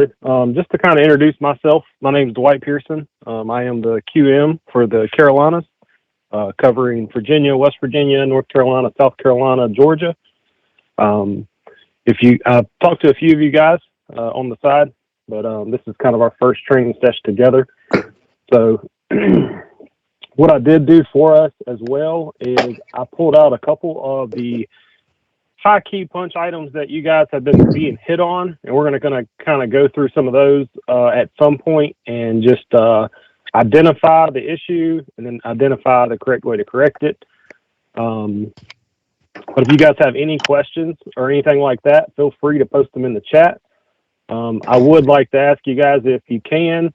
Just to kind of introduce myself, my name is Dwight Pearson. I am the QM for the Carolinas, covering Virginia, West Virginia, North Carolina, South Carolina, Georgia. I've talked to a few of you guys on the side, but this is kind of our first training session together. So what I did do for us as well is I pulled out a couple of the high key punch items that you guys have been being hit on, and we're going to kind of go through some of those at some point and just identify the issue and then identify the correct way to correct it. But if you guys have any questions or anything like that, feel free to post them in the chat. I would like to ask you guys, if you can,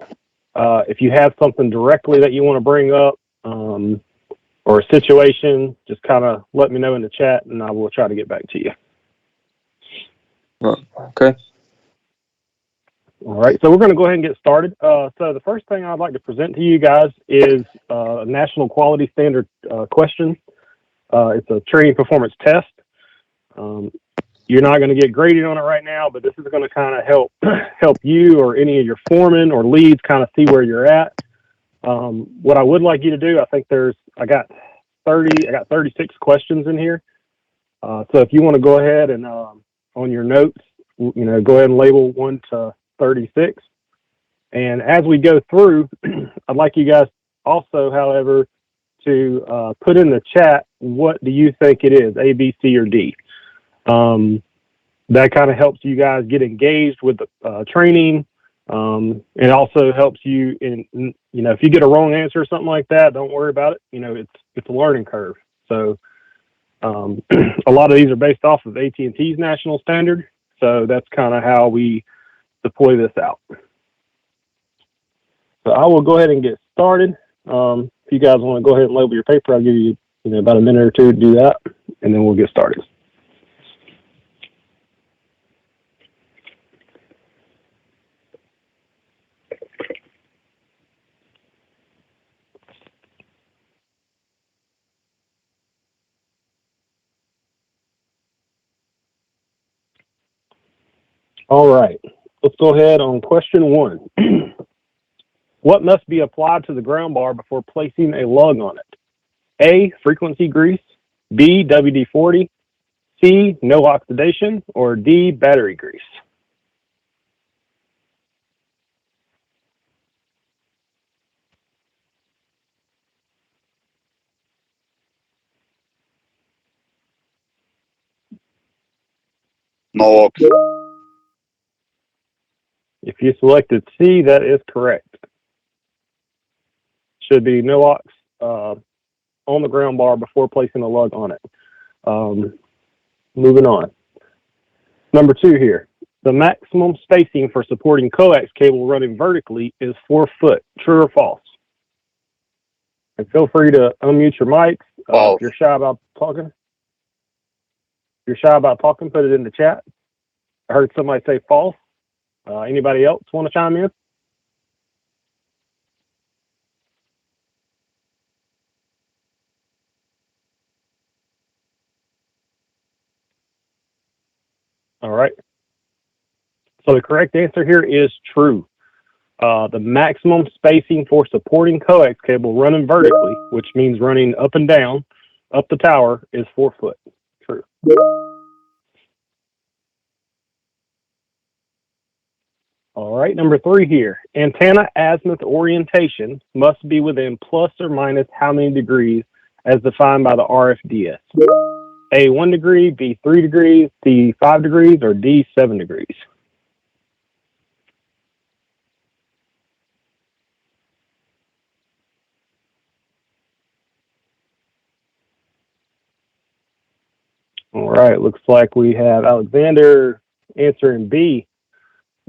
if you have something directly that you want to bring up, or a situation, just kind of let me know in the chat and I will try to get back to you. Okay. All right, so we're going to go ahead and get started. So the first thing I'd like to present to you guys is a national quality standard question. It's a training performance test. You're not going to get graded on it right now, but this is going to kind of help you or any of your foremen or leads kind of see where you're at. What I would like you to do, I got 36 questions in here. So if you want to go ahead and on your notes, go ahead and label 1 to 36. And as we go through, I'd like you guys also, however, to put in the chat, what do you think it is, A, B, C, or D? That kind of helps you guys get engaged with the training. It also helps you in, if you get a wrong answer or something like that, don't worry about it. It's a learning curve. So, a lot of these are based off of AT&T's national standard. So that's kind of how we deploy this out. So I will go ahead and get started. If you guys want to go ahead and label your paper, I'll give you, about a minute or two to do that, and then we'll get started. All right, let's go ahead on question 1. What must be applied to the ground bar before placing a lug on it? A, frequency grease, B, WD-40, C, no oxidation, or D, battery grease? No. If you selected C, that is correct. Should be no ox on the ground bar before placing a lug on it. Moving on. Number 2 here. The maximum spacing for supporting coax cable running vertically is 4 foot. True or false? And feel free to unmute your mics. If you're shy about talking. Put it in the chat. I heard somebody say false. Anybody else want to chime in? All right. So the correct answer here is true. The maximum spacing for supporting coax cable running vertically, which means running up and down, up the tower, is 4 foot. True. All right, number 3 here. Antenna azimuth orientation must be within plus or minus how many degrees as defined by the RFDS? A, 1 degree, B, 3 degrees, C, 5 degrees, or D, 7 degrees? All right, looks like we have Alexander answering B.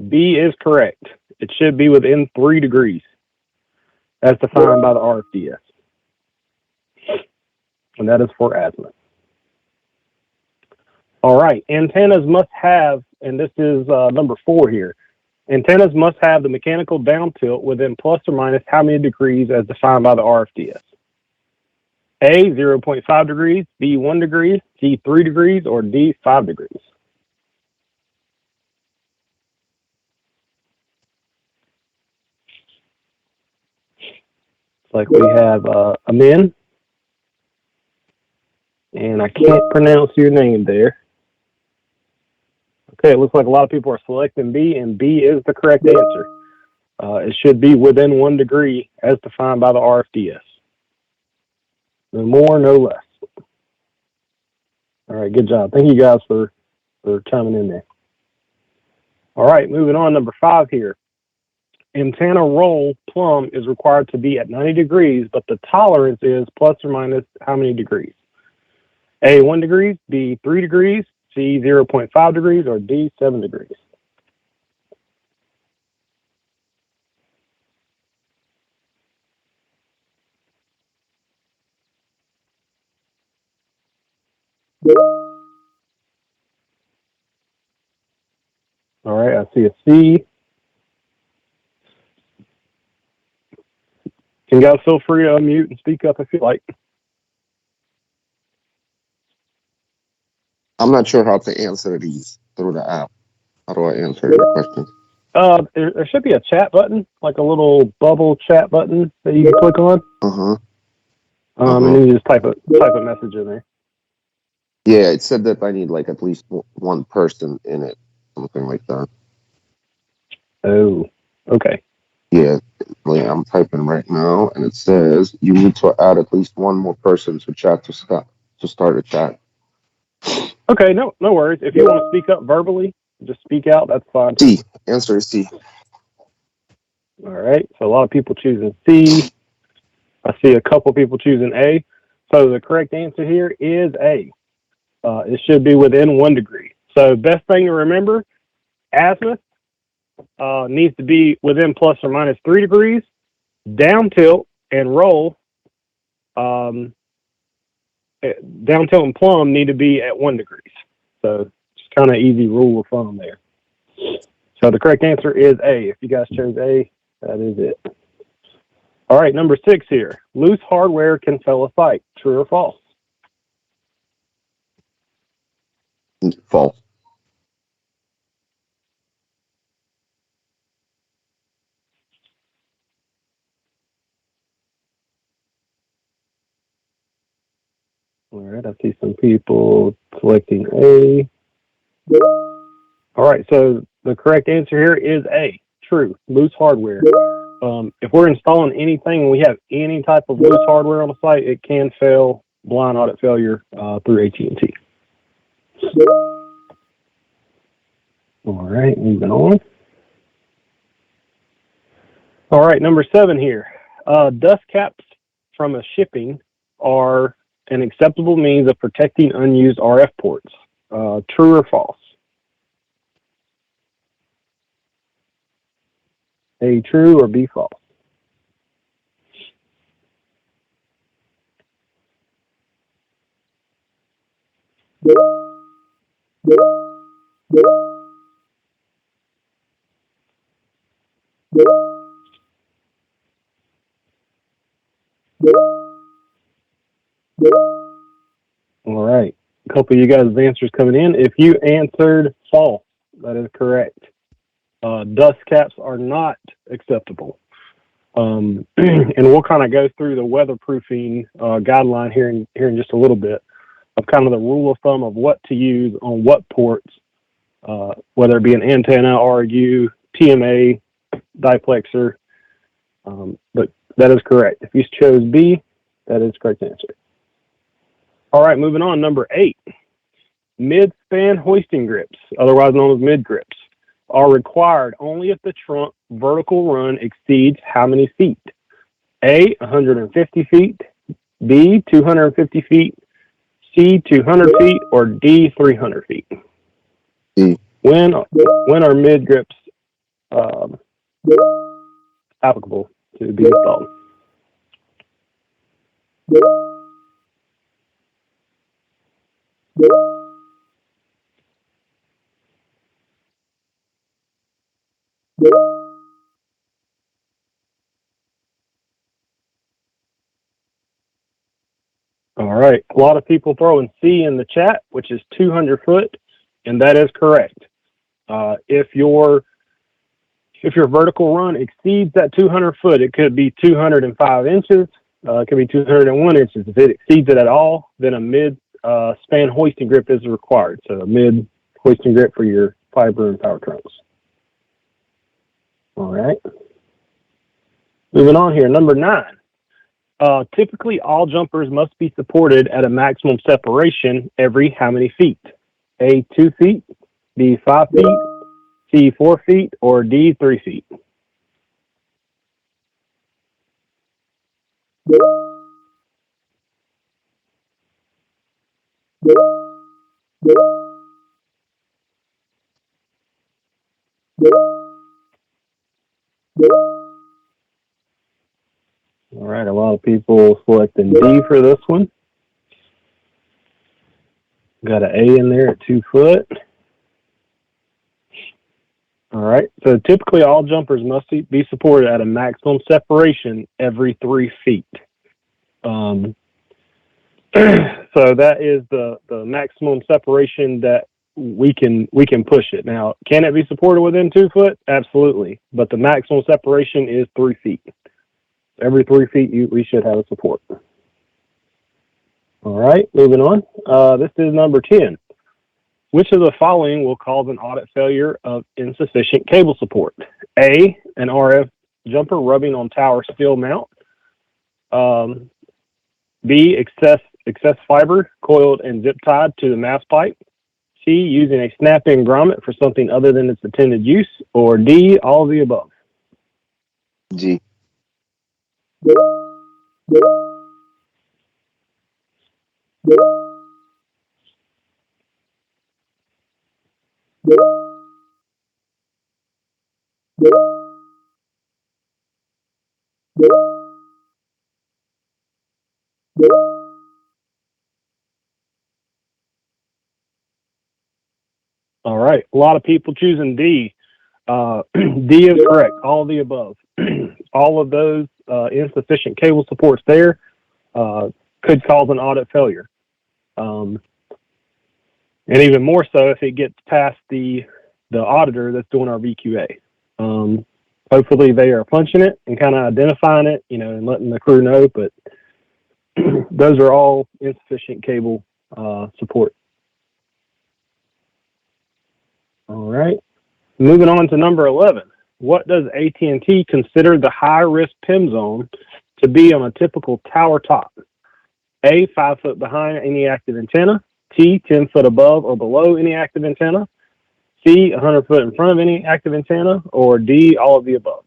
B is correct. It should be within 3 degrees as defined by the RFDS. And that is for azimuth. All right, antennas must have, and this is number 4 here, antennas must have the mechanical down tilt within plus or minus how many degrees as defined by the RFDS? A, 0.5 degrees, B, 1 degree, C, 3 degrees, or D, 5 degrees? like we have Amin, and I can't pronounce your name there. Okay, it looks like a lot of people are selecting B, and B is the correct answer. It should be within 1 degree as defined by the RFDS. No more, no less. All right, good job. Thank you guys for chiming in there. All right, moving on, number 5 here. Antenna roll plumb is required to be at 90 degrees, but the tolerance is plus or minus how many degrees? A, 1 degree, B, 3 degrees, C, 0.5 degrees, or D, 7 degrees. All right, I see a C. You guys feel free to unmute and speak up if you like. I'm not sure how to answer these through the app. How do I answer your question? There should be a chat button, like a little bubble chat button that you can click on. And then you just type a message in there. Yeah, it said that I need like at least one person in it, something like that. Oh, okay. Yeah, I'm typing right now, and it says you need to add at least one more person to chat to start a chat. Okay, no worries. If you want to speak up verbally, just speak out. That's fine. C. Answer is C. All right. So a lot of people choosing C. I see a couple people choosing A. So the correct answer here is A. It should be within 1 degree. So best thing to remember, azimuth needs to be within plus or minus 3 degrees. Down tilt and roll, down tilt and plumb need to be at 1 degree. So it's kind of easy rule of thumb there. So the correct answer is A. If you guys chose A, that is it. All right, number 6 here. Loose hardware can fail a site. True or false? False. All right, I see some people selecting A. All right, so the correct answer here is A. True, loose hardware. If we're installing anything and we have any type of loose hardware on the site, it can fail, blind audit failure through AT&T. All right, moving on. All right, number 7 here. Dust caps from a shipping are an acceptable means of protecting unused RF ports. True or false? A, true, or B, false? All right. A couple of you guys' answers coming in. If you answered false, that is correct. Dust caps are not acceptable. And we'll kind of go through the weatherproofing guideline here in just a little bit of kind of the rule of thumb of what to use on what ports, whether it be an antenna, RU, TMA, diplexer. But that is correct. If you chose B, that is the correct answer. All right, moving on. Number 8, mid-span hoisting grips, otherwise known as mid-grips, are required only if the trunk vertical run exceeds how many feet? A, 150 feet, B, 250 feet, C, 200 feet, or D, 300 feet? C. When are mid-grips applicable to be installed? All right. A lot of people throwing C in the chat, which is 200 foot, and that is correct. If your If your vertical run exceeds that 200 foot, it could be 205 inches. It could be 201 inches. If it exceeds it at all, then a mid span hoisting grip is required. So a mid hoisting grip for your fiber and power trunks. All right. Moving on here, number 9. Typically, all jumpers must be supported at a maximum separation every how many feet? A, 2 feet, B, 5 feet, C, 4 feet, or D, 3 feet? All right, a lot of people selecting D for this one. Got an A in there at 2 foot. All right, so typically all jumpers must be supported at a maximum separation every 3 feet. So that is the maximum separation that we can push it. Now, can it be supported within 2 foot? Absolutely, but the maximum separation is 3 feet. Every 3 feet, we should have a support. All right, moving on. This is number 10. Which of the following will cause an audit failure of insufficient cable support? A, an RF jumper rubbing on tower steel mount. B, excess fiber coiled and zip tied to the mast pipe. C, using a snap-in grommet for something other than its intended use. Or D, all of the above. G. All right, a lot of people choosing D. D is correct, all of the above. All of those insufficient cable supports there could cause an audit failure. And even more so if it gets past the auditor that's doing our VQA. Hopefully they are punching it and kind of identifying it, and letting the crew know, but those are all insufficient cable support. All right. Moving on to number 11. What does AT&T consider the high-risk PIM zone to be on a typical tower top? A, 5 foot behind any active antenna. T, 10 foot above or below any active antenna. C, 100 foot in front of any active antenna. Or D, all of the above.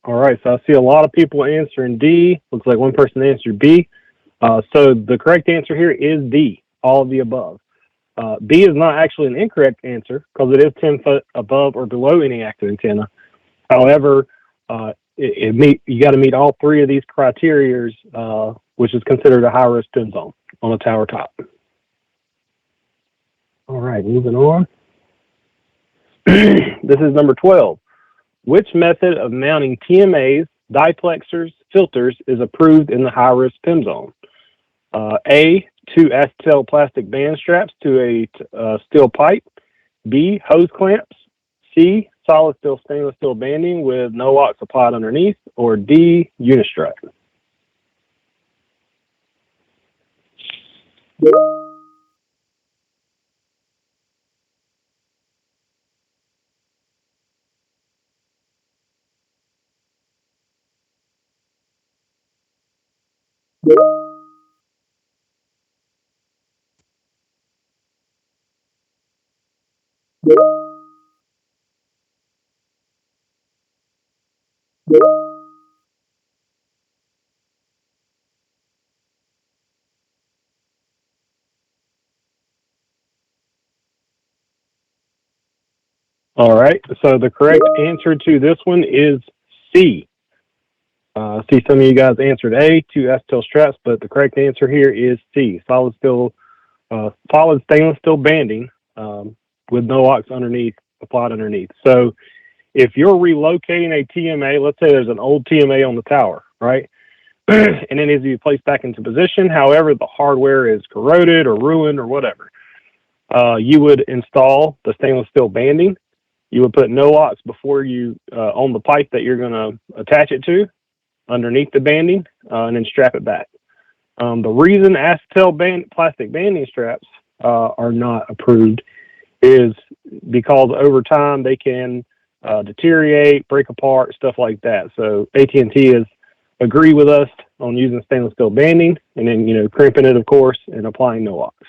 All right, so I see a lot of people answering D. Looks like one person answered B. So the correct answer here is D, all of the above. B is not actually an incorrect answer because it is 10 foot above or below any active antenna. However, you got to meet all 3 of these criteria, which is considered a high-risk PIM zone on a tower top. All right, moving on. This is number 12. Which method of mounting TMAs, diplexers, filters is approved in the high-risk PIM zone? A, 2 acetal plastic band straps to a steel pipe. B, hose clamps. C, solid steel stainless steel banding with no locks applied underneath. Or D, unistrut. All right. So the correct answer to this one is C. See, some of you guys answered A, two acetal straps, but the correct answer here is C. Solid stainless steel banding with no locks underneath, applied underneath. So if you're relocating a TMA, let's say there's an old TMA on the tower, right? And it needs to be placed back into position. However, the hardware is corroded or ruined or whatever. You would install the stainless steel banding. You would put no locks before you on the pipe that you're going to attach it to underneath the banding, and then strap it back. The reason acetal plastic banding straps are not approved is because over time they can deteriorate, break apart, stuff like that. So AT&T has agreed with us on using stainless steel banding, and then crimping it, of course, and applying no locks.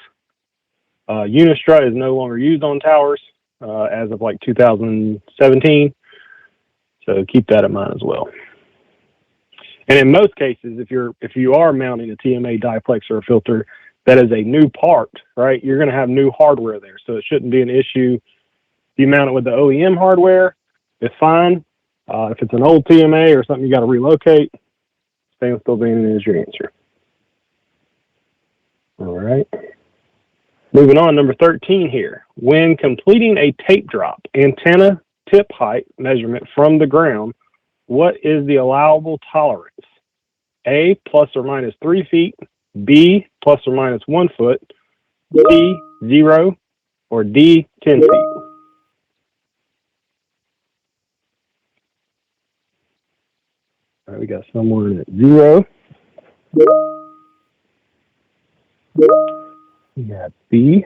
Unistrut is no longer used on towers as of like 2017, so keep that in mind as well. And in most cases, if you are mounting a TMA diplex or a filter that is a new part, right, you're going to have new hardware there, so it shouldn't be an issue. If you mount it with the OEM hardware, it's fine. If it's an old TMA or something you got to relocate, stainless steel banding is your answer. All right. Moving on, number 13 here. When completing a tape drop antenna tip height measurement from the ground, what is the allowable tolerance? A, plus or minus 3 feet, B, plus or minus 1 foot, C, 0, or D, 10 feet. All right, we got someone at 0. We got B.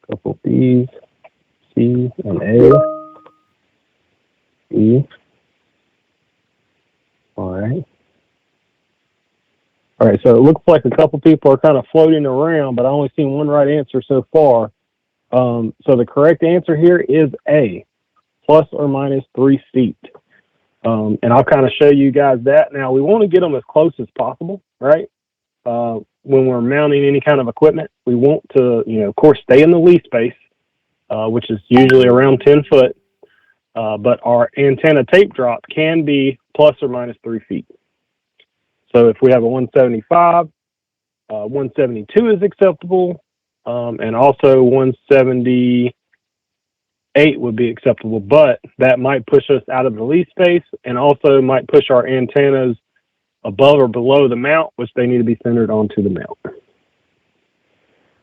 Couple B's, C, and A. B. All right. All right, so it looks like a couple people are kind of floating around, but I only seen one right answer so far. So the correct answer here is A, plus or minus 3 feet. And I'll kind of show you guys that. Now, we want to get them as close as possible, right? When we're mounting any kind of equipment, we want to, of course, stay in the leaf space, which is usually around 10 foot. But our antenna tape drop can be plus or minus 3 feet. So if we have a 175, 172 is acceptable, and also 178 would be acceptable, but that might push us out of the leaf space and also might push our antennas above or below the mount, which they need to be centered onto the mount.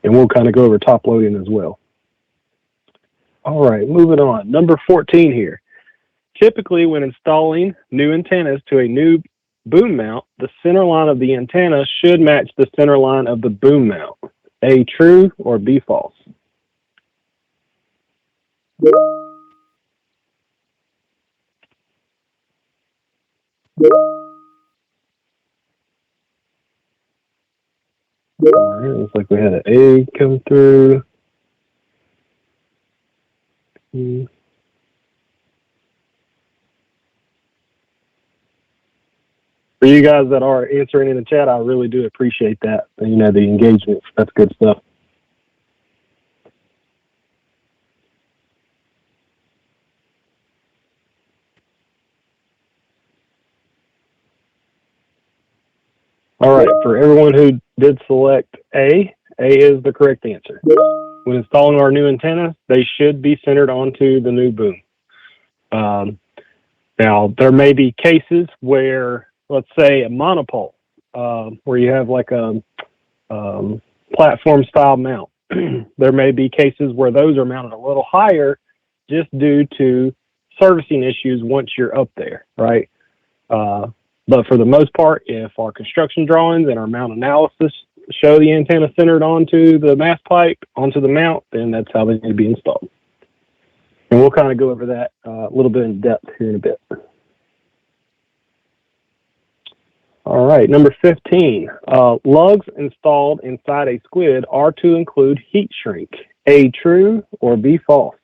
And we'll kind of go over top loading as well. All right, moving on. Number 14 here. Typically, when installing new antennas to a new boom mount, the center line of the antenna should match the center line of the boom mount. A, true, or B, false? All right, looks like we had an A come through. For you guys that are answering in the chat, I really do appreciate that. The engagement. That's good stuff. All right, for everyone who did select A is the correct answer. When installing our new antennas, they should be centered onto the new boom. Now, there may be cases where, let's say, a monopole, where you have like a platform-style mount. There may be cases where those are mounted a little higher just due to servicing issues once you're up there, right? But for the most part, if our construction drawings and our mount analysis show the antenna centered onto the mast pipe, onto the mount, then that's how they need to be installed. And we'll kind of go over that a little bit in depth here in a bit. All right, number 15. Lugs installed inside a squid are to include heat shrink. A, true, or B, false?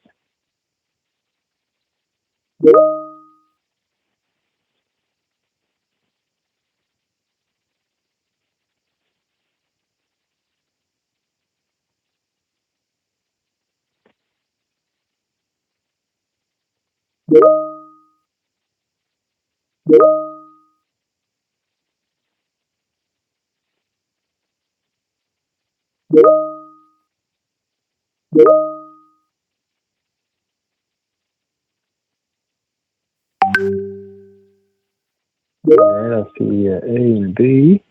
All right, I see A and B.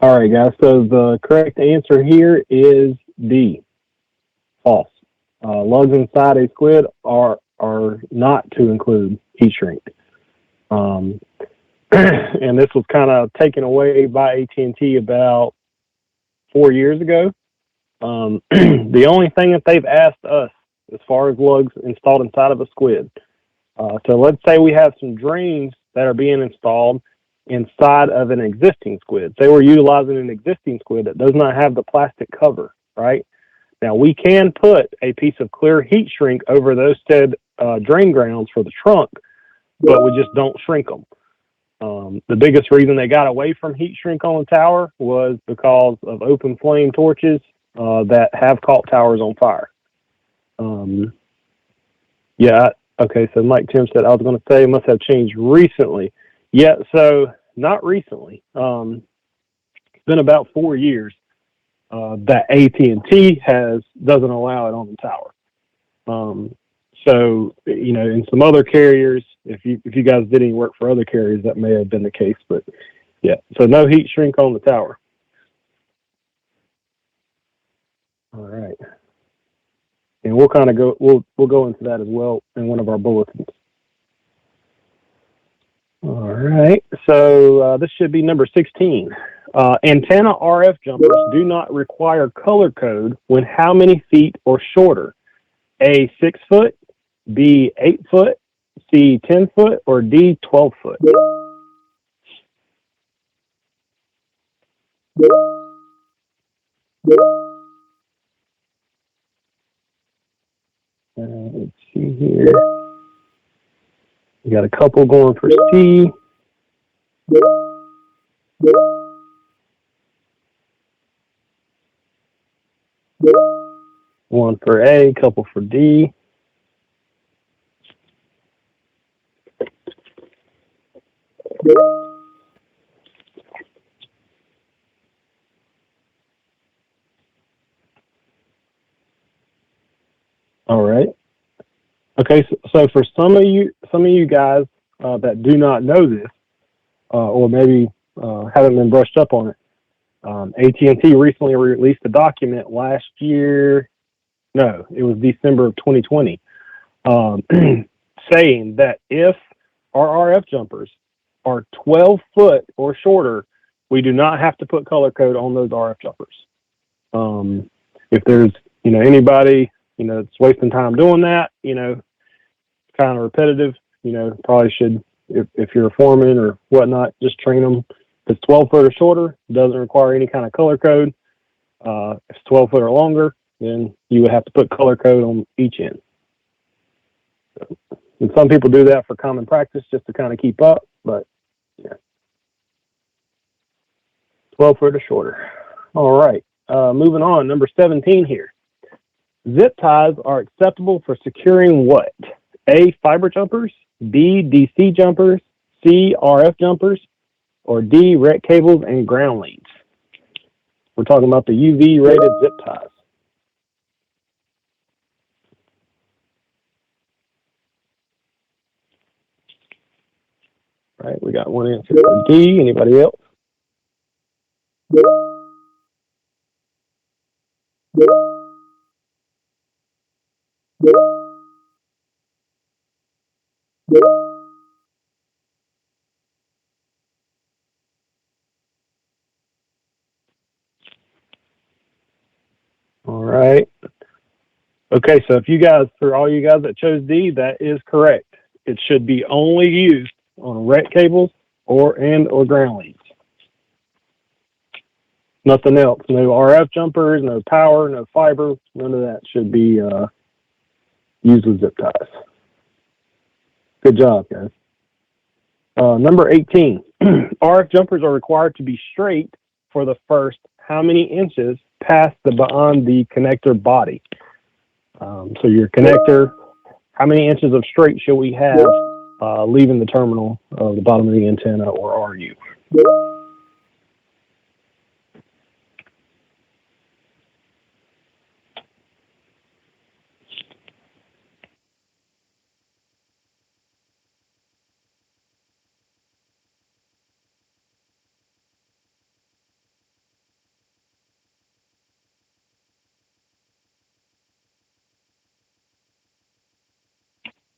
All right, guys. So the correct answer here is D. False. Lugs inside a squid are not to include heat shrink. Um, and this was kind of taken away by AT&T about 4 years ago. The only thing that they've asked us as far as lugs installed inside of a squid. So let's say we have some drains that are being installed inside of an existing squid. Say we're utilizing an existing squid that does not have the plastic cover, right? Now we can put a piece of clear heat shrink over those said drain grounds for the trunk, but we just don't shrink them. The biggest reason they got away from heat shrink on the tower was because of open flame torches that have caught towers on fire. Okay, so Mike Tim said, I was going to say it must have changed recently. Yeah, so not recently. It's been about 4 years that AT&T doesn't allow it on the tower. So, in some other carriers, if you guys did any work for other carriers, that may have been the case. But, yeah, so no heat shrink on the tower. All right. And we'll kind of we'll go into that as well in one of our bulletins. All right, so this should be number 16. Antenna RF jumpers do not require color code when how many feet or shorter? A, 6 foot, B, 8 foot, C, 10 foot, or D, 12 foot? Let's see here. We got a couple going for C. One for A, couple for D. All right. Okay, so for some of you guys that do not know this, or maybe haven't been brushed up on it, AT&T recently released a document last year. No, it was December of 2020, saying that if our RF jumpers are 12 foot or shorter, we do not have to put color code on those RF jumpers. If there's anybody that's wasting time doing that, kind of repetitive, probably should, if you're a foreman or whatnot, just train them. If it's 12 foot or shorter, it doesn't require any kind of color code. If it's 12 foot or longer, then you would have to put color code on each end. And some people do that for common practice just to kind of keep up, but yeah. 12 foot or shorter. All right. Moving on, number 17 here. Zip ties are acceptable for securing what? A, fiber jumpers, B, DC jumpers, C, RF jumpers, or D, rec cables and ground leads. We're talking about the UV rated zip ties. All right, we got one answer for D. Anybody else? All right. Okay, so for all you guys that chose D, that is correct. It should be only used on rec cables or ground leads. Nothing else. No RF jumpers, no power, no fiber. None of that should be used with zip ties. Good job, guys. Number 18. RF jumpers are required to be straight for the first how many inches past the beyond the connector body? So your connector, how many inches of straight should we have leaving the terminal of the bottom of the antenna, or RU?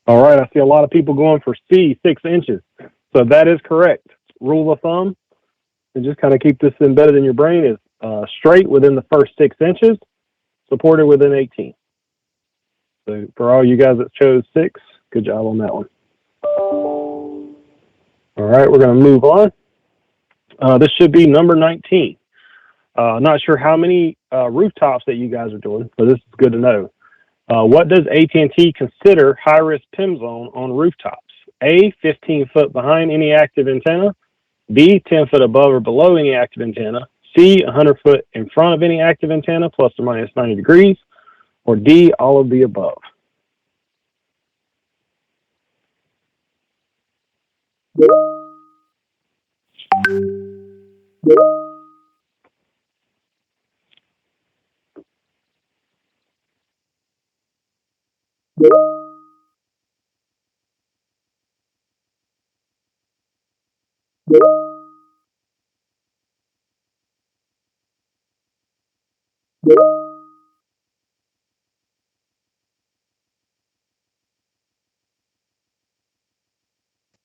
All right, I see a lot of people going for C, 6 inches. So that is correct. Rule of thumb, and just kind of keep this embedded in your brain, is straight within the first 6 inches, supported within 18. So for all you guys that chose 6, good job on that one. All right, we're going to move on. This should be number 19. Not sure how many rooftops that you guys are doing, but this is good to know. What does AT&T consider high-risk PIM zone on rooftops? A, 15 foot behind any active antenna. B, 10 foot above or below any active antenna. C, 100 foot in front of any active antenna, plus or minus 90 degrees. Or D, all of the above.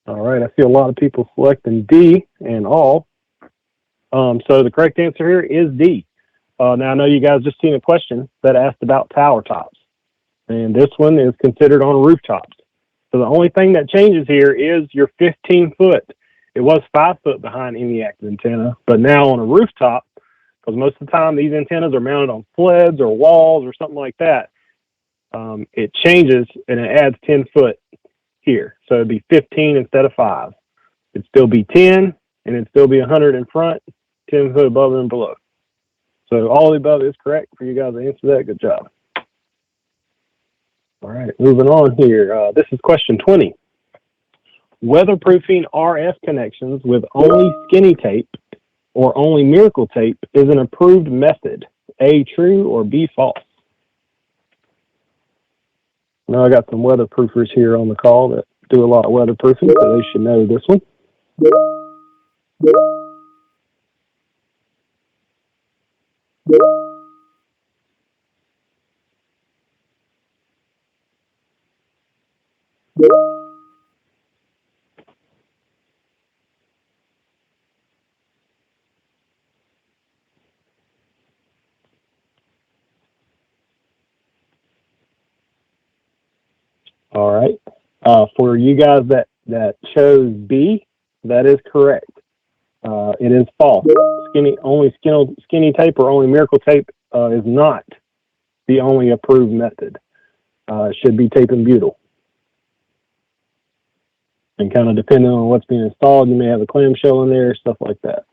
All right, I see a lot of people selecting D and all. So the correct answer here is D. Now, I know you guys just seen a question that asked about tower tops, and this one is considered on rooftops. So the only thing that changes here is your 15 foot. It was 5 foot behind any active antenna, but now on a rooftop, because most of the time these antennas are mounted on sleds or walls or something like that, it changes and it adds 10 foot here. So it'd be 15 instead of 5. It'd still be 10, and it'd still be 100 in front, 10 foot above and below. So all of the above is correct for you guys to answer that. Good job. All right, moving on here. This is question 20. Weatherproofing RF connections with only skinny tape or only miracle tape is an approved method. A, true, or B, false? Now I got some weatherproofers here on the call that do a lot of weatherproofing, so they should know this one. All right. For you guys that chose B, that is correct. It is false. Skinny tape or only miracle tape is not the only approved method. It should be tape and butyl. And kind of depending on what's being installed, you may have a clamshell in there, stuff like that.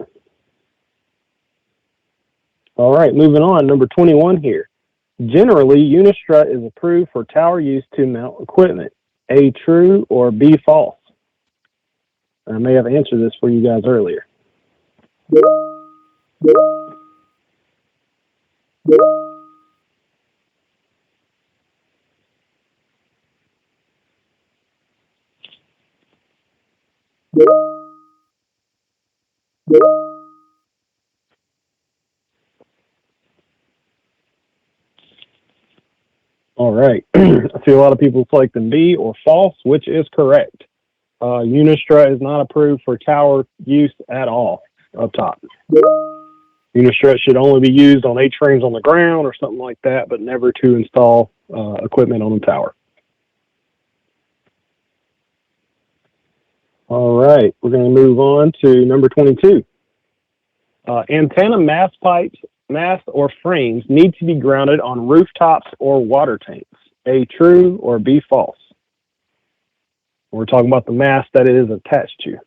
All right, moving on. Number 21 here. Generally, Unistrut is approved for tower use to mount equipment. A, true, or B, false? I may have answered this for you guys earlier. All right. I see a lot of people selecting B or false, which is correct. Unistrut is not approved for tower use at all up top. Unistrut should only be used on A-trains on the ground or something like that, but never to install equipment on the tower. All right, we're going to move on to number 22. Antenna mast pipes, mast or frames need to be grounded on rooftops or water tanks. A, true, or B, false? We're talking about the mast that it is attached to.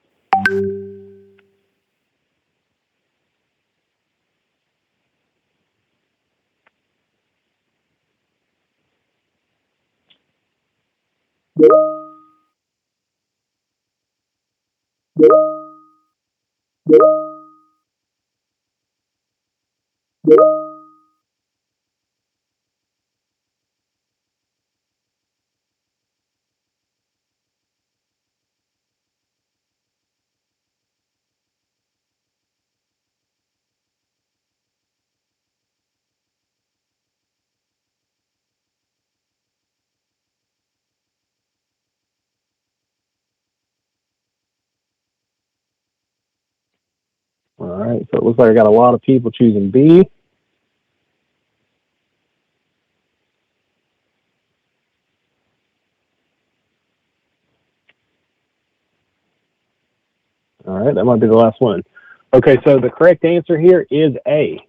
All right, so it looks like I got a lot of people choosing B. All right, that might be the last one. Okay, so the correct answer here is A.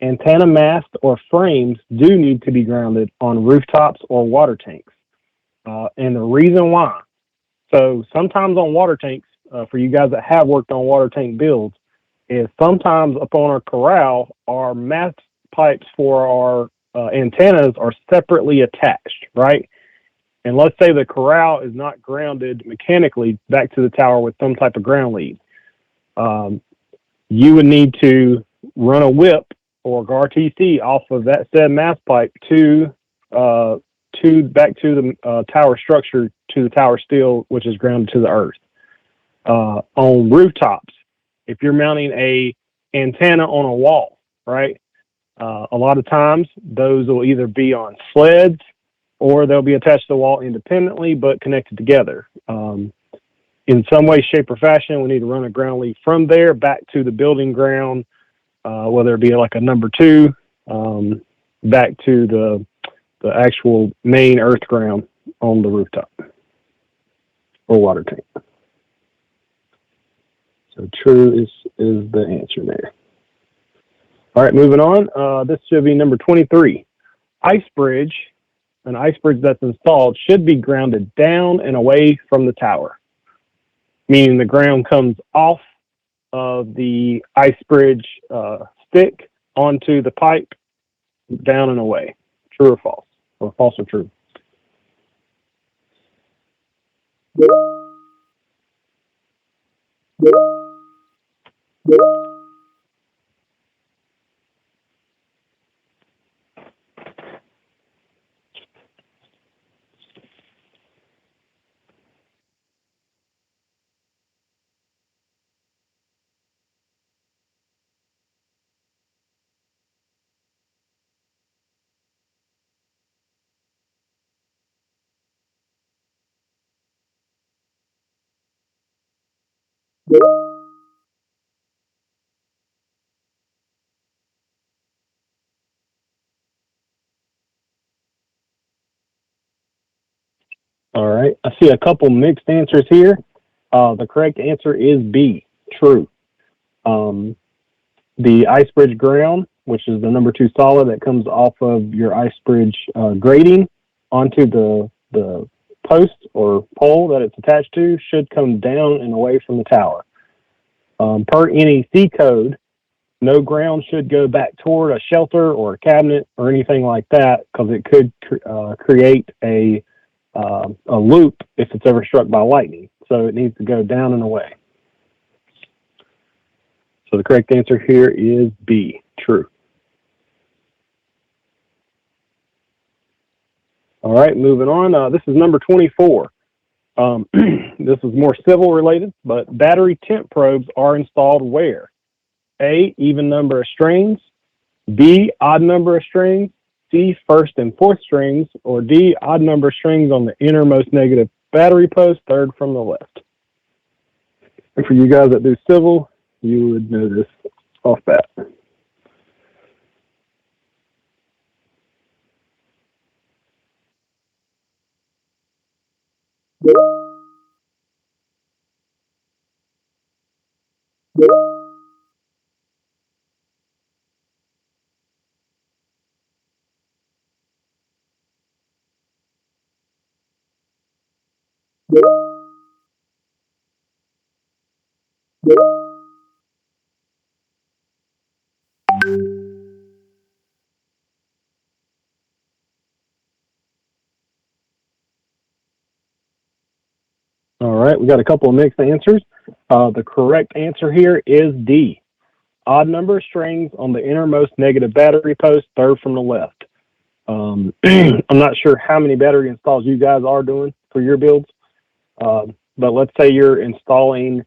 Antenna mast or frames do need to be grounded on rooftops or water tanks. And the reason why, so sometimes on water tanks, for you guys that have worked on water tank builds, is sometimes up on our corral, our mast pipes for our antennas are separately attached, right? And let's say the corral is not grounded mechanically back to the tower with some type of ground lead. You would need to run a whip or RTC off of that said mast pipe to back to the tower structure, to the tower steel, which is grounded to the earth. On rooftops, if you're mounting a antenna on a wall, right? A lot of times those will either be on sleds or they'll be attached to the wall independently but connected together. In some way, shape, or fashion, we need to run a ground lead from there back to the building ground, whether it be like a number two, back to the actual main earth ground on the rooftop or water tank. So true is the answer there. All right, moving on. This should be number 23. Ice bridge, an ice bridge that's installed should be grounded down and away from the tower, meaning the ground comes off of the ice bridge stick onto the pipe, down and away. True or false? Or false or true? All right. I see a couple mixed answers here. The correct answer is B, true. Um, the ice bridge ground, which is the number two solid that comes off of your ice bridge grating onto the post or pole that it's attached to, should come down and away from the tower. Per NEC code, no ground should go back toward a shelter or a cabinet or anything like that, because it could create a loop if it's ever struck by lightning. So it needs to go down and away. So the correct answer here is B, true. All right, moving on. This is number 24. This is more civil related, but battery temp probes are installed where? A, even number of strings, B, odd number of strings, C, first and fourth strings, or D, odd number of strings on the innermost negative battery post, third from the left. And for you guys that do civil, you would know this off bat. All right, we got a couple of mixed answers. The correct answer here is D. Odd number of strings on the innermost negative battery post, third from the left. I'm not sure how many battery installs you guys are doing for your builds, but let's say you're installing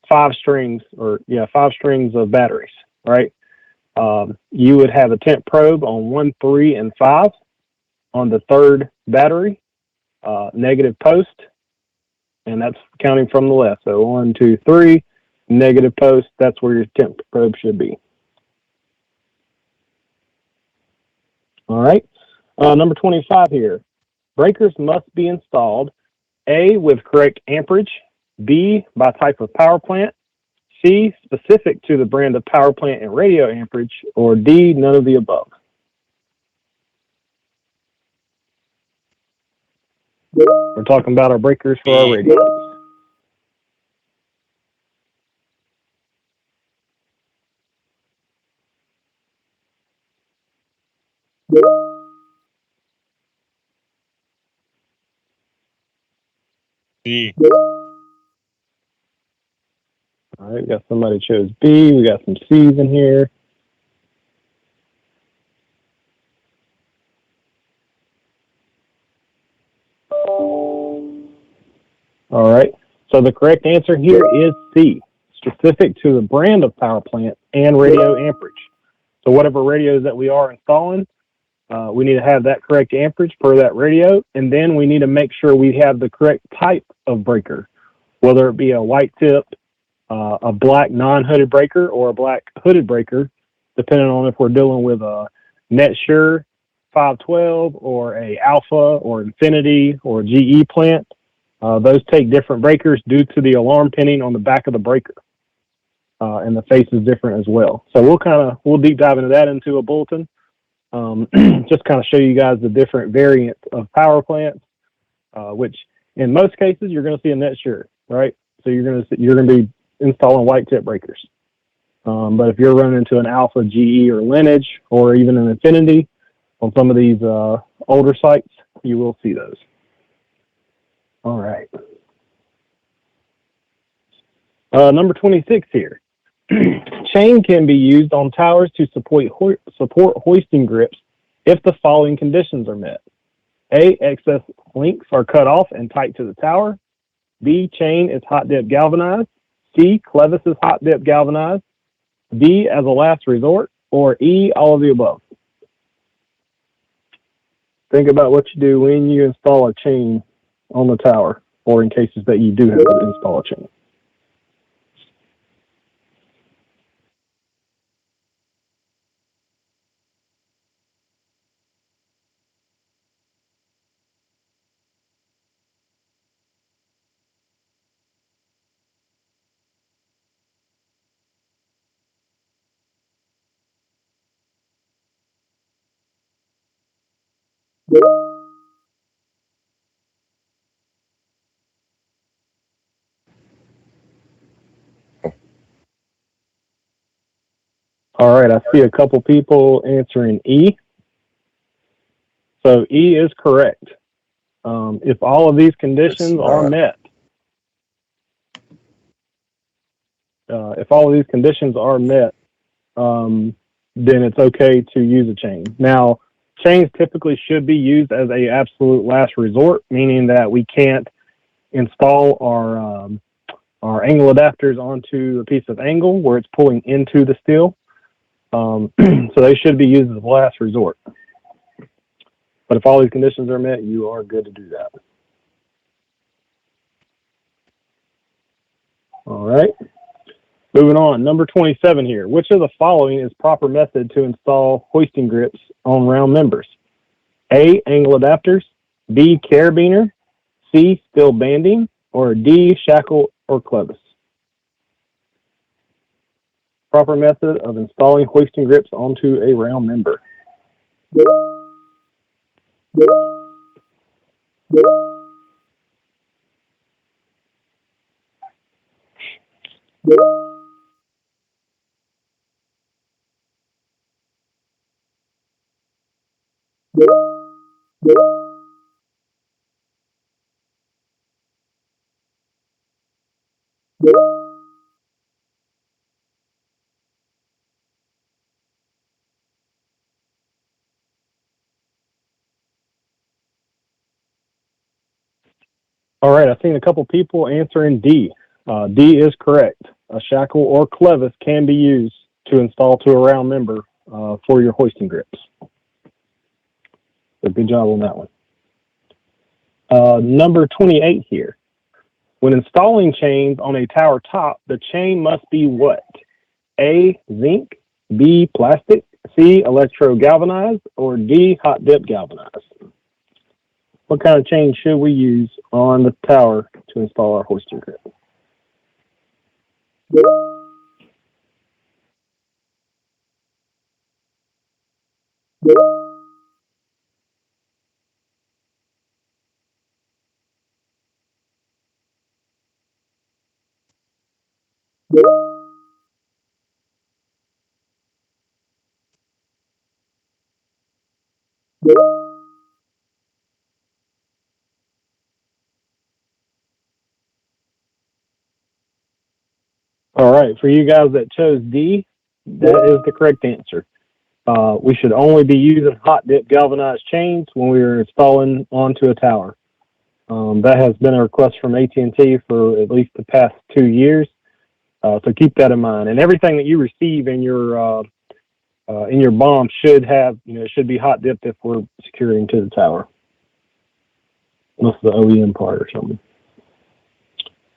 5 strings, or 5 strings of batteries, right? You would have a temp probe on 1, 3, and 5 on the third battery, negative post, and that's counting from the left. So 1, 2, 3, negative post, that's where your temp probe should be. All right. Number 25 here. Breakers must be installed A, with correct amperage, B, by type of power plant, C, specific to the brand of power plant and radio amperage, or D, none of the above. We're talking about our breakers for our radios. B. All right, we got somebody chose B. We got some C's in here. All right, so the correct answer here is C, specific to the brand of power plant and radio amperage. So whatever radios that we are installing, we need to have that correct amperage per that radio, and then we need to make sure we have the correct type of breaker, whether it be a white tip, a black non-hooded breaker, or a black hooded breaker, depending on if we're dealing with a NetSure 512 or a Alpha or Infinity or GE plant. Those take different breakers due to the alarm pinning on the back of the breaker, and the face is different as well. So we'll deep dive into that into a bulletin. Just kind of show you guys the different variants of power plants, which in most cases you're going to see a NetSure, right? So you're going to be installing white tip breakers. But if you're running into an Alpha, GE, or Lineage, or even an Infinity on some of these older sites, you will see those. All right. Number 26 here. Chain can be used on towers to support hoisting grips if the following conditions are met. A, excess links are cut off and tight to the tower. B, chain is hot dip galvanized. C, clevis is hot dip galvanized. D, as a last resort. Or E, all of the above. Think about what you do when you install a chain on the tower, or in cases that you do have to install a chain. All right, I see a couple people answering E. So E is correct. If all of these conditions are met, then it's okay to use a chain. Now, chains typically should be used as a absolute last resort, meaning that we can't install our angle adapters onto a piece of angle where it's pulling into the steel. So they should be used as a last resort. But if all these conditions are met, you are good to do that. All right. Moving on, number 27 here. Which of the following is proper method to install hoisting grips on round members? A, angle adapters. B, carabiner. C, steel banding. Or D, shackle or clevis. Proper method of installing hoisting grips onto a round member. All right, I've seen a couple people answering D. D is correct. A shackle or clevis can be used to install to a round member for your hoisting grips. So good job on that one. Number 28 here. When installing chains on a tower top, the chain must be what? A, zinc, B, plastic, C, electro galvanized, or D, hot dip galvanized? What kind of chain should we use on the tower to install our hoisting grip? All right, for you guys that chose D, that is the correct answer. We should only be using hot dip galvanized chains when we are installing onto a tower. That has been a request from AT&T for at least the past 2 years. So keep that in mind. And everything that you receive in your bomb should have, it should be hot dipped if we're securing to the tower. Unless the OEM part or something.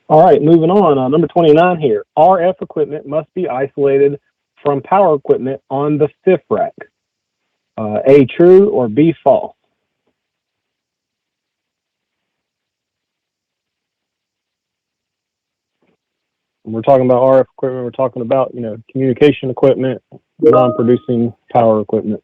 All right, moving on. Number 29 here. RF equipment must be isolated from power equipment on the fifth rack. A, true, or B, false? When we're talking about RF equipment, we're talking about, communication equipment, non-producing power equipment.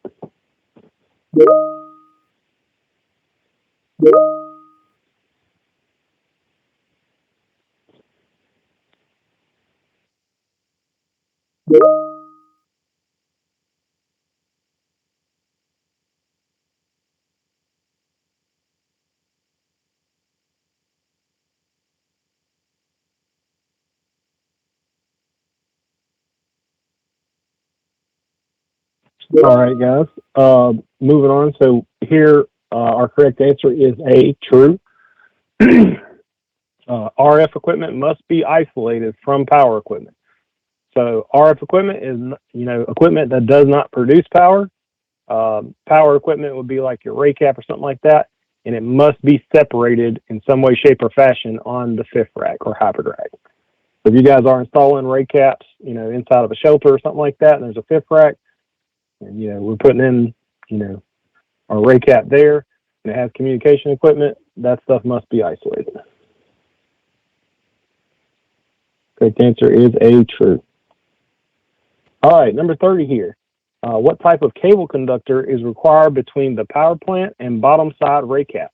All right, guys. Moving on. So here, our correct answer is A, true. RF equipment must be isolated from power equipment. So RF equipment is, equipment that does not produce power. Power equipment would be like your rake cap or something like that, and it must be separated in some way, shape, or fashion on the fifth rack or hybrid rack. So if you guys are installing rake caps, inside of a shelter or something like that, and there's a fifth rack, and we're putting in, our rake cap there, and it has communication equipment, that stuff must be isolated. Correct answer is A, true. All right, number 30 here. What type of cable conductor is required between the power plant and bottom side rake cap?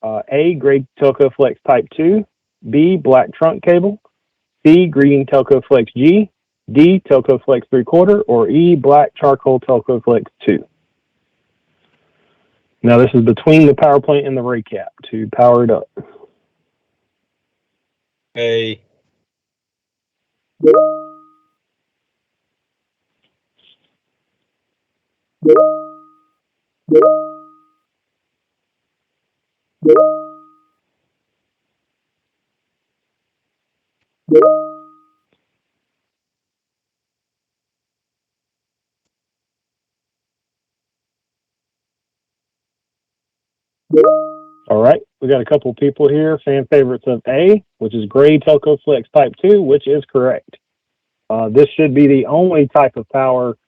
A, gray Telco Flex Type 2, B, black trunk cable, C, green Telco Flex G, D, Telco Flex 3/4, or E, black charcoal Telco Flex 2. Now this is between the power plant and the rake cap to power it up. A. All right, we got a couple people here, fan favorites of A, which is gray Telco Flex Type 2, which is correct. This should be the only type of power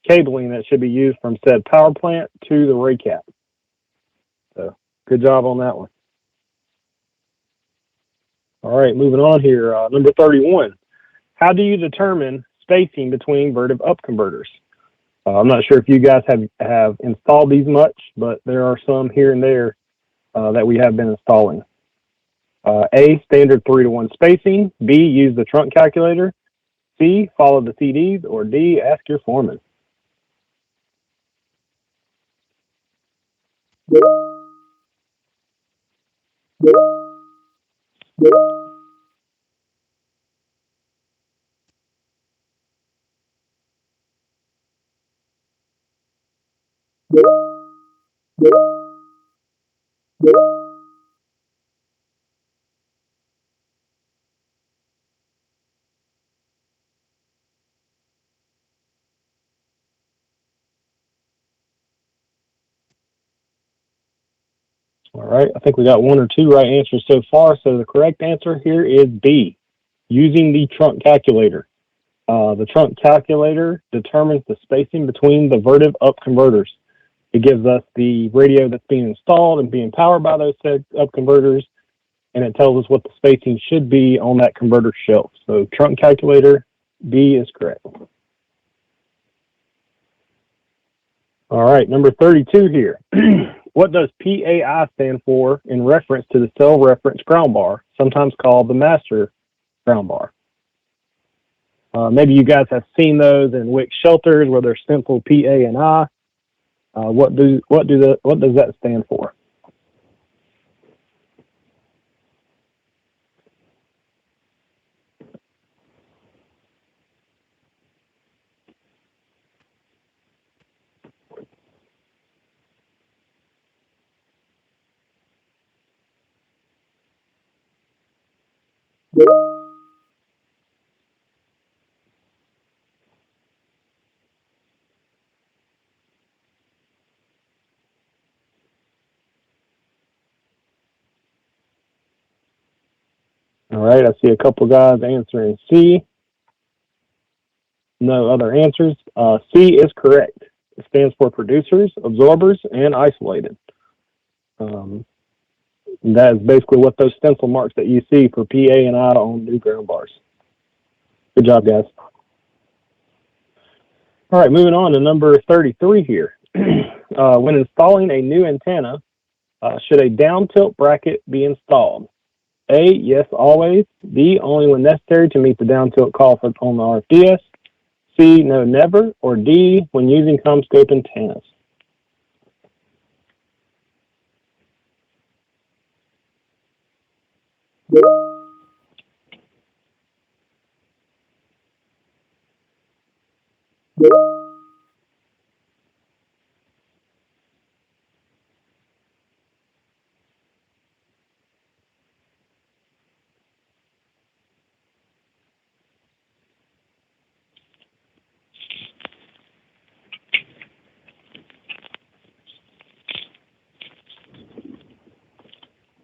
cabling that should be used from said power plant to the rake cap. So good job on that one. All right, moving on here. Number 31. How do you determine spacing between Vertiv up converters? I'm not sure if you guys have installed these much, but there are some here and there that we have been installing. A, standard 3-to-1 spacing. B, use the trunk calculator. C, follow the CDs. Or D, ask your foreman. All right, I think we got one or two right answers so far. So the correct answer here is B, using the trunk calculator. The trunk calculator determines the spacing between the Vertiv up converters. It gives us the radio that's being installed and being powered by those said up converters, and it tells us what the spacing should be on that converter shelf. So trunk calculator, B is correct. All right, number 32 here. What does PAI stand for in reference to the cell reference ground bar, sometimes called the master ground bar? Maybe you guys have seen those in WIC shelters where they're simple PA and I. What does that stand for? All right, I see a couple guys answering C. No other answers. C is correct. It stands for producers, absorbers, and isolated. That is basically what those stencil marks that you see for PA and I on new ground bars. Good job, guys. All right, moving on to number 33 here. When installing a new antenna, should a down tilt bracket be installed? A, yes, always. B, only when necessary to meet the down tilt call for on the RFDS. C, no, never. Or D, when using CommScope antennas.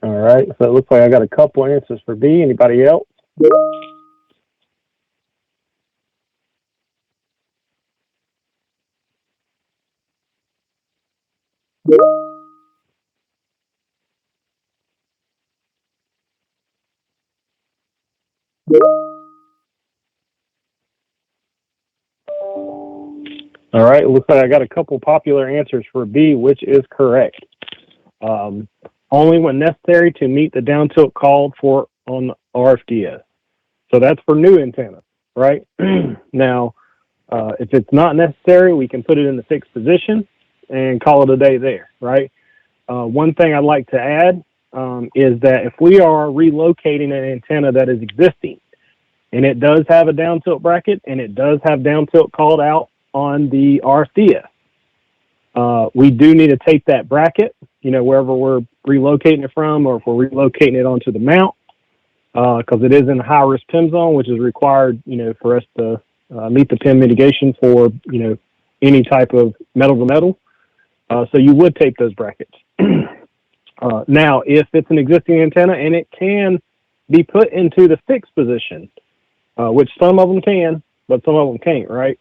All right, so it looks like I got a couple answers for B. Anybody else? All right, it looks like I got a couple popular answers for B, which is correct. Only when necessary to meet the down tilt called for on RFDS. So that's for new antennas, right? Now, if it's not necessary, we can put it in the fixed position and call it a day there, right? One thing I'd like to add is that if we are relocating an antenna that is existing and it does have a down tilt bracket and it does have down tilt called out on the RFDS, we do need to take that bracket, wherever we're relocating it from, or if we're relocating it onto the mount, because it is in the high risk PIM zone, which is required, for us to meet the PIM mitigation for, any type of metal to metal. So you would take those brackets. Now, if it's an existing antenna and it can be put into the fixed position, which some of them can, but some of them can't, right?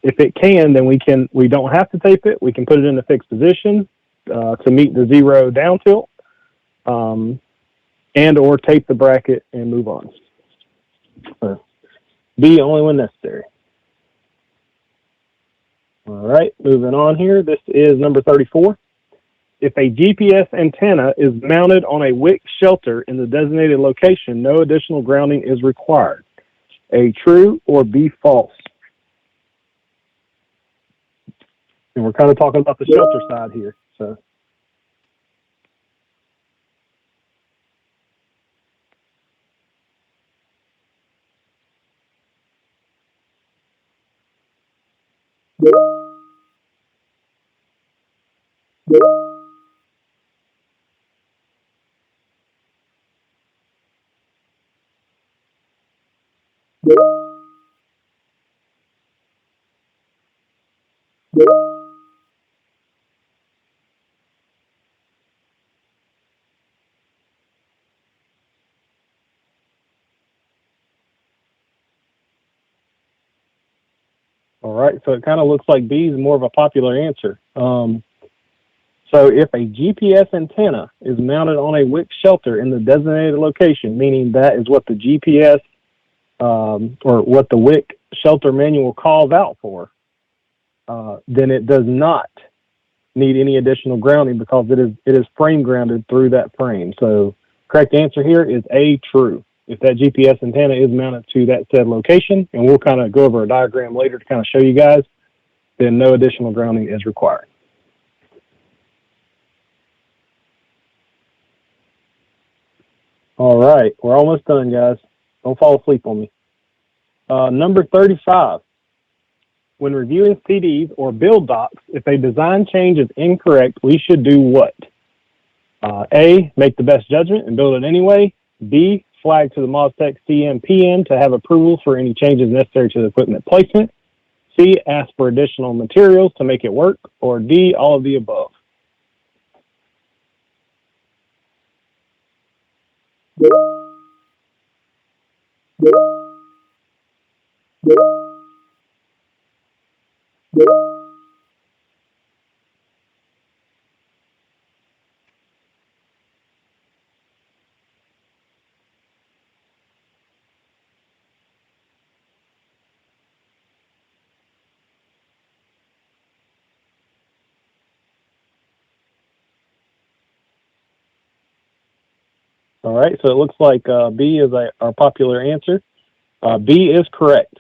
If it can, then we don't have to tape it. We can put it in the fixed position to meet the zero down tilt, and or tape the bracket and move on. B, only when necessary. All right, moving on here. This is number 34. if a GPS antenna is mounted on a WIC shelter in the designated location, no additional grounding is required. A, true, or B, false? And we're kind of talking about the shelter side here. So, all right. So it kind of looks like B is more of a popular answer. So if a GPS antenna is mounted on a WIC shelter in the designated location, meaning that is what the GPS or what the WIC shelter manual calls out for, then it does not need any additional grounding because it is frame grounded through that frame. So correct answer here is A, true. If that GPS antenna is mounted to that said location, and we'll kind of go over a diagram later to kind of show you guys, then no additional grounding is required. All right, we're almost done, guys. Don't fall asleep on me. Number 35. When reviewing CDs or build docs, if a design change is incorrect, we should do what? A, make the best judgment and build it anyway. B, flag to the MOSTEC CM PM to have approval for any changes necessary to the equipment placement. C, ask for additional materials to make it work. Or D, all of the above. All right, so it looks like B is our popular answer. B is correct.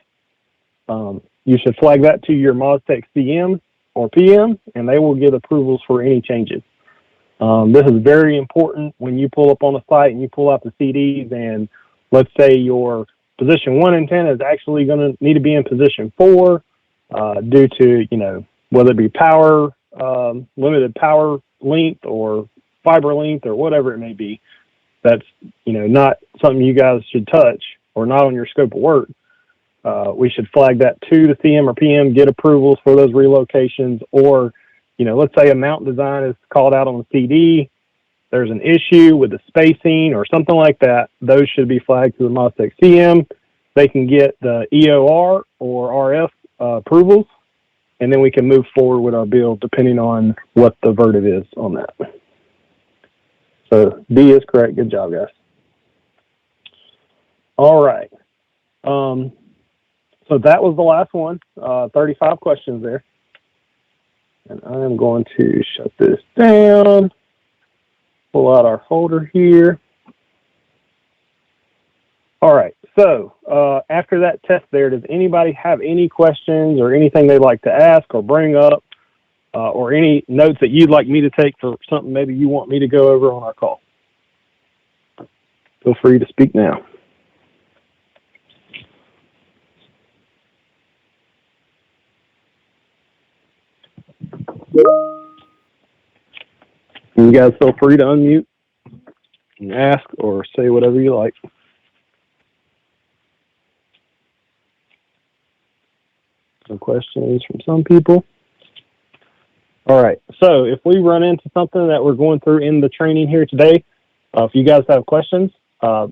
You should flag that to your MOSTEC CM or PM, and they will give approvals for any changes. This is very important when you pull up on a site and you pull out the CDs, and let's say your position 1 antenna is actually going to need to be in position 4 due to, whether it be power, limited power length or fiber length or whatever it may be. That's, not something you guys should touch or not on your scope of work. We should flag that to the CM or PM, get approvals for those relocations, or, let's say a mount design is called out on the CD. There's an issue with the spacing or something like that. Those should be flagged to the MOSTEC CM. They can get the EOR or RF approvals, and then we can move forward with our build depending on what the verdict is on that. So B is correct. Good job, guys. All right. So that was the last one. 35 questions there. And I am going to shut this down. Pull out our folder here. All right. So after that test there, does anybody have any questions or anything they'd like to ask or bring up? Or any notes that you'd like me to take for something maybe you want me to go over on our call? Feel free to speak now. You guys feel free to unmute and ask or say whatever you like. Some questions from some people. All right, so if we run into something that we're going through in the training here today, if you guys have questions, jot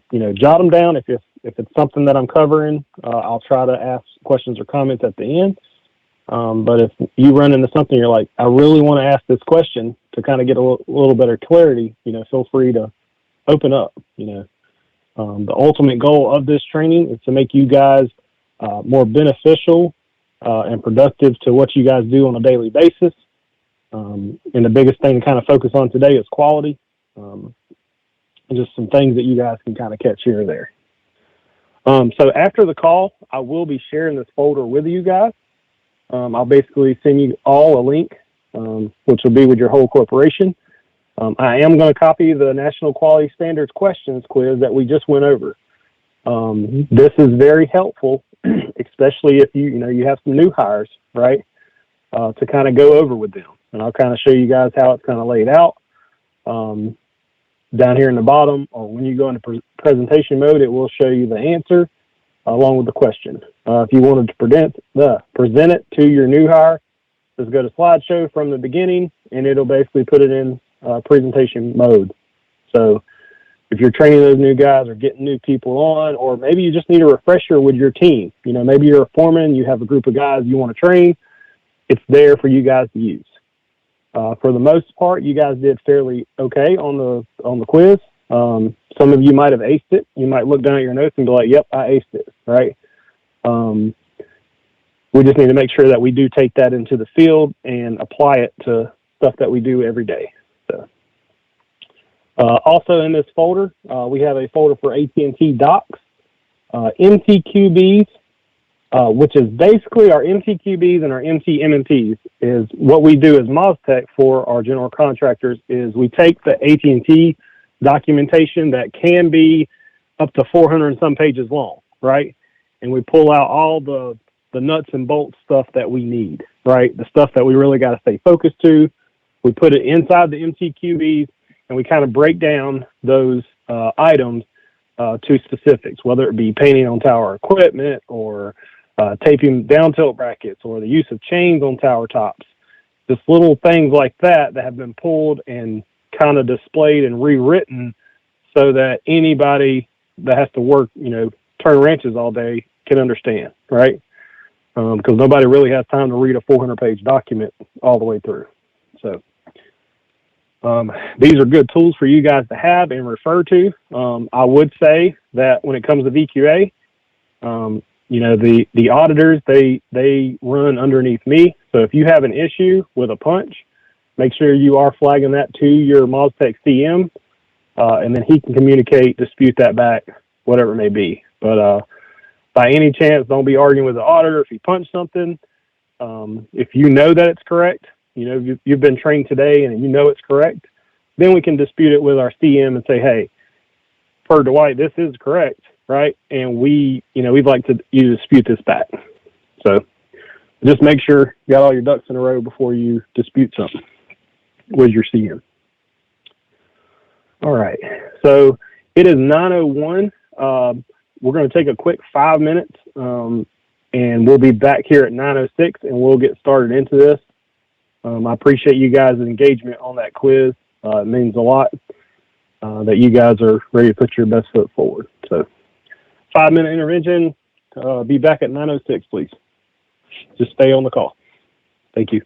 them down. If it's something that I'm covering, I'll try to ask questions or comments at the end. But if you run into something, you're like, I really want to ask this question to kind of get a little better clarity, feel free to open up. The ultimate goal of this training is to make you guys more beneficial and productive to what you guys do on a daily basis. And the biggest thing to kind of focus on today is quality, and just some things that you guys can kind of catch here or there. So after the call, I will be sharing this folder with you guys. I'll basically send you all a link, which will be with your whole corporation. I am going to copy the National Quality Standards questions quiz that we just went over. This is very helpful, especially if you have some new hires, right? To kind of go over with them. And I'll kind of show you guys how it's kind of laid out. Down here in the bottom, or when you go into presentation mode, it will show you the answer along with the question. If you wanted to present it to your new hire, just go to slideshow from the beginning, and it'll basically put it in presentation mode. So if you're training those new guys or getting new people on, or maybe you just need a refresher with your team, maybe you're a foreman, you have a group of guys you want to train, it's there for you guys to use. For the most part, you guys did fairly okay on the quiz. Some of you might have aced it. You might look down at your notes and be like, yep, I aced it, right? We just need to make sure that we do take that into the field and apply it to stuff that we do every day. So, also in this folder, we have a folder for AT&T docs, MTQBs, which is basically our MTQBs and our MTMMPs. Is what we do as MOSTech for our general contractors is we take the AT&T documentation that can be up to 400 and some pages long, right? And we pull out all the nuts and bolts stuff that we need, right? The stuff that we really got to stay focused to. We put it inside the MTQBs, and we kind of break down those items to specifics, whether it be painting on tower equipment or taping down tilt brackets or the use of chains on tower tops. Just little things like that have been pulled and kind of displayed and rewritten so that anybody that has to work, turn wrenches all day can understand, right? Because nobody really has time to read a 400-page document all the way through. So these are good tools for you guys to have and refer to. I would say that when it comes to VQA, the auditors, they run underneath me. So if you have an issue with a punch, make sure you are flagging that to your MOSTech CM, and then he can dispute that back, whatever it may be. But by any chance, don't be arguing with the auditor if he punched something. If you know that it's correct, you've been trained today and you know it's correct, then we can dispute it with our CM and say, hey, per Dwight, this is correct, right? And we'd like you to dispute this back. So just make sure you got all your ducks in a row before you dispute something with your CM. All right. So it is 9:01. We're going to take a quick 5 minutes, and we'll be back here at 9:06, and we'll get started into this. I appreciate you guys' engagement on that quiz. It means a lot that you guys are ready to put your best foot forward. So 5-minute intervention. Be back at 9:06, please. Just stay on the call. Thank you.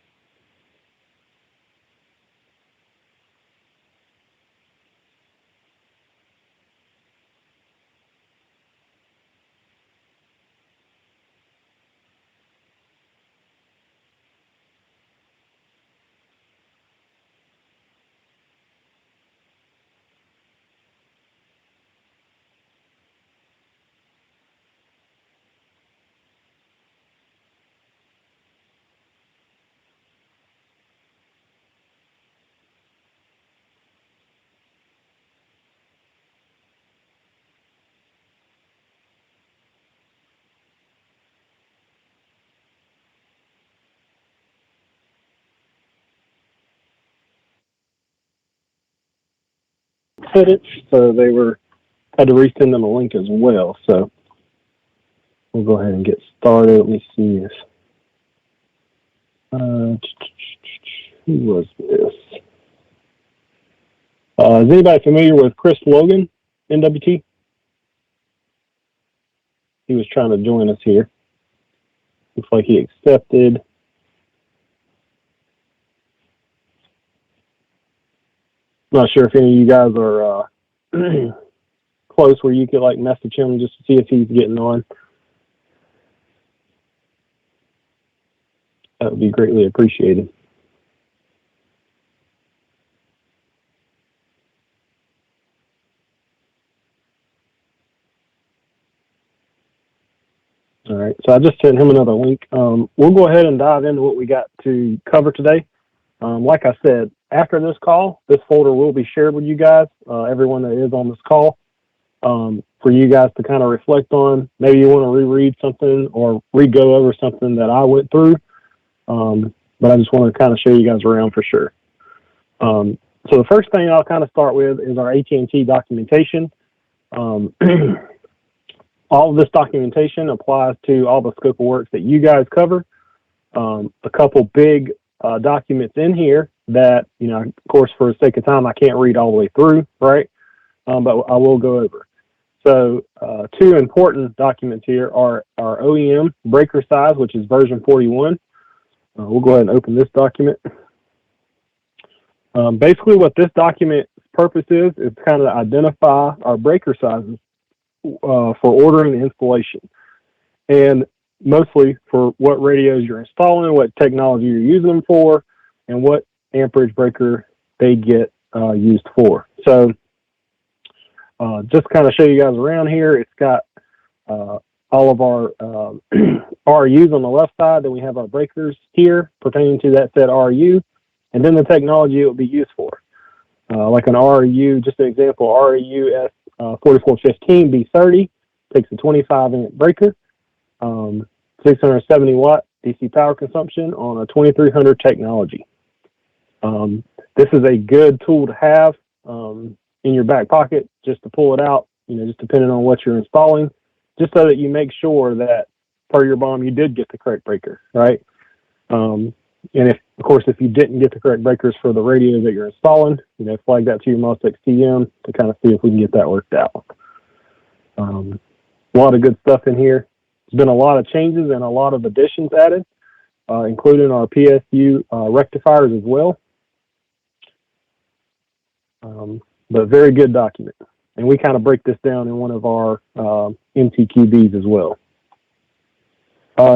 Put it, so they had to resend them a link as well. So we'll go ahead and get started. Let me see if who was this? Is anybody familiar with Chris Logan, NWT? He was trying to join us here. Looks like he accepted. Not sure if any of you guys are close where you could message him just to see if he's getting on. That would be greatly appreciated. All right, so I just sent him another link. We'll go ahead and dive into what we got to cover today. Like I said, after this call, this folder will be shared with you guys, everyone that is on this call, for you guys to kind of reflect on. Maybe you want to reread something or re-go over something that I went through, but I just want to kind of show you guys around for sure. So the first thing I'll kind of start with is our AT&T documentation. All of this documentation applies to all the scope of works that you guys cover. A couple big documents in here that, of course, for the sake of time, I can't read all the way through, right? But I will go over. So two important documents here are our OEM breaker size, which is version 41. We'll go ahead and open this document. Basically, what this document's purpose is kind of to identify our breaker sizes for ordering and installation, and mostly for what radios you're installing, what technology you're using them for, and what amperage breaker they get used for. So just kind of show you guys around here, it's got all of our RUs on the left side. Then we have our breakers here pertaining to that said RU, and then the technology it will be used for. Like an RU, just an example, RU S4415B30 takes a 25 amp breaker, 670 watt DC power consumption on a 2300 technology. This is a good tool to have in your back pocket, just to pull it out, just depending on what you're installing, just so that you make sure that per your BOM you did get the correct breaker, right? And if you didn't get the correct breakers for the radio that you're installing, flag that to your MOSFET TM to kind of see if we can get that worked out. A lot of good stuff in here. There's been a lot of changes and a lot of additions added, including our PSU rectifiers as well. But very good document. And we kind of break this down in one of our MTQBs as well.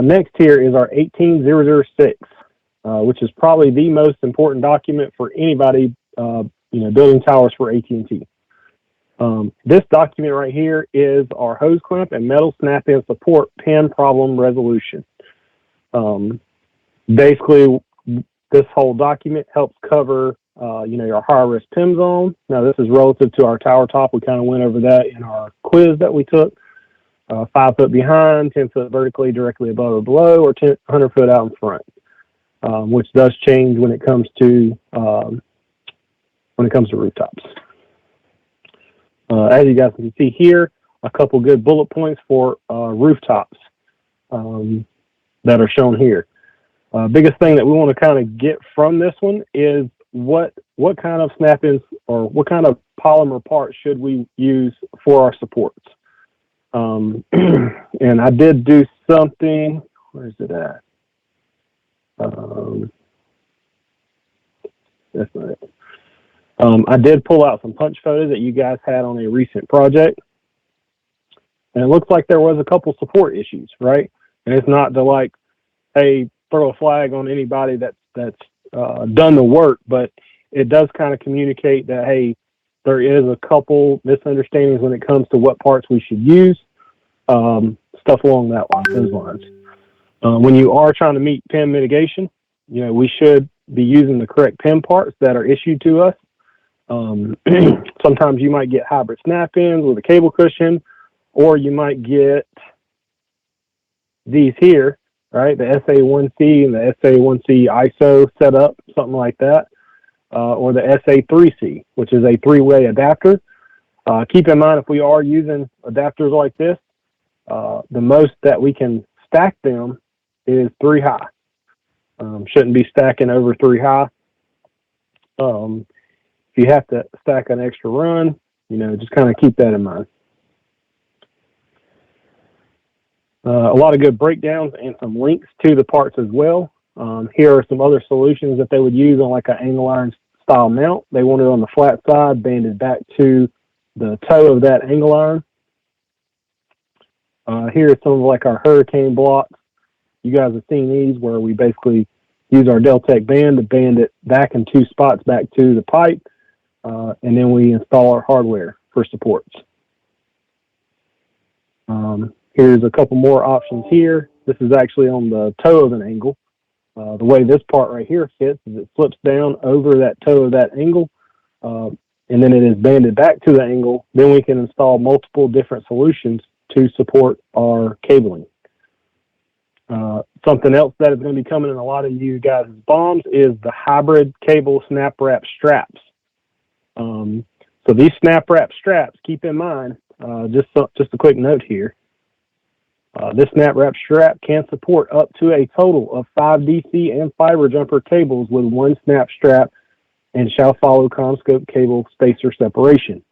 Next here is our 18006. Which is probably the most important document for anybody, building towers for AT&T. This document right here is our hose clamp and metal snap-in support pin problem resolution. Basically, this whole document helps cover, your high-risk PIM zone. Now, this is relative to our tower top. We kind of went over that in our quiz that we took. 5 foot behind, 10 foot vertically, directly above or below, or 100 foot out in front. Which does change when it comes to rooftops. As you guys can see here, a couple good bullet points for rooftops that are shown here. Biggest thing that we want to kind of get from this one is what kind of snap-ins or what kind of polymer parts should we use for our supports. And I did do something. Where is it at? That's not it. I did pull out some punch photos that you guys had on a recent project, and it looks like there was a couple support issues, right? And it's not to throw a flag on anybody that's done the work, but it does kind of communicate that, hey, there is a couple misunderstandings when it comes to what parts we should use, stuff along those lines. When you are trying to meet PIM mitigation, we should be using the correct PIM parts that are issued to us. Sometimes you might get hybrid snap-ins with a cable cushion, or you might get these here, right? The SA1C and the SA1C ISO setup, something like that, or the SA3C, which is a 3-way adapter. Keep in mind, if we are using adapters like this, the most that we can stack them is 3 high. Shouldn't be stacking over 3 high. If you have to stack an extra run, just kind of keep that in mind. A lot of good breakdowns and some links to the parts as well. Here are some other solutions that they would use on like an angle iron style mount. They want it on the flat side, banded back to the toe of that angle iron. Here are some of like our hurricane blocks. You guys have seen these where we basically use our Deltec band to band it back in 2 spots back to the pipe, and then we install our hardware for supports. Here's a couple more options here. This is actually on the toe of an angle. The way this part right here fits is it slips down over that toe of that angle, and then it is banded back to the angle. Then we can install multiple different solutions to support our cabling. Something else that is going to be coming in a lot of you guys' bombs is the hybrid cable snap wrap straps. So these snap wrap straps, keep in mind, just a quick note here. This snap wrap strap can support up to a total of 5 DC and fiber jumper cables with one snap strap and shall follow CommScope cable spacer separation.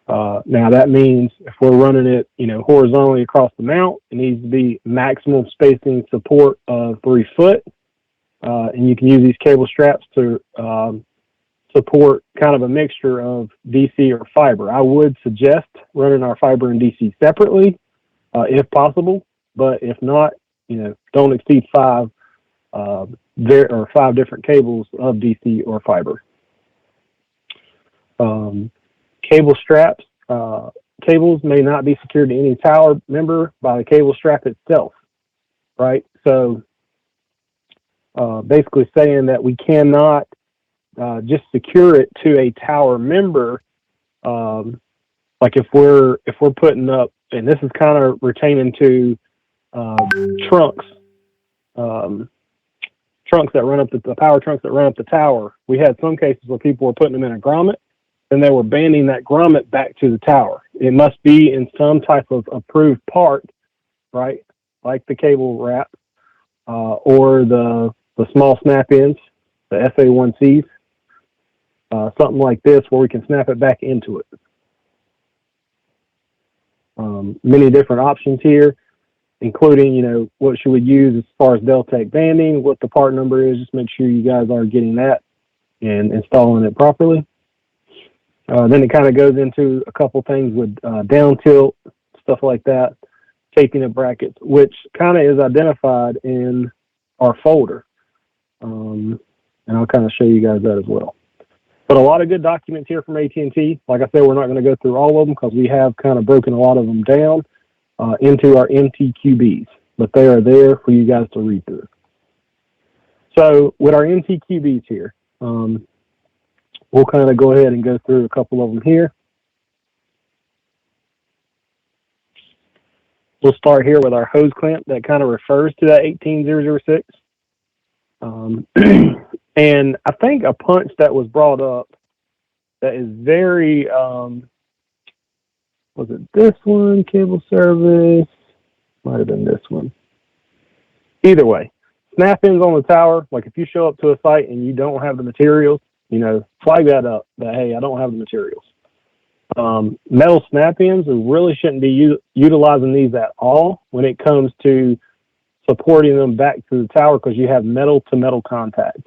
Now that means if we're running it, horizontally across the mount, it needs to be maximum spacing support of 3 foot. And you can use these cable straps to support kind of a mixture of DC or fiber. I would suggest running our fiber and DC separately, if possible, but if not, don't exceed 5 different cables of DC or fiber. Cable straps, cables may not be secured to any tower member by the cable strap itself, right? So basically saying that we cannot just secure it to a tower member, like if we're putting up, and this is kind of retaining to trunks that run up the power trunks that run up the tower. We had some cases where people were putting them in a grommet, and they were banding that grommet back to the tower. It must be in some type of approved part, right? Like the cable wrap, or the small snap ends, the SA1Cs, something like this where we can snap it back into it. Many different options here, including, what should we use as far as Deltec banding, what the part number is. Just make sure you guys are getting that and installing it properly. Then it kind of goes into a couple things with down tilt, stuff like that, taping of brackets, which kind of is identified in our folder. And I'll kind of show you guys that as well. But a lot of good documents here from AT&T. Like I said, we're not going to go through all of them because we have kind of broken a lot of them down into our MTQBs, but they are there for you guys to read through. So with our MTQBs here, we'll kind of go ahead and go through a couple of them here. We'll start here with our hose clamp that kind of refers to that 18006. And I think a punch that was brought up that is very, was it this one, cable service? Might have been this one. Either way, snap ins on the tower, like if you show up to a site and you don't have the materials, flag that up that, hey, I don't have the materials. Metal snap ins, we really shouldn't be utilizing these at all when it comes to supporting them back to the tower because you have metal to metal contact.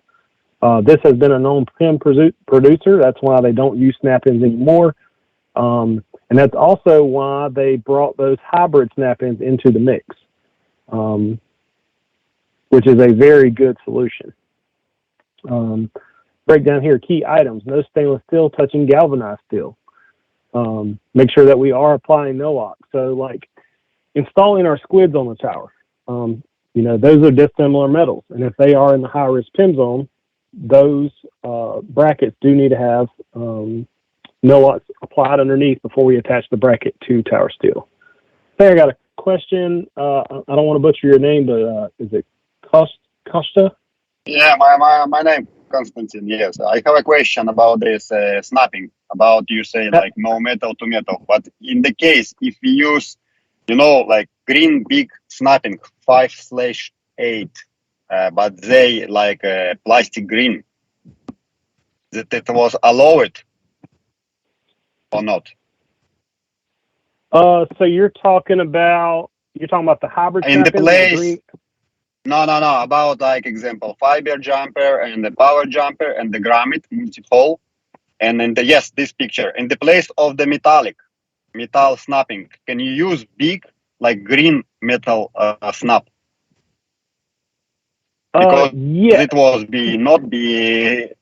This has been a known pin producer. That's why they don't use snap-ins anymore. And that's also why they brought those hybrid snap-ins into the mix, which is a very good solution. Break down here, key items. No stainless steel touching galvanized steel. Make sure that we are applying NOAC. So like installing our squids on the tower, those are dissimilar metals. And if they are in the high-risk pin zone, those brackets do need to have NOAC applied underneath before we attach the bracket to tower steel. I think I got a question. I don't want to butcher your name, but is it Costa? Yeah, my name Konstantin. Yes, I have a question about this snapping. About you say like no metal to metal, but in the case if we use, like green big snapping 5/8. But they like plastic green. That it was allowed or not? So you're talking about the hybrid in the snap-ins, place. green? No. About like example fiber jumper and the power jumper and the grommet multi-hole, and in this picture in the place of the metal snapping, can you use big like green metal snap? Because yeah. it was not be.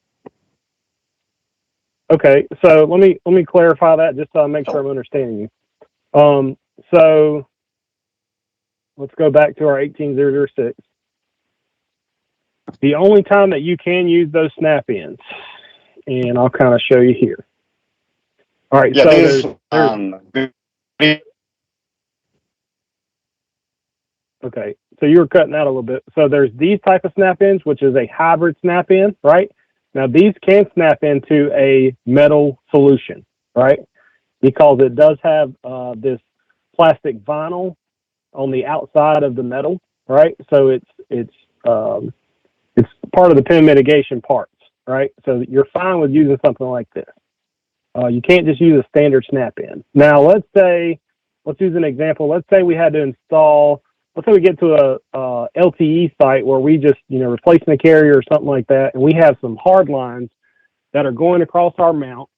Okay, so let me clarify that just so I make sure I'm understanding you. So let's go back to our 18006. The only time that you can use those snap-ins, and I'll kind of show you here. All right, Yeah, so this there's okay, so you were cutting out a little bit. So there's these type of snap-ins, which is a hybrid snap-in, right? Now these can snap into a metal solution, right? Because it does have this plastic vinyl on the outside of the metal, right? So it's part of the pin mitigation parts, right? So you're fine with using something like this. You can't just use a standard snap-in. Now let's use an example. Let's say we had to install. Let's say we get to a LTE site where we just replacing a carrier or something like that, and we have some hard lines that are going across our mount,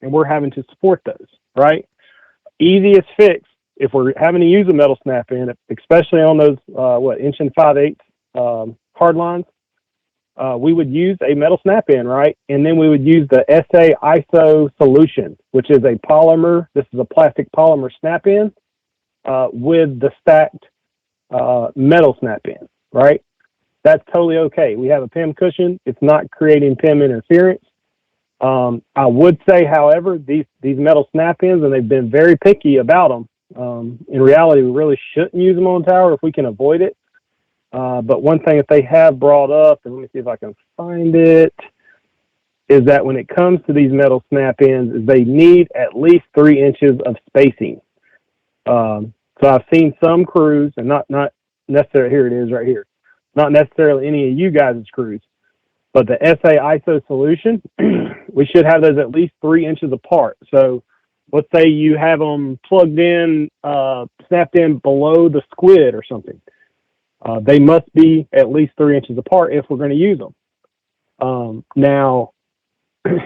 and we're having to support those, right? Easiest fix if we're having to use a metal snap-in, especially on those 1 5/8 hard lines, we would use a metal snap-in, right? And then we would use the SA ISO solution, which is a polymer. This is a plastic polymer snap-in with the stacked metal snap-in, right? That's totally okay. We have a PIM cushion. It's not creating PIM interference. I would say, however, these metal snap-ins, and they've been very picky about them. In reality, we really shouldn't use them on the tower if we can avoid it. But one thing that they have brought up, and let me see if I can find it, is that when it comes to these metal snap-ins, is they need at least 3 inches of spacing. So I've seen some crews, and not necessarily, here it is right here, not necessarily any of you guys' crews, but the SA ISO solution, we should have those at least 3 inches apart. So let's say you have them plugged in, snapped in below the squid or something. They must be at least 3 inches apart if we're going to use them. Now,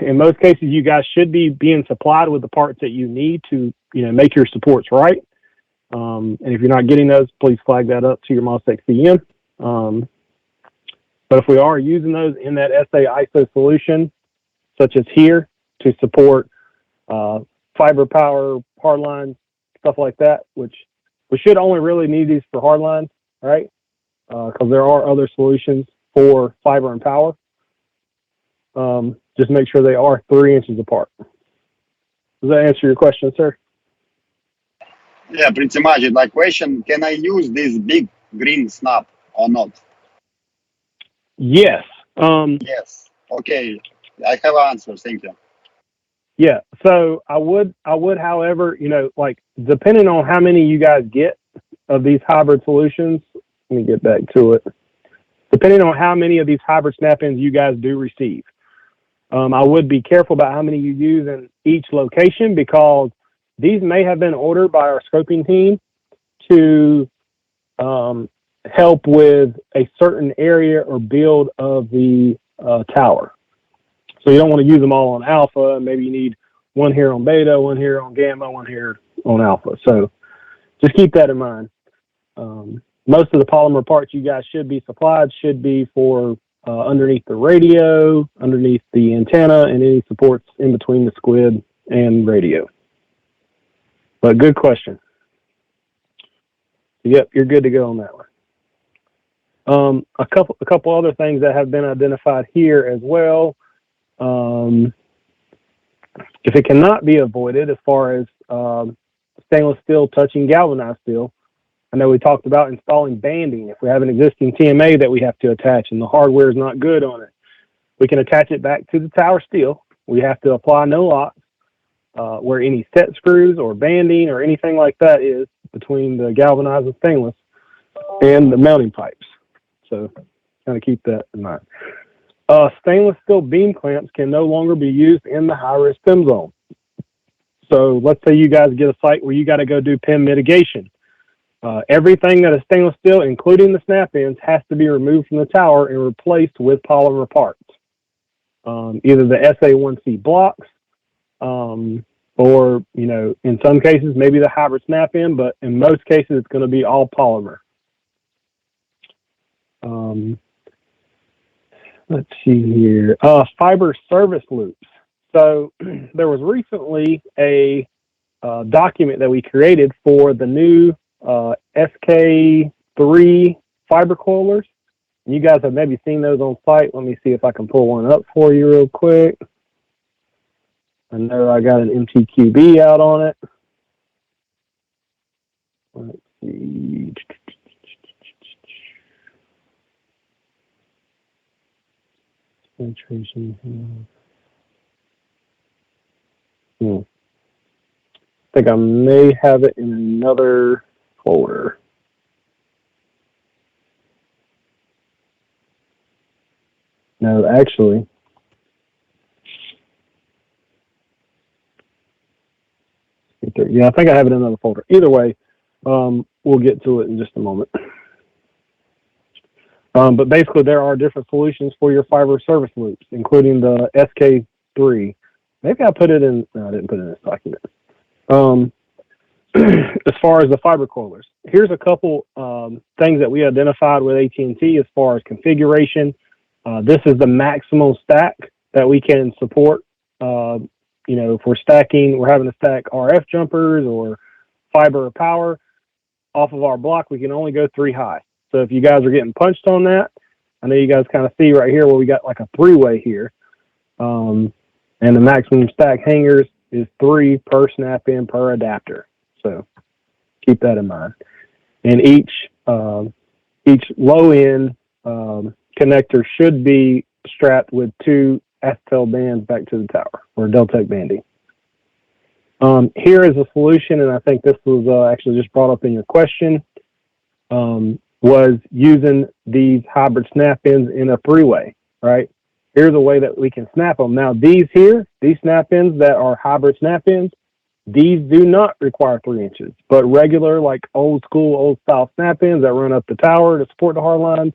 in most cases, you guys should be being supplied with the parts that you need to, make your supports right. And if you're not getting those, please flag that up to your MOSTEC CM. But if we are using those in that SA ISO solution, such as here, to support fiber power, hard lines, stuff like that, which we should only really need these for hard lines, right? Because there are other solutions for fiber and power. Just make sure they are 3 inches apart. Does that answer your question, sir? Yeah, pretty much. Like question, can I use this big green snap or not? Yes. Yes. Okay. I have answers. Thank you. Yeah. So I would, however, like depending on how many you guys get of these hybrid solutions, let me get back to it. Depending on how many of these hybrid snap-ins you guys do receive, I would be careful about how many you use in each location, because these may have been ordered by our scoping team to help with a certain area or build of the tower. So you don't want to use them all on alpha. Maybe you need one here on beta, one here on gamma, one here on alpha. So just keep that in mind. Most of the polymer parts you guys should be supplied should be for underneath the radio, underneath the antenna, and any supports in between the squid and radio. But good question. Yep, you're good to go on that one. A couple other things that have been identified here as well. If it cannot be avoided, as far as stainless steel touching galvanized steel, I know we talked about installing banding. If we have an existing TMA that we have to attach and the hardware is not good on it, we can attach it back to the tower steel. We have to apply no locks where any set screws or banding or anything like that is between the galvanized and stainless and the mounting pipes. So kind of keep that in mind. Stainless steel beam clamps can no longer be used in the high-risk PIM zone. So let's say you guys get a site where you got to go do PIM mitigation. Everything that is stainless steel, including the snap-ins, has to be removed from the tower and replaced with polymer parts. Either the SA1C blocks, or, in some cases, maybe the hybrid snap-in, but in most cases, it's going to be all polymer. Let's see here. Fiber service loops. So there was recently a document that we created for the new SK 3 fiber coilers. You guys have maybe seen those on site. Let me see if I can pull one up for you real quick. I know I got an MTQB out on it. Let's see. Penetration. I think I may have it in another folder. No, actually. Yeah, I think I have it in another folder. Either way, we'll get to it in just a moment. But basically, there are different solutions for your fiber service loops, including the SK3. Maybe I put it in. No, I didn't put it in this document. As far as the fiber coilers, here's a couple things that we identified with AT&T as far as configuration. This is the maximum stack that we can support. If we're stacking, we're having to stack RF jumpers or fiber or power off of our block, we can only go 3 high. So if you guys are getting punched on that, I know you guys kind of see right here where we got like a 3-way here. And the maximum stack hangers is 3 per snap in per adapter. So keep that in mind. And each low end connector should be strapped with 2 acetal bands back to the tower, or Deltec banding. Here is a solution, and I think this was actually just brought up in your question, was using these hybrid snap ins in a 3-way, right? Here's a way that we can snap them. Now, these snap ins that are hybrid snap ins, these do not require 3 inches, but regular, like old school, old style snap ins that run up the tower to support the hard lines,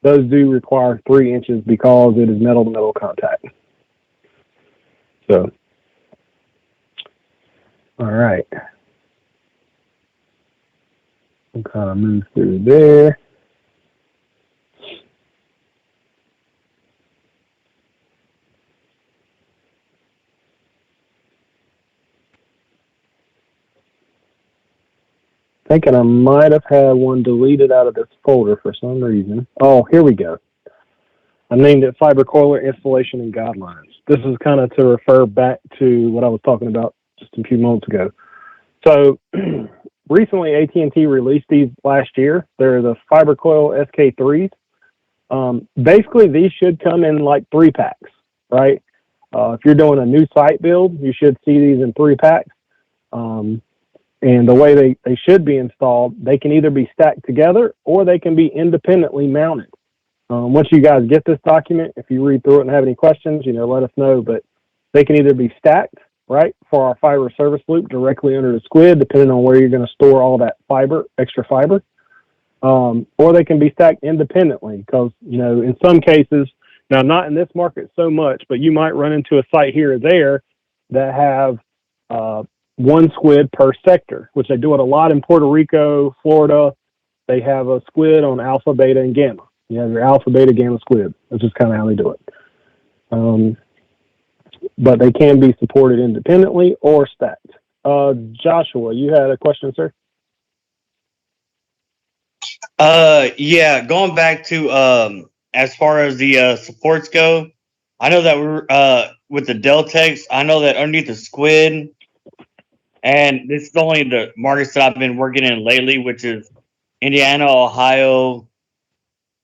those do require 3 inches because it is metal to metal contact. So, all right. We'll kind of move through there. Thinking I might have had one deleted out of this folder for some reason. Oh, here we go. I named it Fiber Coiler Installation and Guidelines. This is kind of to refer back to what I was talking about just a few moments ago. So recently AT&T released these last year. They're the Fiber Coil SK3s. Basically, these should come in like 3 packs, right? If you're doing a new site build, you should see these in 3 packs. And the way they should be installed, they can either be stacked together or they can be independently mounted. Once you guys get this document, if you read through it and have any questions, let us know. But they can either be stacked, right, for our fiber service loop directly under the squid, depending on where you're going to store all that fiber, extra fiber. Or they can be stacked independently because, in some cases, now not in this market so much, but you might run into a site here or there that have 1 squid per sector, which they do it a lot in Puerto Rico, Florida. They have a squid on alpha, beta, and gamma. You have your alpha, beta, gamma squid. That's just kind of how they do it. But they can be supported independently or stacked. Joshua, you had a question, sir? Yeah, going back to as far as the supports go, I know that we're with the Deltex, I know that underneath the squid, and this is only the markets that I've been working in lately, which is Indiana, Ohio,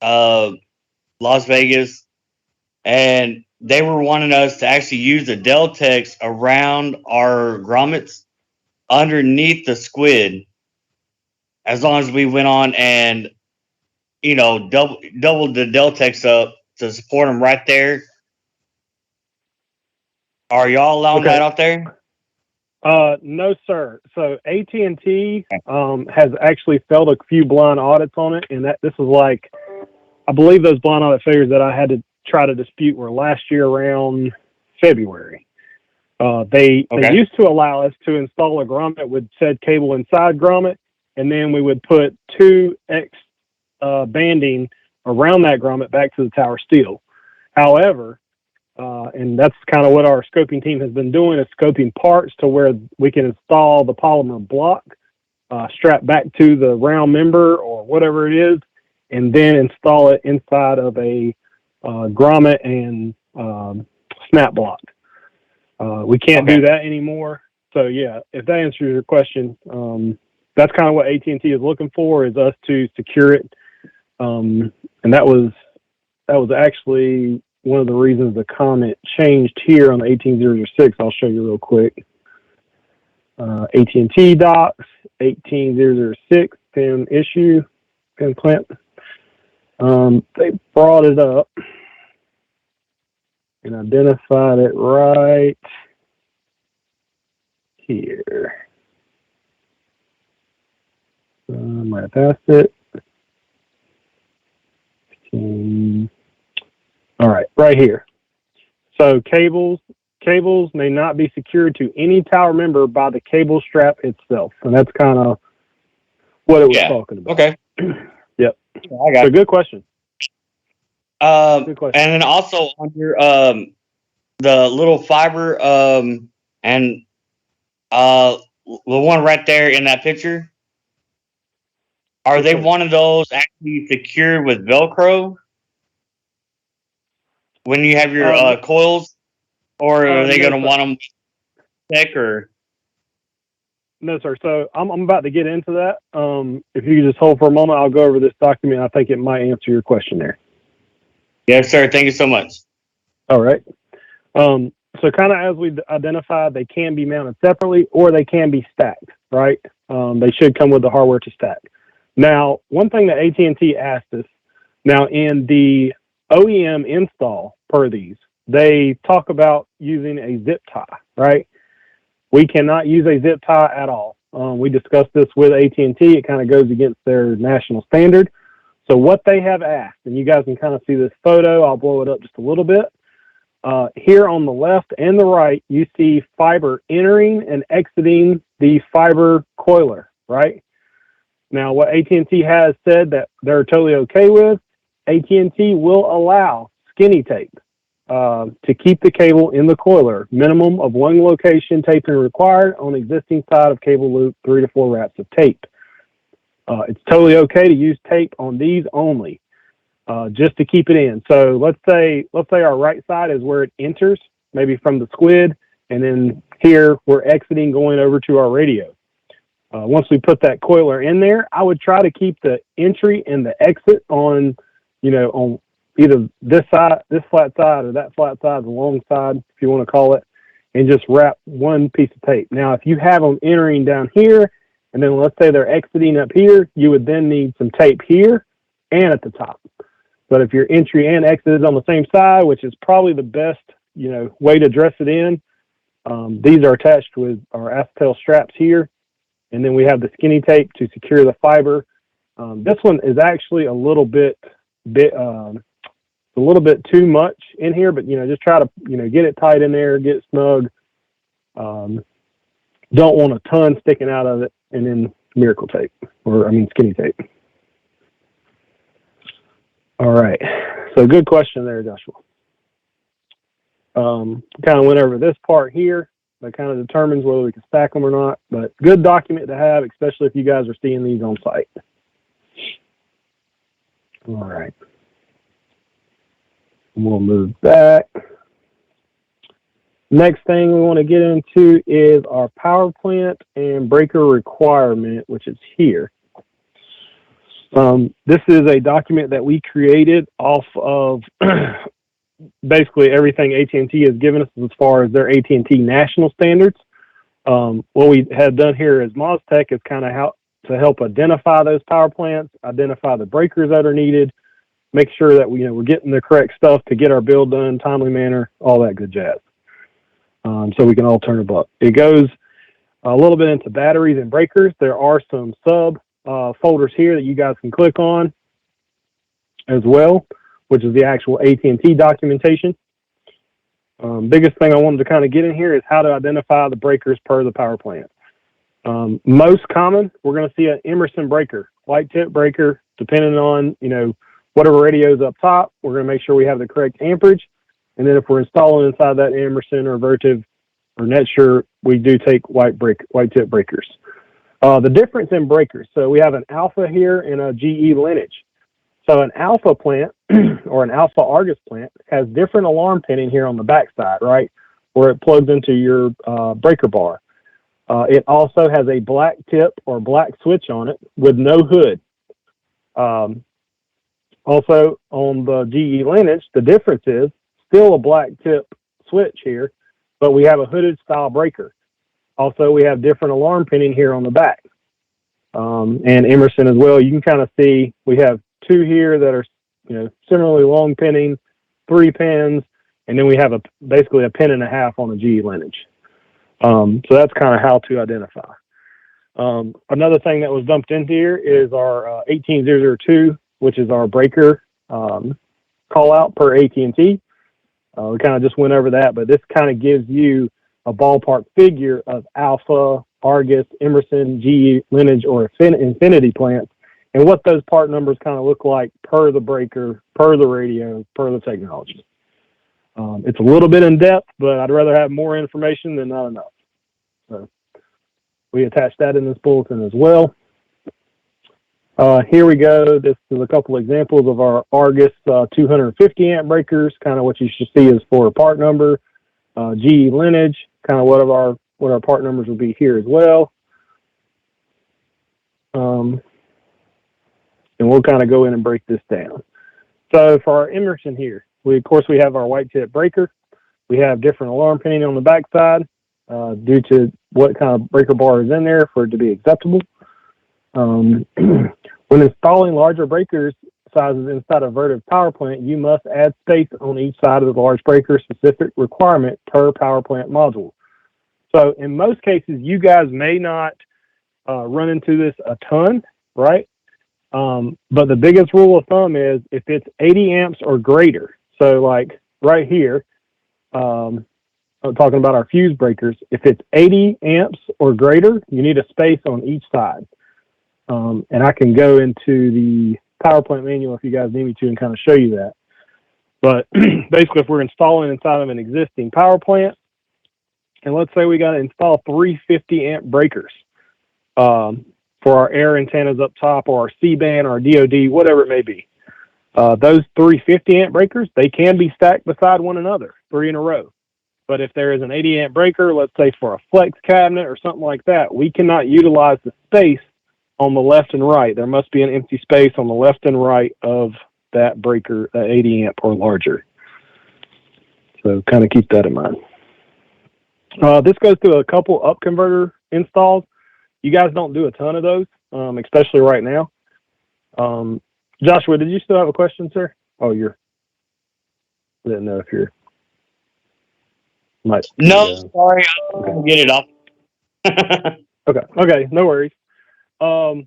Las Vegas, and they were wanting us to actually use the Deltex around our grommets underneath the squid, as long as we went on and doubled the Deltex up to support them right there. Are y'all allowing that out there? No, sir. So AT&T has actually failed a few blind audits on it, and this is like, I believe those blind audit failures that I had to try to dispute were last year around February. They used to allow us to install a grommet with said cable inside grommet, and then we would put 2X banding around that grommet back to the tower steel. However, and that's kind of what our scoping team has been doing, is scoping parts to where we can install the polymer block strap back to the round member or whatever it is, and then install it inside of a grommet and snap block. We can't do that anymore. So yeah, if that answers your question, that's kind of what AT&T is looking for, is us to secure it. And that was actually one of the reasons the comment changed here on the 18006. I'll show you real quick. AT&T docs 18006 pin issue, pin plant. They brought it up and identified it right here. Might have passed it. All right, right here. So cables may not be secured to any tower member by the cable strap itself, and that's kind of what it was talking about. Okay. Yep. I got so good question. Good question. And then also on your the little fiber and the one right there in that picture, are they one of those actually secured with Velcro when you have your coils, or are they going to want them thick or? No, sir. So I'm about to get into that. If you could just hold for a moment, I'll go over this document. I think it might answer your question there. Yes, sir. Thank you so much. All right. So kind of as we identified, they can be mounted separately or they can be stacked, right? They should come with the hardware to stack. Now, one thing that AT&T asked us, now in the OEM install per these, they talk about using a zip tie, right? We cannot use a zip tie at all. We discussed this with AT&T. It kind of goes against their national standard. So what they have asked, and you guys can kind of see this photo, I'll blow it up just a little bit. Here on the left and the right, you see fiber entering and exiting the fiber coiler, right? Now, what AT&T has said that they're totally okay with, AT&T will allow skinny tape to keep the cable in the coiler. Minimum of one location taping required on existing side of cable loop, 3 to 4 wraps of tape. It's totally okay to use tape on these only, just to keep it in. So let's say our right side is where it enters, maybe from the squid, and then here we're exiting going over to our radio. Once we put that coiler in there, I would try to keep the entry and the exit on, on either this side, this flat side, or that flat side, the long side, if you want to call it, and just wrap one piece of tape. Now, if you have them entering down here, and then let's say they're exiting up here, you would then need some tape here and at the top. But if your entry and exit is on the same side, which is probably the best, way to dress it in, these are attached with our acetal straps here. And then we have the skinny tape to secure the fiber. This one is actually a little bit too much in here, but just try to get it tight in there, get it snug. Don't want a ton sticking out of it, and then miracle tape, skinny tape. All right, so good question there, Joshua. Kind of went over this part here. That kind of determines whether we can stack them or not, but good document to have, especially if you guys are seeing these on site. All right. We'll move back. Next thing we want to get into is our power plant and breaker requirement, which is here. This is a document that we created off of basically everything AT&T has given us as far as their AT&T national standards. What we have done here as MozTech is kind of how to help identify those power plants, identify the breakers that are needed, make sure that we're getting the correct stuff to get our build done, timely manner, all that good jazz. So we can all turn a buck. It goes a little bit into batteries and breakers. There are some sub folders here that you guys can click on as well, which is the actual AT&T documentation. Biggest thing I wanted to kind of get in here is how to identify the breakers per the power plant. Most common, we're going to see an Emerson breaker, white tip breaker, depending on, whatever radio's up top. We're going to make sure we have the correct amperage. And then if we're installing inside that Emerson or Vertiv or NetSure, we do take white tip breakers. The difference in breakers. So we have an alpha here and a GE lineage. So an alpha plant or an alpha Argus plant has different alarm pinning here on the backside, right, where it plugs into your breaker bar. It also has a black tip or black switch on it with no hood. Also on the GE lineage, the difference is still a black tip switch here, but we have a hooded style breaker. Also, we have different alarm pinning here on the back. And Emerson as well. You can kind of see we have two here that are, similarly long pinning, 3 pins, and then we have basically a pin and a half on the GE lineage. So that's kind of how to identify. Another thing that was dumped in here is our 18002, which is our breaker call out per AT&T. We kind of just went over that, but this kind of gives you a ballpark figure of Alpha, Argus, Emerson, GE lineage, or Infinity plants, and what those part numbers kind of look like per the breaker, per the radio, per the technology. It's a little bit in depth, but I'd rather have more information than not enough. So we attached that in this bulletin as well. Here we go. This is a couple examples of our Argus 250 amp breakers. Kind of what you should see is for a part number. GE lineage, kind of what our part numbers will be here as well. And we'll kind of go in and break this down. So for our Emerson here, we have our white tip breaker. We have different alarm pinning on the backside due to what kind of breaker bar is in there for it to be acceptable. When installing larger breakers sizes inside a Vertiv power plant, you must add space on each side of the large breaker specific requirement per power plant module. So in most cases, you guys may not run into this a ton, right? But the biggest rule of thumb is if it's 80 amps or greater. So like right here, I'm talking about our fuse breakers. If it's 80 amps or greater, you need a space on each side. And I can go into the power plant manual if you guys need me to and kind of show you that. But basically, if we're installing inside of an existing power plant, and let's say we got to install 350 amp breakers for our air antennas up top or our C-band or our DOD, whatever it may be. Those 350 amp breakers, they can be stacked beside one another, 3 in a row. But if there is an 80 amp breaker, let's say for a flex cabinet or something like that, we cannot utilize the space on the left and right. There must be an empty space on the left and right of that breaker, 80 amp or larger. So kind of keep that in mind. This goes through a couple up converter installs. You guys don't do a ton of those, especially right now. Joshua, did you still have a question, sir? Oh, I didn't know if you're. No, sorry, I okay. didn't get it off. Okay, no worries. I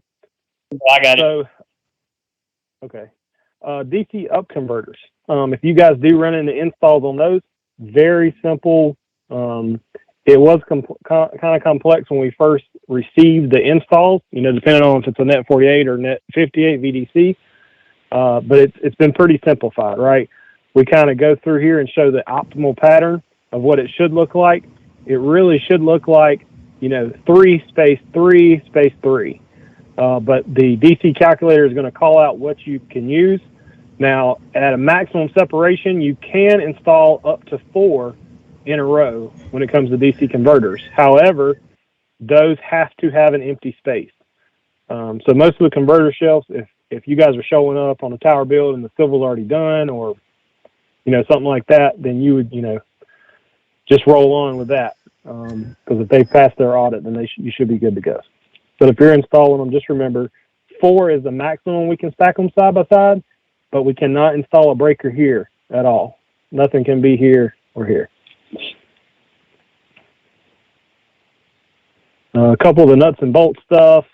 got it. Okay. DC up converters. If you guys do run into installs on those, very simple. It was kind of complex when we first received the installs, depending on if it's a Net 48 or Net 58 VDC. But it's been pretty simplified, right? We kind of go through here and show the optimal pattern of what it should look like. It really should look like, 3 space 3 space 3. But the DC calculator is going to call out what you can use. Now, at a maximum separation, you can install up to 4 in a row when it comes to DC converters. However, those have to have an empty space. So most of the converter shelves, if you guys are showing up on a tower build and the civil's already done or, something like that, then you would, just roll on with that. Because if they pass their audit, then you should be good to go. But if you're installing them, just remember 4 is the maximum we can stack them side by side, but we cannot install a breaker here at all. Nothing can be here or here. A couple of the nuts and bolts stuff,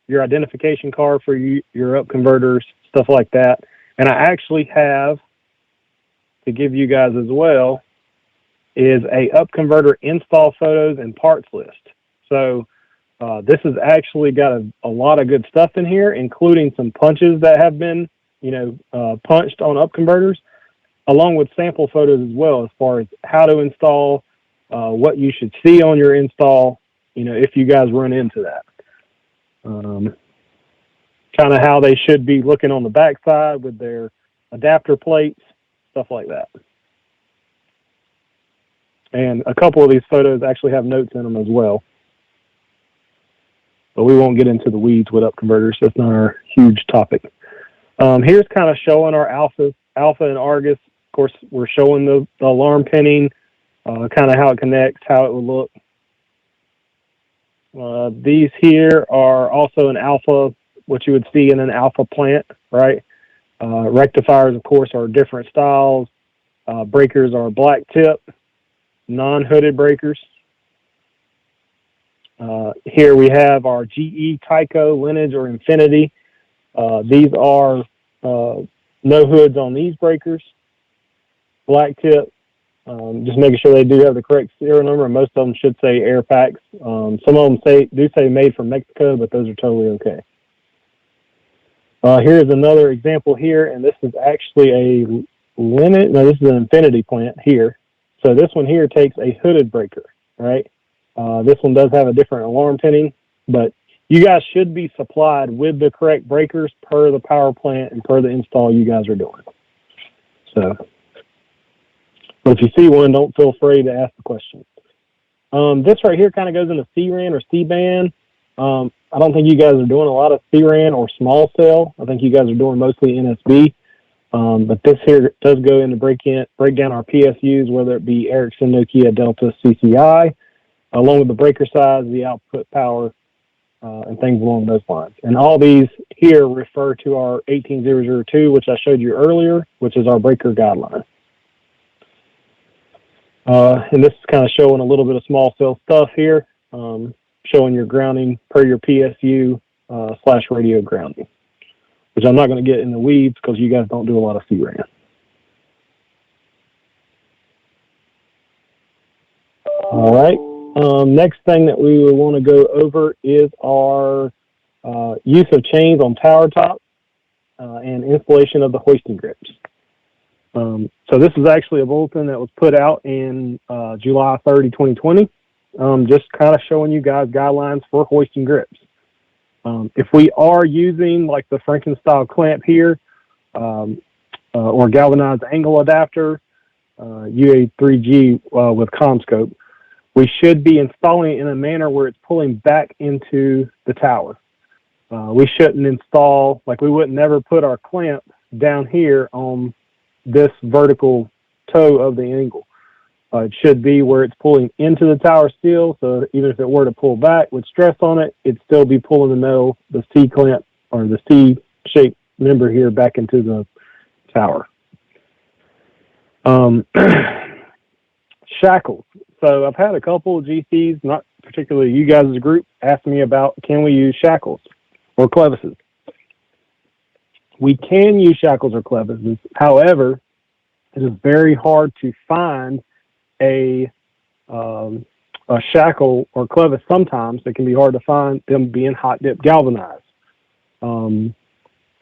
your identification card for your up converters, stuff like that. And I actually have to give you guys as well is a up converter install photos and parts list. So this has actually got a lot of good stuff in here, including some punches that have been, punched on up converters, along with sample photos as well, as far as how to install, what you should see on your install, if you guys run into that. kind of how they should be looking on the backside with their adapter plates, stuff like that. And a couple of these photos actually have notes in them as well. But we won't get into the weeds with up converters. That's not our huge topic. Here's kind of showing our Alpha and Argus. Of course, we're showing the alarm pinning, kind of how it connects, how it would look. These here are also an Alpha, what you would see in an Alpha plant, right? Rectifiers, of course, are different styles. Breakers are black tip, non-hooded breakers. Here we have our GE, Tyco, Lineage, or Infinity. These are no hoods on these breakers. Black tip, just making sure they do have the correct serial number, and most of them should say air packs. Some of them do say made from Mexico, but those are totally okay. Here's another example here, and this is actually a Lineage. No, this is an Infinity plant here. So this one here takes a hooded breaker, right? This one does have a different alarm pinning, but you guys should be supplied with the correct breakers per the power plant and per the install you guys are doing. So, but if you see one, don't feel afraid to ask the question. This right here kind of goes into C-RAN or C-band. I don't think you guys are doing a lot of C-RAN or small cell. I think you guys are doing mostly NSB. But this here does go into break down our PSUs, whether it be Ericsson, Nokia, Delta, CCI, along with the breaker size, the output power, and things along those lines. And all these here refer to our 18002, which I showed you earlier, which is our breaker guideline. And this is kind of showing a little bit of small cell stuff here, showing your grounding per your PSU / radio grounding, which I'm not going to get in the weeds because you guys don't do a lot of C-RAN. All right. Next thing that we would want to go over is our use of chains on tower top and installation of the hoisting grips. So this is actually a bulletin that was put out in July 30, 2020, just kind of showing you guys guidelines for hoisting grips. If we are using like the Franken-style clamp here, or galvanized angle adapter, UA3G with CommScope, we should be installing it in a manner where it's pulling back into the tower. We shouldn't install, like we would never put our clamp down here on this vertical toe of the angle. It should be where it's pulling into the tower steel, so even if it were to pull back with stress on it, it'd still be pulling the metal, the C-clamp, or the C-shaped member here back into the tower. Shackles. So I've had a couple of GCs, not particularly you guys as a group, ask me about, can we use shackles or clevises? We can use shackles or clevises. However, it is very hard to find a shackle or clevis. Sometimes it can be hard to find them being hot dip galvanized. We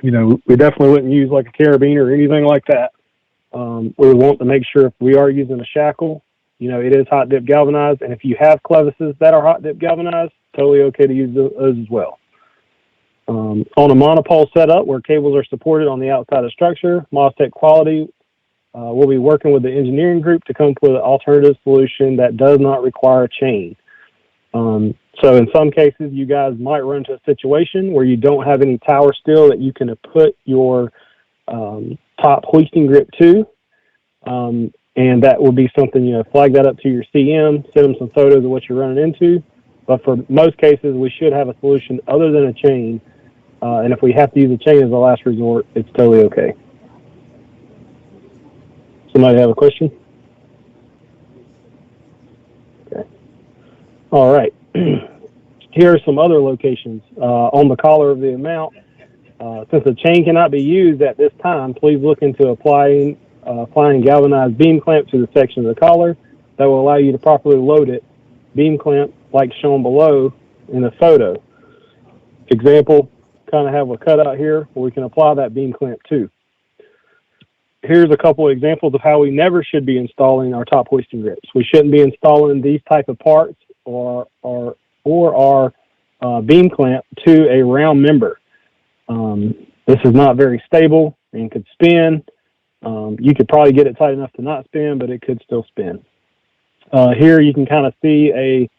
definitely wouldn't use like a carabiner or anything like that. We want to make sure if we are using a shackle, it is hot dip galvanized. And if you have clevises that are hot dip galvanized, totally okay to use those as well. On a monopole setup where cables are supported on the outside of structure, MOSTEC Quality we'll be working with the engineering group to come up with an alternative solution that does not require a chain. So in some cases, you guys might run into a situation where you don't have any tower steel that you can put your top hoisting grip to. And that will be something, flag that up to your CM, send them some photos of what you're running into. But for most cases, we should have a solution other than a chain. And if we have to use a chain as a last resort, it's totally okay. Somebody have a question? Okay. All right. Here are some other locations on the collar of the mount. Since the chain cannot be used at this time, please look into applying galvanized beam clamp to the section of the collar that will allow you to properly load it. Beam clamp like shown below in the photo. Example, kind of have a cutout here where we can apply that beam clamp to. Here's a couple of examples of how we never should be installing our top hoisting grips. We shouldn't be installing these type of parts or our beam clamp to a round member. This is not very stable and could spin. You could probably get it tight enough to not spin, but it could still spin. Here you can kind of see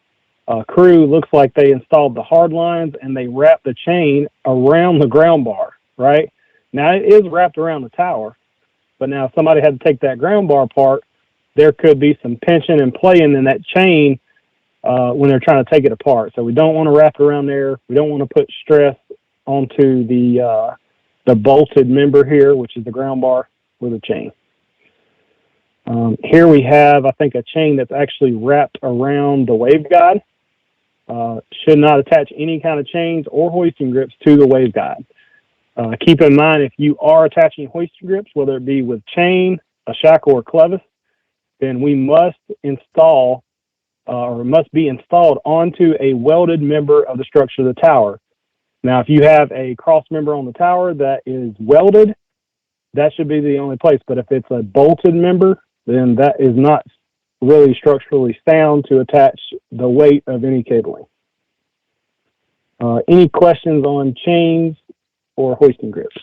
a crew. Looks like they installed the hard lines and they wrapped the chain around the ground bar, right? Now it is wrapped around the tower, but now if somebody had to take that ground bar apart, there could be some pinching and playing in that chain when they're trying to take it apart. So we don't want to wrap it around there. We don't want to put stress onto the bolted member here, which is the ground bar with a chain. Here we have, I think, a chain that's actually wrapped around the waveguide. Should not attach any kind of chains or hoisting grips to the waveguide. Keep in mind, if you are attaching hoisting grips, whether it be with chain, a shackle, or clevis, then we must install or must be installed onto a welded member of the structure of the tower. Now, if you have a cross member on the tower that is welded, that should be the only place. But if it's a bolted member, then that is not really structurally sound to attach the weight of any cabling. Any questions on chains or hoisting grips?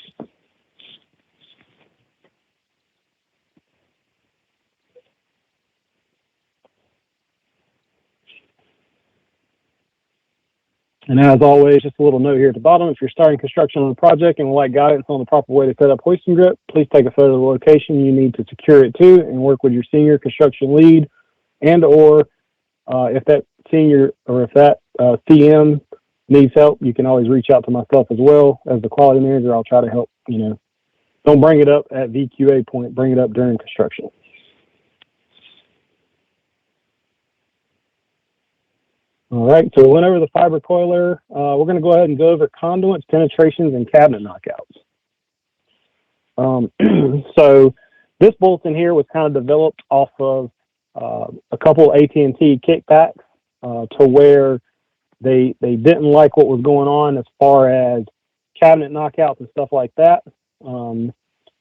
And as always, just a little note here at the bottom, if you're starting construction on a project and would like guidance on the proper way to set up hoisting grip, please take a photo of the location you need to secure it to and work with your senior construction lead, and or if that senior or if that CM needs help, you can always reach out to myself as well as the quality manager. I'll try to help. Don't bring it up at VQA point, bring it up during construction. All right, so we went over the fiber coiler. We're going to go ahead and go over conduits, penetrations, and cabinet knockouts. So this bulletin here was kind of developed off of a couple AT&T kickbacks to where they didn't like what was going on as far as cabinet knockouts and stuff like that. And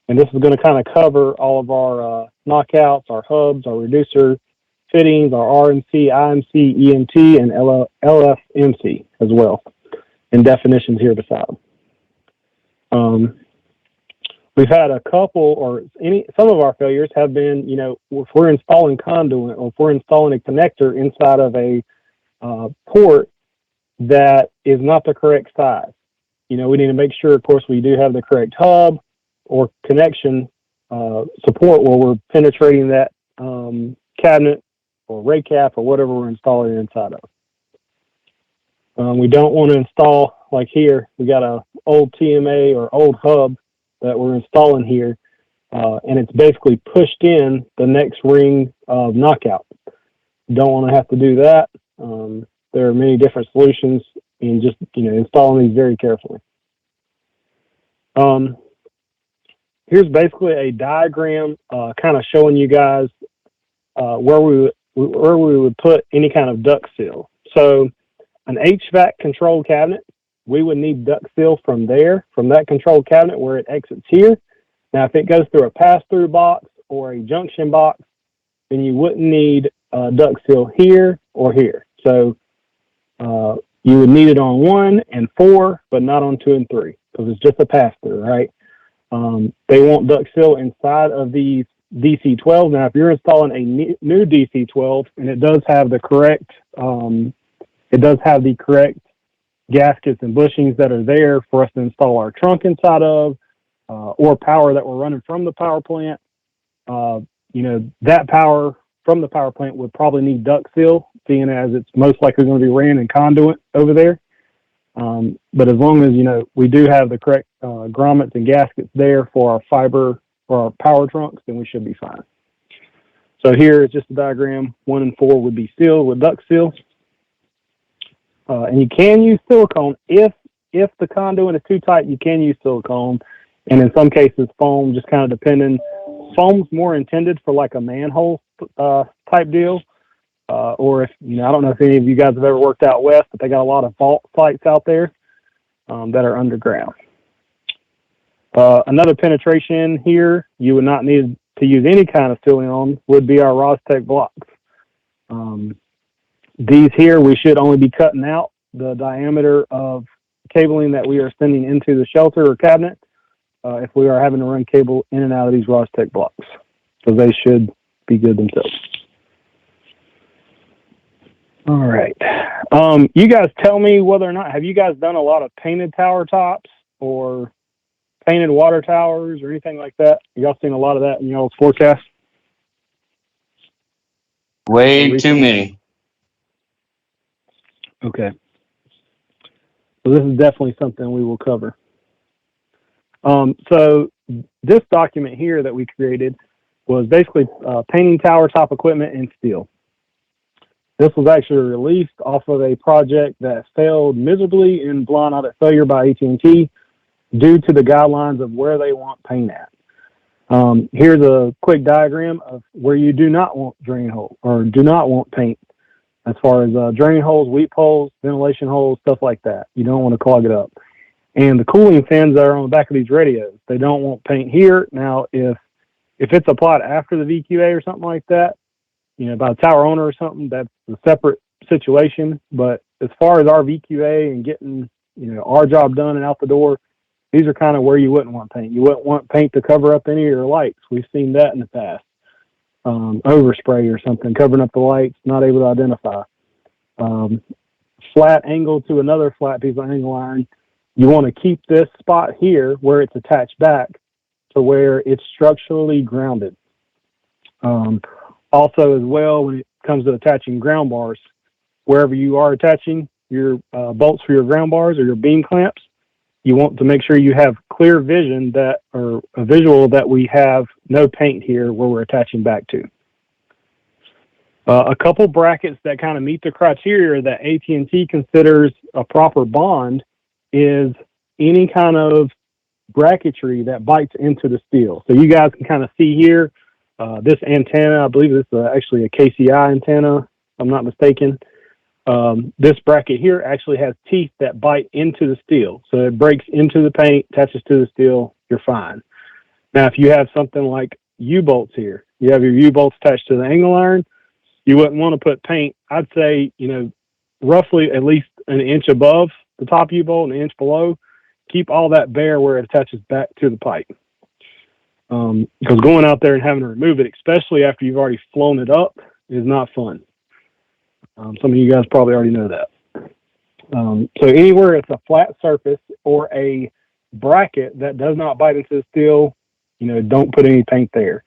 this is going to kind of cover all of our knockouts, our hubs, our reducer fittings, our RMC, IMC, EMT, and LFMC as well, and definitions here beside them. We've had a couple, or some of our failures have been, if we're installing conduit or if we're installing a connector inside of a port that is not the correct size. We need to make sure, of course, we do have the correct hub or connection support where we're penetrating that cabinet or ray cap or whatever we're installing inside of. We don't want to install, like here, we got a old TMA or old hub that we're installing here, and it's basically pushed in the next ring of knockout. Don't want to have to do that. There are many different solutions in just, installing these very carefully. Here's basically a diagram kind of showing you guys where we would put any kind of duct seal. So an HVAC control cabinet, we would need duct seal from that control cabinet where it exits here. Now, if it goes through a pass-through box or a junction box, then you wouldn't need duct seal here or here. So you would need it on 1 and 4, but not on 2 and 3 because it's just a pass-through, right? They want duct seal inside of these DC-12. Now, if you're installing a new DC-12 and it does have the correct gaskets and bushings that are there for us to install our trunk inside of, or power that we're running from the power plant, that power from the power plant would probably need duct seal, seeing as it's most likely going to be ran in conduit over there. But as long as, we do have the correct grommets and gaskets there for our fiber, for our power trunks, then we should be fine. So here is just a diagram. 1 and 4 would be sealed with duct seal. And you can use silicone if the conduit is too tight. You can use silicone, and in some cases foam, just kind of depending. Foam's more intended for like a manhole type deal, or if I don't know if any of you guys have ever worked out west, but they got a lot of vault sites out there that are underground. Another penetration here you would not need to use any kind of sealing on would be our Rostec blocks. These here we should only be cutting out the diameter of cabling that we are sending into the shelter or cabinet if we are having to run cable in and out of these Rostec blocks. So they should be good themselves. All right. You guys tell me whether or not, have you guys done a lot of painted tower tops or painted water towers or anything like that? Y'all seen a lot of that in y'all's forecast? Way too many. Okay. So this is definitely something we will cover. So this document here that we created was basically painting tower top equipment in steel. This was actually released off of a project that failed miserably in blind audit failure by AT&T due to the guidelines of where they want paint at. Here's a quick diagram of where you do not want drain hole or do not want paint, as far as drain holes, weep holes, ventilation holes, stuff like that. You don't want to clog it up. And the cooling fans that are on the back of these radios, they don't want paint here. Now, if it's applied after the VQA or something like that, by the tower owner or something, that's a separate situation. But as far as our VQA and getting, our job done and out the door, these are kind of where you wouldn't want paint. You wouldn't want paint to cover up any of your lights. We've seen that in the past. Overspray or something, covering up the lights, not able to identify. Flat angle to another flat piece of angle iron. You want to keep this spot here where it's attached back to where it's structurally grounded. Also, as well, when it comes to attaching ground bars, wherever you are attaching your bolts for your ground bars or your beam clamps, you want to make sure you have clear vision or a visual that we have no paint here where we're attaching back to. A couple brackets that kind of meet the criteria that AT&T considers a proper bond is any kind of bracketry that bites into the steel. So you guys can kind of see here, this antenna, I believe this is actually a KCI antenna, if I'm not mistaken. This bracket here actually has teeth that bite into the steel. So it breaks into the paint, attaches to the steel, you're fine. Now, if you have something like U-bolts here, you have your U-bolts attached to the angle iron, you wouldn't want to put paint, I'd say, roughly at least an inch above the top U-bolt and an inch below. Keep all that bare where it attaches back to the pipe. Because going out there and having to remove it, especially after you've already flown it up, is not fun. Some of you guys probably already know that. So anywhere it's a flat surface or a bracket that does not bite into the steel, don't put any paint there.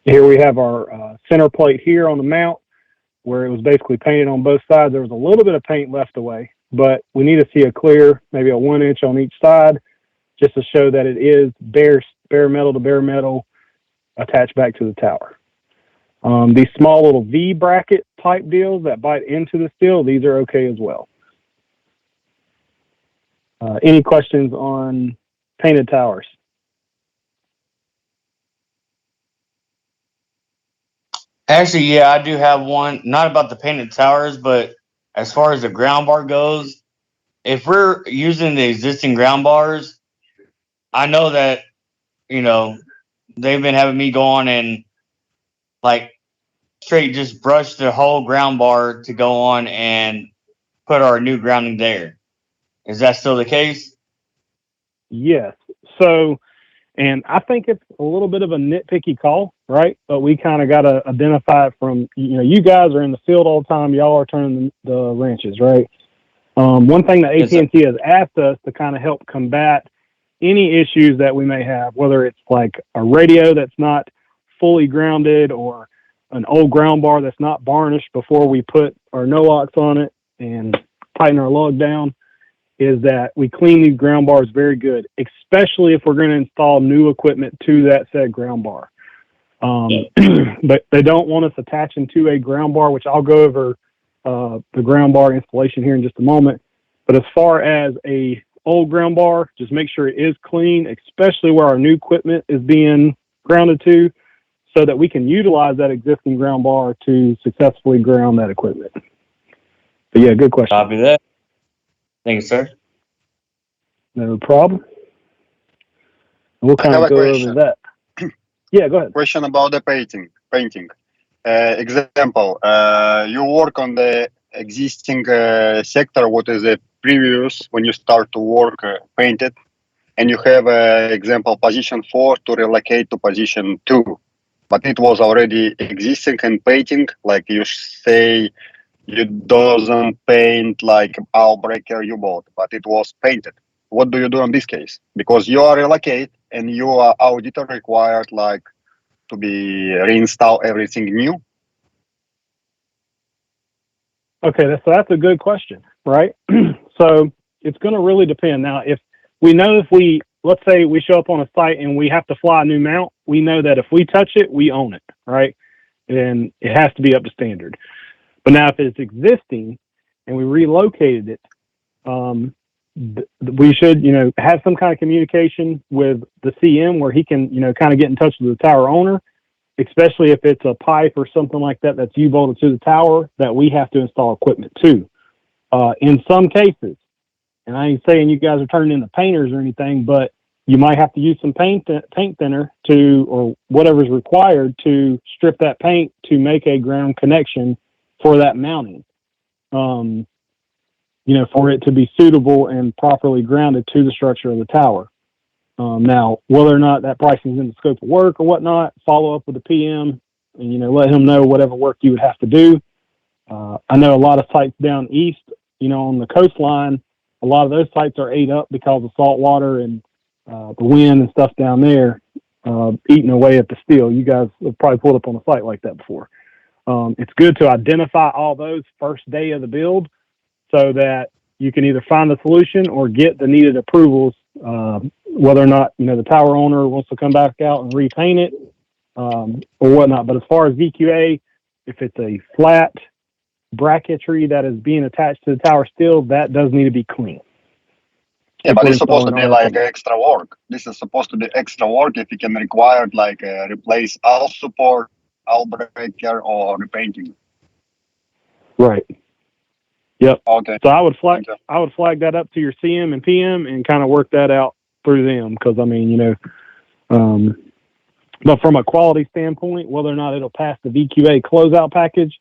Here we have our center plate here on the mount where it was basically painted on both sides. There was a little bit of paint left away, but we need to see a clear, maybe a 1 inch on each side, just to show that it is bare metal to bare metal attached back to the tower. These small little V bracket type deals that bite into the steel, these are okay as well. Any questions on painted towers? Actually, yeah, I do have one. Not about the painted towers, but as far as the ground bar goes, if we're using the existing ground bars, I know that, they've been having me go on and straight just brush the whole ground bar to go on and put our new grounding there. Is that still the case? Yes. So, and I think it's a little bit of a nitpicky call, right? But we kind of got to identify it from, you guys are in the field all the time. Y'all are turning the wrenches, right? One thing that AT&T has asked us to kind of help combat any issues that we may have, whether it's like a radio that's not fully grounded or an old ground bar that's not varnished before we put our no-ox on it and tighten our lug down, is that we clean these ground bars very good, especially if we're going to install new equipment to that said ground bar. But they don't want us attaching to a ground bar, which I'll go over the ground bar installation here in just a moment. But as far as a old ground bar, just make sure it is clean, especially where our new equipment is being grounded to, so that we can utilize that existing ground bar to successfully ground that equipment. But yeah, good question. Copy that. Thank you, sir. No problem. We'll kind of go over that. Yeah, go ahead. Question about the painting. Example, you work on the existing sector, what is the previous when you start to work painted, and you have example position 4 to relocate to position 2, but it was already existing and painting, like you say you doesn't paint like our breaker you bought, but it was painted. What do you do in this case? Because you are relocate and you are auditor required like to be reinstall everything new. Okay, so that's a good question, right? So it's going to really depend. Now, if let's say we show up on a site and we have to fly a new mount, we know that if we touch it, we own it, right? And it has to be up to standard. But now if it's existing and we relocated it, we should, have some kind of communication with the CM where he can, kind of get in touch with the tower owner, especially if it's a pipe or something like that that's U-bolted to the tower that we have to install equipment to. In some cases, and I ain't saying you guys are turning into painters or anything, but you might have to use some paint thinner or whatever's required to strip that paint to make a ground connection for that mounting, for it to be suitable and properly grounded to the structure of the tower. Now, whether or not that pricing is in the scope of work or whatnot, follow up with the PM and, let him know whatever work you would have to do. I know a lot of sites down east, on the coastline, a lot of those sites are ate up because of salt water and the wind and stuff down there eating away at the steel. You guys have probably pulled up on a site like that before. It's good to identify all those first day of the build so that you can either find the solution or get the needed approvals, whether or not, the tower owner wants to come back out and repaint it or whatnot. But as far as VQA, if it's a flat bracketry that is being attached to the tower steel, that does need to be clean. Yeah, but it's supposed to be like extra work. This is supposed to be extra work if you can require like replace all support, all breaker, or repainting. Right. Yep. Okay. So I would flag that up to your CM and PM and kind of work that out through them because but from a quality standpoint, whether or not it'll pass the VQA closeout package,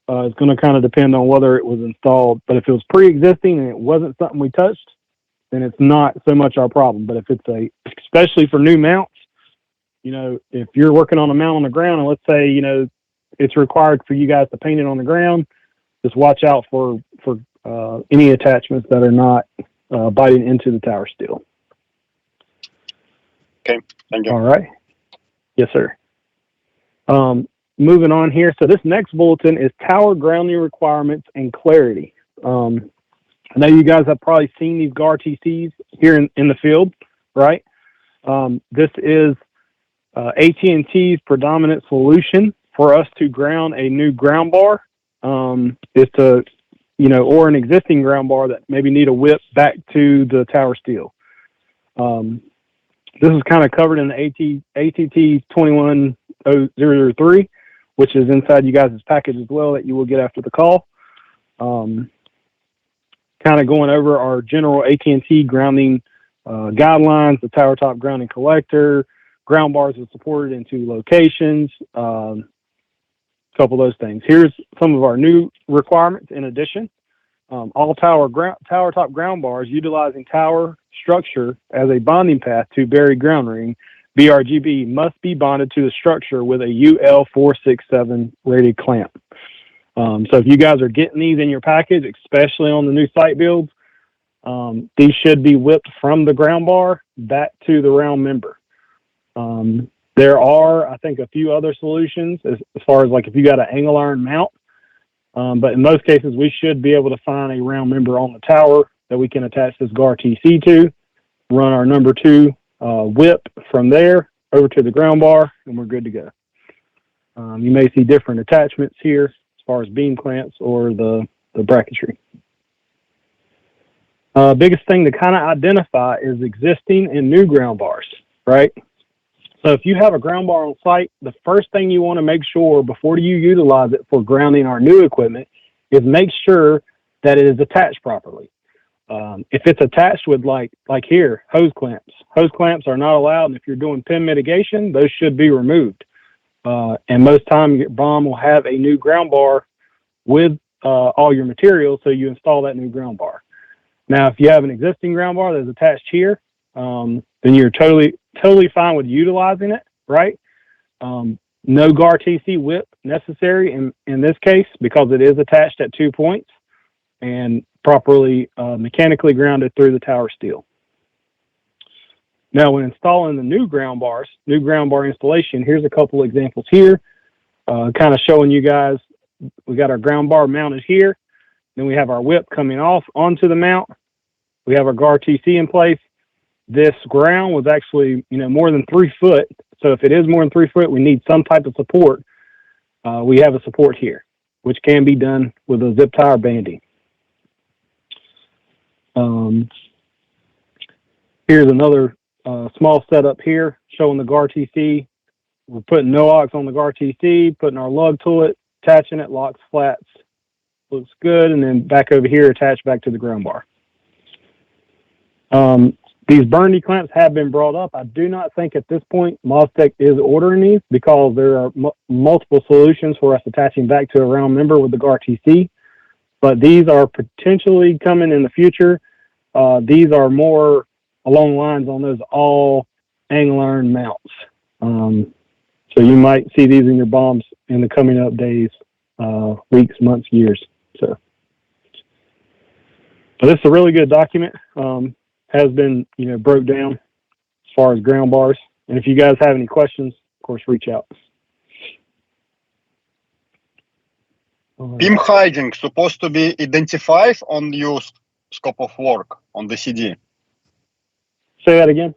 it's going to kind of depend on whether it was installed. But if it was pre-existing and it wasn't something we touched, then it's not so much our problem. But if it's especially for new mounts, if you're working on a mount on the ground and let's say, it's required for you guys to paint it on the ground, just watch out for any attachments that are not biting into the tower steel. Okay, thank you. All right. Yes, sir. Moving on here. So this next bulletin is tower grounding requirements and clarity. I know you guys have probably seen these GAR-TCs here in the field, right? This is AT&T's predominant solution for us to ground a new ground bar. Is to, or an existing ground bar that maybe need a whip back to the tower steel. This is kind of covered in the AT&T 21003, which is inside you guys' package as well that you will get after the call. Kind of going over our general AT&T grounding guidelines, the tower top grounding collector, ground bars are supported in 2 locations, couple of those things. Here's some of our new requirements in addition. All tower top ground bars utilizing tower structure as a bonding path to buried ground ring, BRGB, must be bonded to the structure with a UL467 rated clamp. So if you guys are getting these in your package, especially on the new site builds, these should be whipped from the ground bar back to the round member. There are, I think, a few other solutions as far as like if you got an angle iron mount, but in most cases we should be able to find a round member on the tower that we can attach this GAR-TC to, run our number 2 whip from there over to the ground bar, and we're good to go. You may see different attachments here as far as beam clamps or the bracketry. Biggest thing to kind of identify is existing and new ground bars, right? So if you have a ground bar on site, the first thing you want to make sure before you utilize it for grounding our new equipment is make sure that it is attached properly. If it's attached with like here, hose clamps are not allowed. And if you're doing pin mitigation, those should be removed. And most time your BOM will have a new ground bar with all your materials, so you install that new ground bar. Now, if you have an existing ground bar that's attached here, then you're totally fine with utilizing it, right? No GAR TC whip necessary in this case because it is attached at 2 points and properly mechanically grounded through the tower steel. Now, when installing the new ground bar installation, here's a couple examples here, kind of showing you guys. We got our ground bar mounted here. Then we have our whip coming off onto the mount. We have our GAR TC in place. This ground was actually, more than 3 foot. So if it is more than 3 foot, we need some type of support. We have a support here, which can be done with a zip tie or banding. Here's another small setup here showing the GAR TC. We're putting no aux on the GAR TC, putting our lug to it, attaching it, locks, flats, looks good, and then back over here, attached back to the ground bar. These Burndy clamps have been brought up. I do not think at this point MOSTEC is ordering these because there are multiple solutions for us attaching back to a round member with the GAR TC, but these are potentially coming in the future. These are more along the lines on those all angle iron mounts. So you might see these in your bombs in the coming up days, weeks, months, years. So this is a really good document. Has been, broke down as far as ground bars. And if you guys have any questions, of course, reach out. Pim hygiene supposed to be identified on your scope of work on the CD. Say that again.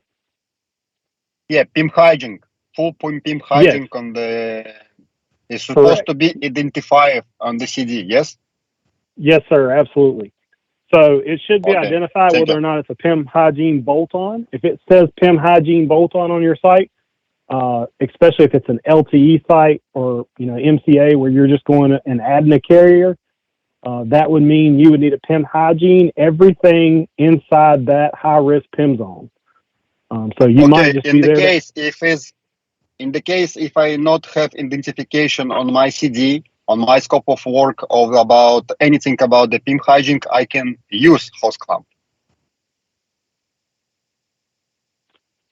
Yeah, pim hygiene, full pim hygiene on the is supposed to be identified on the CD. Yes. Yes, sir. Absolutely. So it should be identified Thank whether you. or not it's a PIM hygiene bolt-on. If it says PIM hygiene bolt-on on your site, especially if it's an LTE site or MCA where you're just going and adding a carrier, that would mean you would need a PIM hygiene everything inside that high-risk PIM zone. So you might just be there. In the case if I not have identification on my CD, on my scope of work of about anything about the PIM hygiene, I can use hose clamp.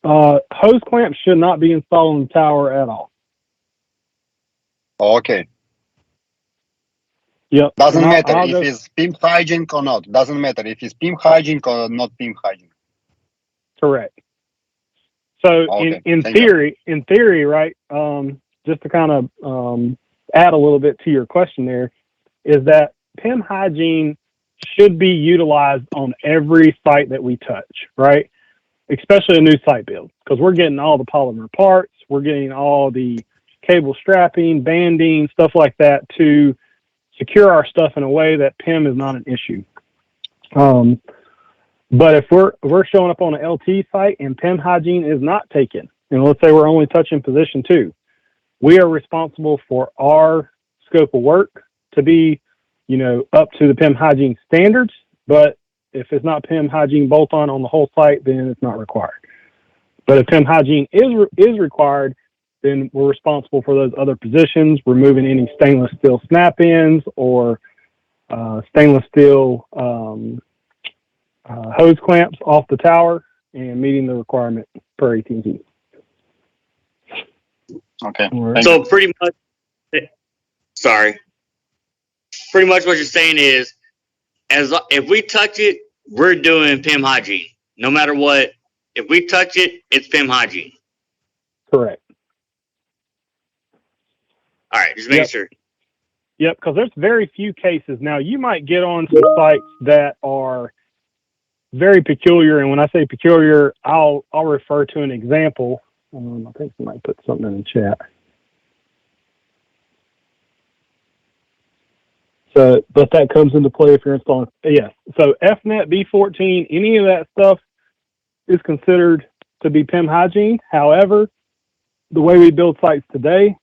Hose clamps should not be installed on the tower at all. Okay. Yep. Doesn't matter if it's PIM hygiene or not. Doesn't matter if it's PIM hygiene or not PIM hygiene. Correct. So in theory, right? Just to kind of add a little bit to your question there, is that PIM hygiene should be utilized on every site that we touch, right? Especially a new site build, because we're getting all the polymer parts, we're getting all the cable strapping, banding, stuff like that to secure our stuff in a way that PIM is not an issue. But if we're showing up on an LT site and PIM hygiene is not taken, and let's say we're only touching position 2, we are responsible for our scope of work to be, up to the PIM hygiene standards. But if it's not PIM hygiene bolt-on on the whole site, then it's not required. But if PIM hygiene is required, then we're responsible for those other positions, removing any stainless steel snap-ins or stainless steel hose clamps off the tower and meeting the requirement per AT&T. Okay. Right. So pretty much what you're saying is, if we touch it, we're doing PIM hygiene. No matter what, if we touch it, it's PIM hygiene. Correct. All right, just making sure. Yep, because there's very few cases. Now, you might get on some sites that are very peculiar, and when I say peculiar, I'll refer to an example. I think somebody put something in the chat. So, but that comes into play if you're installing. Yes. So FNet, B14, any of that stuff is considered to be PIM hygiene. However, the way we build sites today,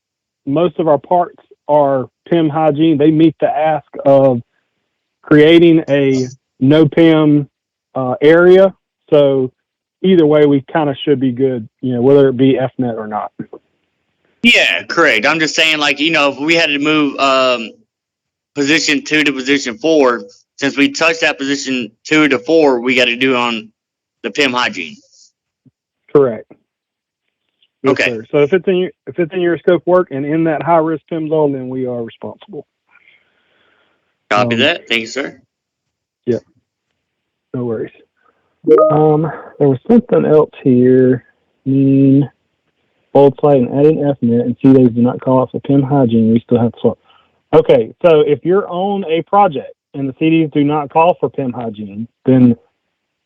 most of our parts are PIM hygiene. They meet the ask of creating a no PIM area. So either way, we kind of should be good, whether it be FNet or not. Yeah, correct. I'm just saying, if we had to move position 2 to position 4, since we touched that position 2 to 4, we got to do on the PIM hygiene. Correct. Yes, Okay. sir. So if it's in your scope work and in that high risk PIM zone, then we are responsible. Copy that. Thank you, sir. Yeah. No worries. There was something else here. Bold site and adding FNet and CDAs do not call out for PIM hygiene. We still have to swap. Okay, so if you're on a project and the CDs do not call for PIM hygiene, then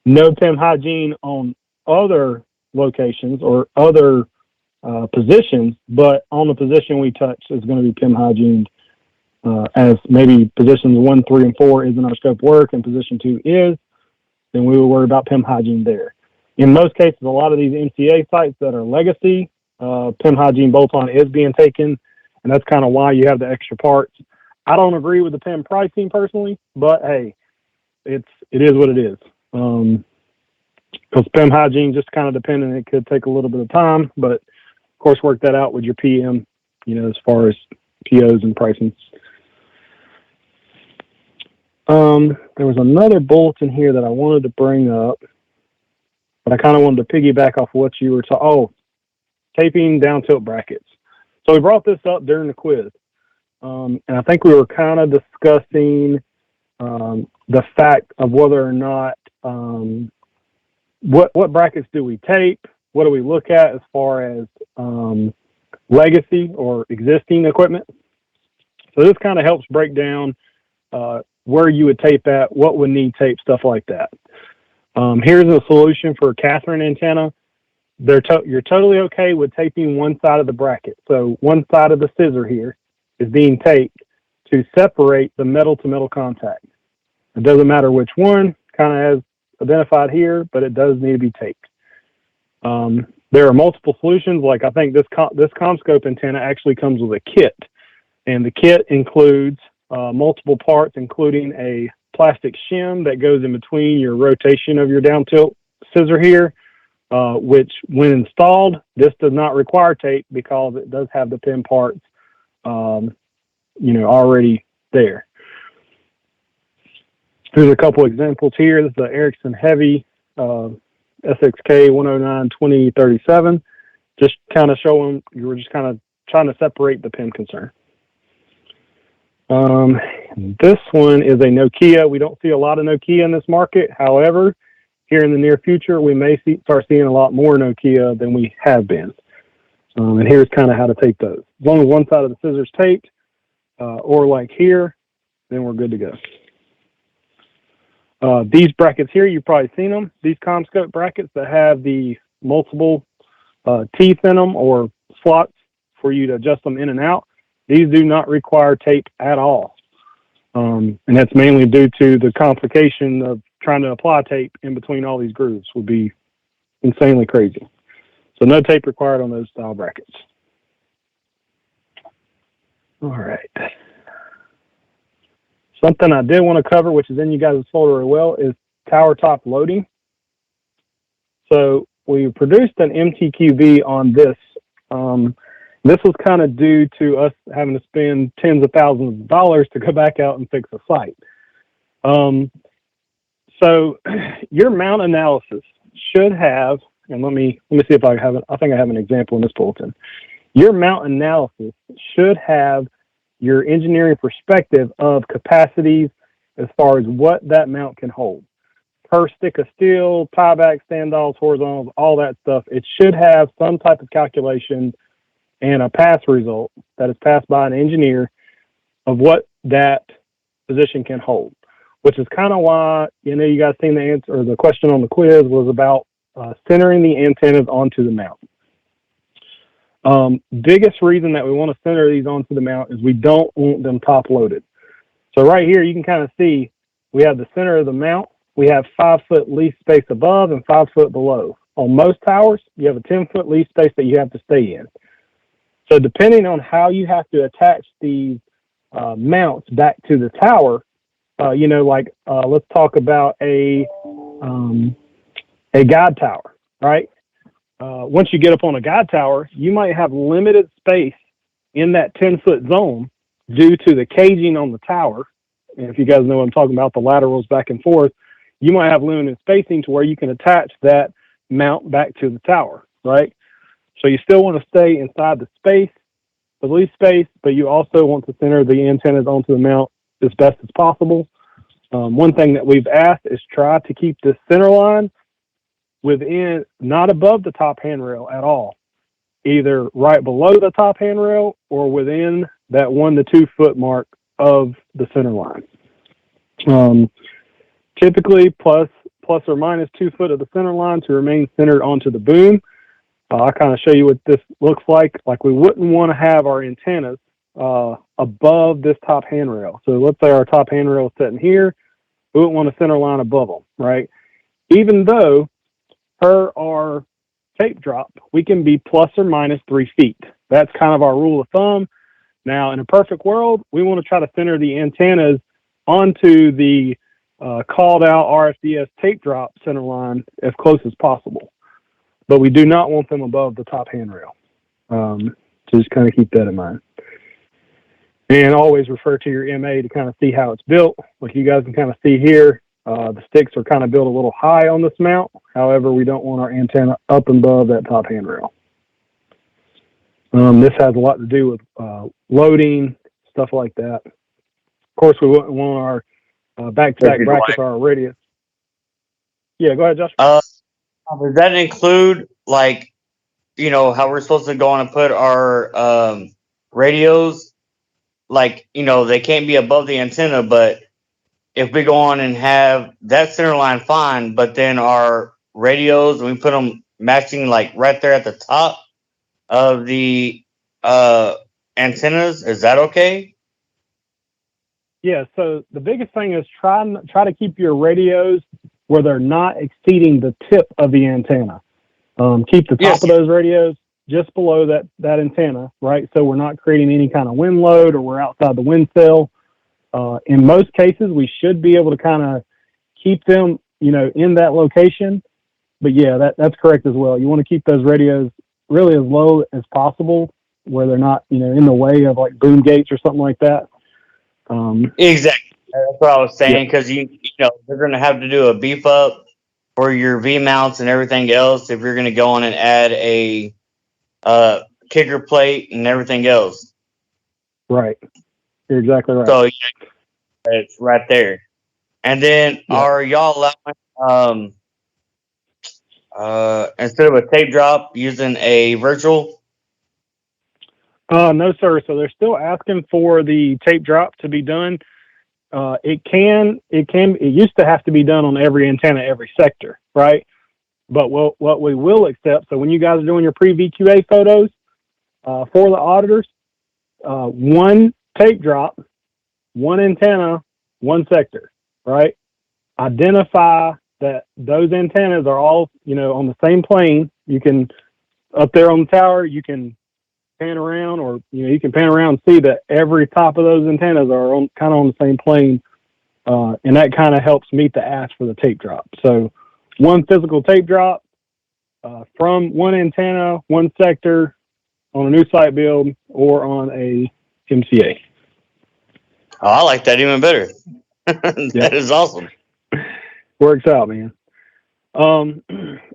no PIM hygiene on other locations or other positions, but on the position we touch is going to be PIM hygiene, as maybe positions 1, 3, and 4 isn't our scope work and position 2 is, then we will worry about PIM hygiene there. In most cases, a lot of these MCA sites that are legacy, PIM hygiene bolt-on is being taken, and that's kind of why you have the extra parts. I don't agree with the PIM pricing personally, but hey, it is what it is. Because PIM hygiene just kind of dependent, it could take a little bit of time, but of course work that out with your PM, as far as POs and pricing. There was another bulletin here that I wanted to bring up, but I kind of wanted to piggyback off what you were talking. Oh, taping down tilt brackets. So we brought this up during the quiz, and I think we were kind of discussing the fact of whether or not what brackets do we tape, what do we look at as far as legacy or existing equipment. So this kind of helps break down where you would tape at, what would need tape, stuff like that. Here's a solution for a Catherine antenna. You're totally okay with taping one side of the bracket. So one side of the scissor here is being taped to separate the metal to metal contact. It doesn't matter which one, kind of as identified here, but it does need to be taped. There are multiple solutions. Like I think this CommScope antenna actually comes with a kit, and the kit includes multiple parts, including a plastic shim that goes in between your rotation of your down tilt scissor here, which when installed, this does not require tape because it does have the PIM parts, already there. Here's a couple examples here. This is the Ericsson Heavy SXK 109-2037. Just kind of showing, you were just kind of trying to separate the PIM concern. This one is a Nokia. We don't see a lot of Nokia in this market. However, here in the near future, we may start seeing a lot more Nokia than we have been. And here's kind of how to tape those. As long as one side of the scissor's taped, or like here, then we're good to go. These brackets here, you've probably seen them. These CommScope brackets that have the multiple teeth in them or slots for you to adjust them in and out. These do not require tape at all. And that's mainly due to the complication of trying to apply tape in between all these grooves would be insanely crazy. So no tape required on those style brackets. All right. Something I did want to cover, which is in you guys' folder as well, is tower top loading. So we produced an MTQB on this. This was kind of due to us having to spend tens of thousands of dollars to go back out and fix a site. So your mount analysis should have, and let me see if I have it. I think I have an example in this bulletin. Your mount analysis should have your engineering perspective of capacities as far as what that mount can hold. Per stick of steel, tieback, standoffs, horizontals, all that stuff. It should have some type of calculation and a pass result that is passed by an engineer of what that position can hold, which is kind of why, you guys seen the answer, or the question on the quiz was about centering the antennas onto the mount. Biggest reason that we want to center these onto the mount is we don't want them top loaded. So right here, you can kind of see we have the center of the mount. We have 5 foot lease space above and 5 foot below. On most towers, you have a 10-foot lease space that you have to stay in. So depending on how you have to attach these mounts back to the tower, let's talk about a guide tower, right? Once you get up on a guide tower, you might have limited space in that 10-foot zone due to the caging on the tower, and if you guys know what I'm talking about, the laterals back and forth, you might have limited spacing to where you can attach that mount back to the tower, right? So you still want to stay inside the space, the least space, but you also want to center the antennas onto the mount as best as possible. One thing that we've asked is try to keep the center line within, not above the top handrail at all, either right below the top handrail or within that 1 to 2 foot mark of the center line. Typically plus or minus 2 foot of the center line to remain centered onto the boom. I'll kind of show you what this looks like. Like, we wouldn't want to have our antennas above this top handrail. So let's say our top handrail is sitting here. We wouldn't want a center line above them, right? Even though per our tape drop, we can be plus or minus 3 feet. That's kind of our rule of thumb. Now, in a perfect world, we want to try to center the antennas onto the called out RFDS tape drop center line as close as possible. But we do not want them above the top handrail. So just kind of keep that in mind. And always refer to your MA to kind of see how it's built. Like you guys can kind of see here, the sticks are kind of built a little high on this mount. However, we don't want our antenna up and above that top handrail. This has a lot to do with loading, stuff like that. Of course, we wouldn't want our back-to-back brackets or our radius. Yeah, go ahead, Josh. Does that include, like, you know, how we're supposed to go on and put our radios? Like, you know, they can't be above the antenna, but if we go on and have that center line, fine, but then our radios, we put them matching, like, right there at the top of the antennas, is that okay? Yeah, so the biggest thing is try to keep your radios where they're not exceeding the tip of the antenna. Keep the top of those radios just below that antenna, right? So we're not creating any kind of wind load or we're outside the wind cell. In most cases, we should be able to kind of keep them, you know, in that location. But yeah, that's correct as well. You want to keep those radios really as low as possible where they're not, you know, in the way of like boom gates or something like that. Exactly. That's what I was saying, because you know, they're going to have to do a beef up for your V mounts and everything else if you're going to go on and add a kicker plate and everything else. Right. You're exactly right. So yeah, it's right there. And then are y'all allowing instead of a tape drop using a virtual? No, sir. So they're still asking for the tape drop to be done. It used to have to be done on every antenna, every sector, right? But what we will accept, so when you guys are doing your pre-VQA photos for the auditors, one tape drop, one antenna, one sector, right? Identify that those antennas are all, you know, on the same plane. You can, up there on the tower, you can pan around, or you know, you can pan around and see that every top of those antennas are on kind of on the same plane, and that kind of helps meet the ask for the tape drop. So one physical tape drop from one antenna, one sector on a new site build or on a MCA. Oh, I like that even better. That is awesome. Works out, man.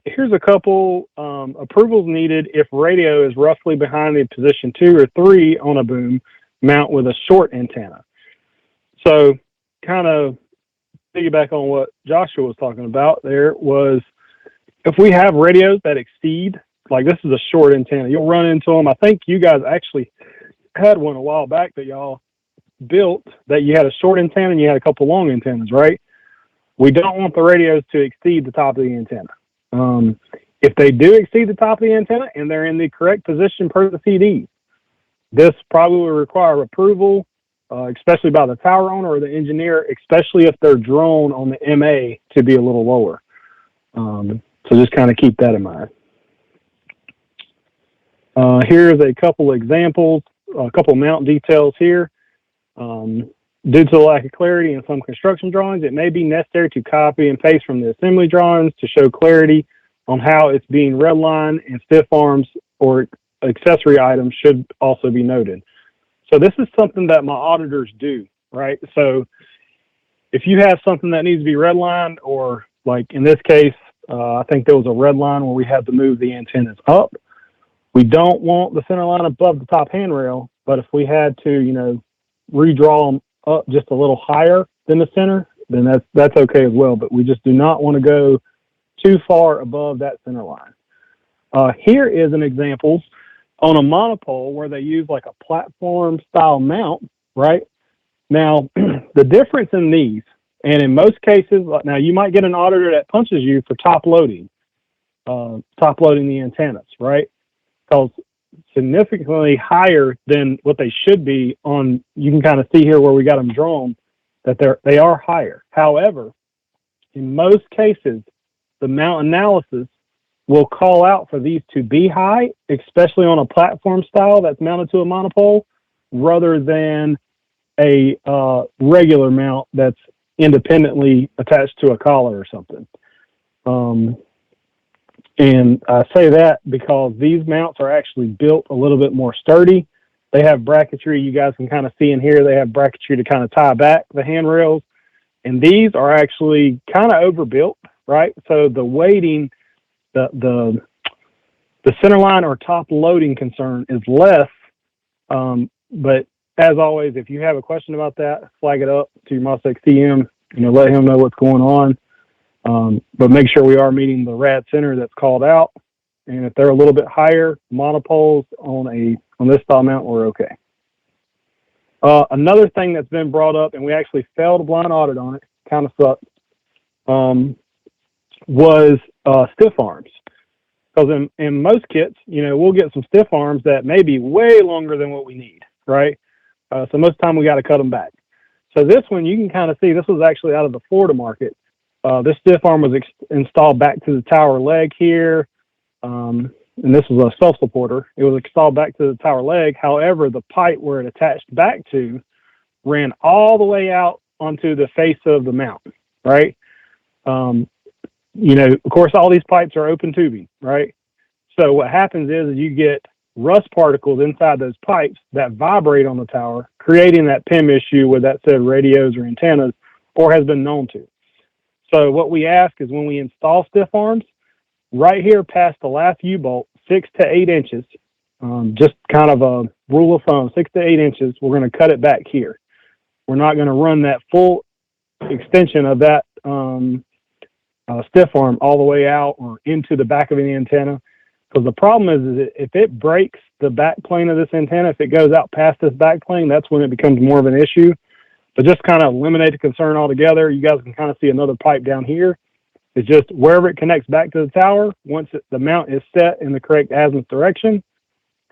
Here's a couple approvals needed if radio is roughly behind the position 2 or 3 on a boom mount with a short antenna. So kind of piggyback on what Joshua was talking about, there was, if we have radios that exceed, like this is a short antenna, you'll run into them. I think you guys actually had one a while back that y'all built that you had a short antenna and you had a couple long antennas, right? We don't want the radios to exceed the top of the antenna. If they do exceed the top of the antenna and they're in the correct position per the CD, this probably will require approval, especially by the tower owner or the engineer, especially if they're drone on the MA to be a little lower. So just kind of keep that in mind. Here's a couple examples, a couple mount details here. Due to the lack of clarity in some construction drawings, it may be necessary to copy and paste from the assembly drawings to show clarity on how it's being redlined, and stiff arms or accessory items should also be noted. So this is something that my auditors do, right? So if you have something that needs to be redlined, or like in this case, I think there was a red line where we had to move the antennas up. We don't want the center line above the top handrail, but if we had to, redraw them up just a little higher than the center, then that's okay as well. But we just do not want to go too far above that center line. Here is an example on a monopole where they use like a platform style mount, right? Now, the difference in these, and in most cases, now you might get an auditor that punches you for top loading the antennas, right? Because significantly higher than what they should be on, you can kind of see here where we got them drawn, that they are higher. However, in most cases, the mount analysis will call out for these to be high, especially on a platform style that's mounted to a monopole, rather than a regular mount that's independently attached to a collar or something. And I say that because these mounts are actually built a little bit more sturdy. They have bracketry. You guys can kind of see in here, they have bracketry to kind of tie back the handrails. And these are actually kind of overbuilt, right? So the weighting, the center line or top loading concern is less. But as always, if you have a question about that, flag it up to your MOSEC CM, let him know what's going on. But make sure we are meeting the rad center that's called out. And if they're a little bit higher, monopoles on this style mount, we're okay. Another thing that's been brought up, and we actually failed a blind audit on it, kind of sucked, was stiff arms. Because in most kits, we'll get some stiff arms that may be way longer than what we need, right? So most of the time we got to cut them back. So this one, you can kind of see, this was actually out of the Florida market. This stiff arm was installed back to the tower leg here. And this was a self-supporter. It was installed back to the tower leg. However, the pipe where it attached back to ran all the way out onto the face of the mount, right? Of course, all these pipes are open tubing, right? So what happens is you get rust particles inside those pipes that vibrate on the tower, creating that PIM issue with that said radios or antennas, or has been known to. So what we ask is when we install stiff arms, right here past the last U-bolt, 6 to 8 inches, just kind of a rule of thumb, 6 to 8 inches, we're going to cut it back here. We're not going to run that full extension of that stiff arm all the way out or into the back of the antenna. Because the problem is if it breaks the back plane of this antenna, if it goes out past this back plane, that's when it becomes more of an issue. But just kind of eliminate the concern altogether. You guys can kind of see another pipe down here. It's just wherever it connects back to the tower, once the mount is set in the correct azimuth direction,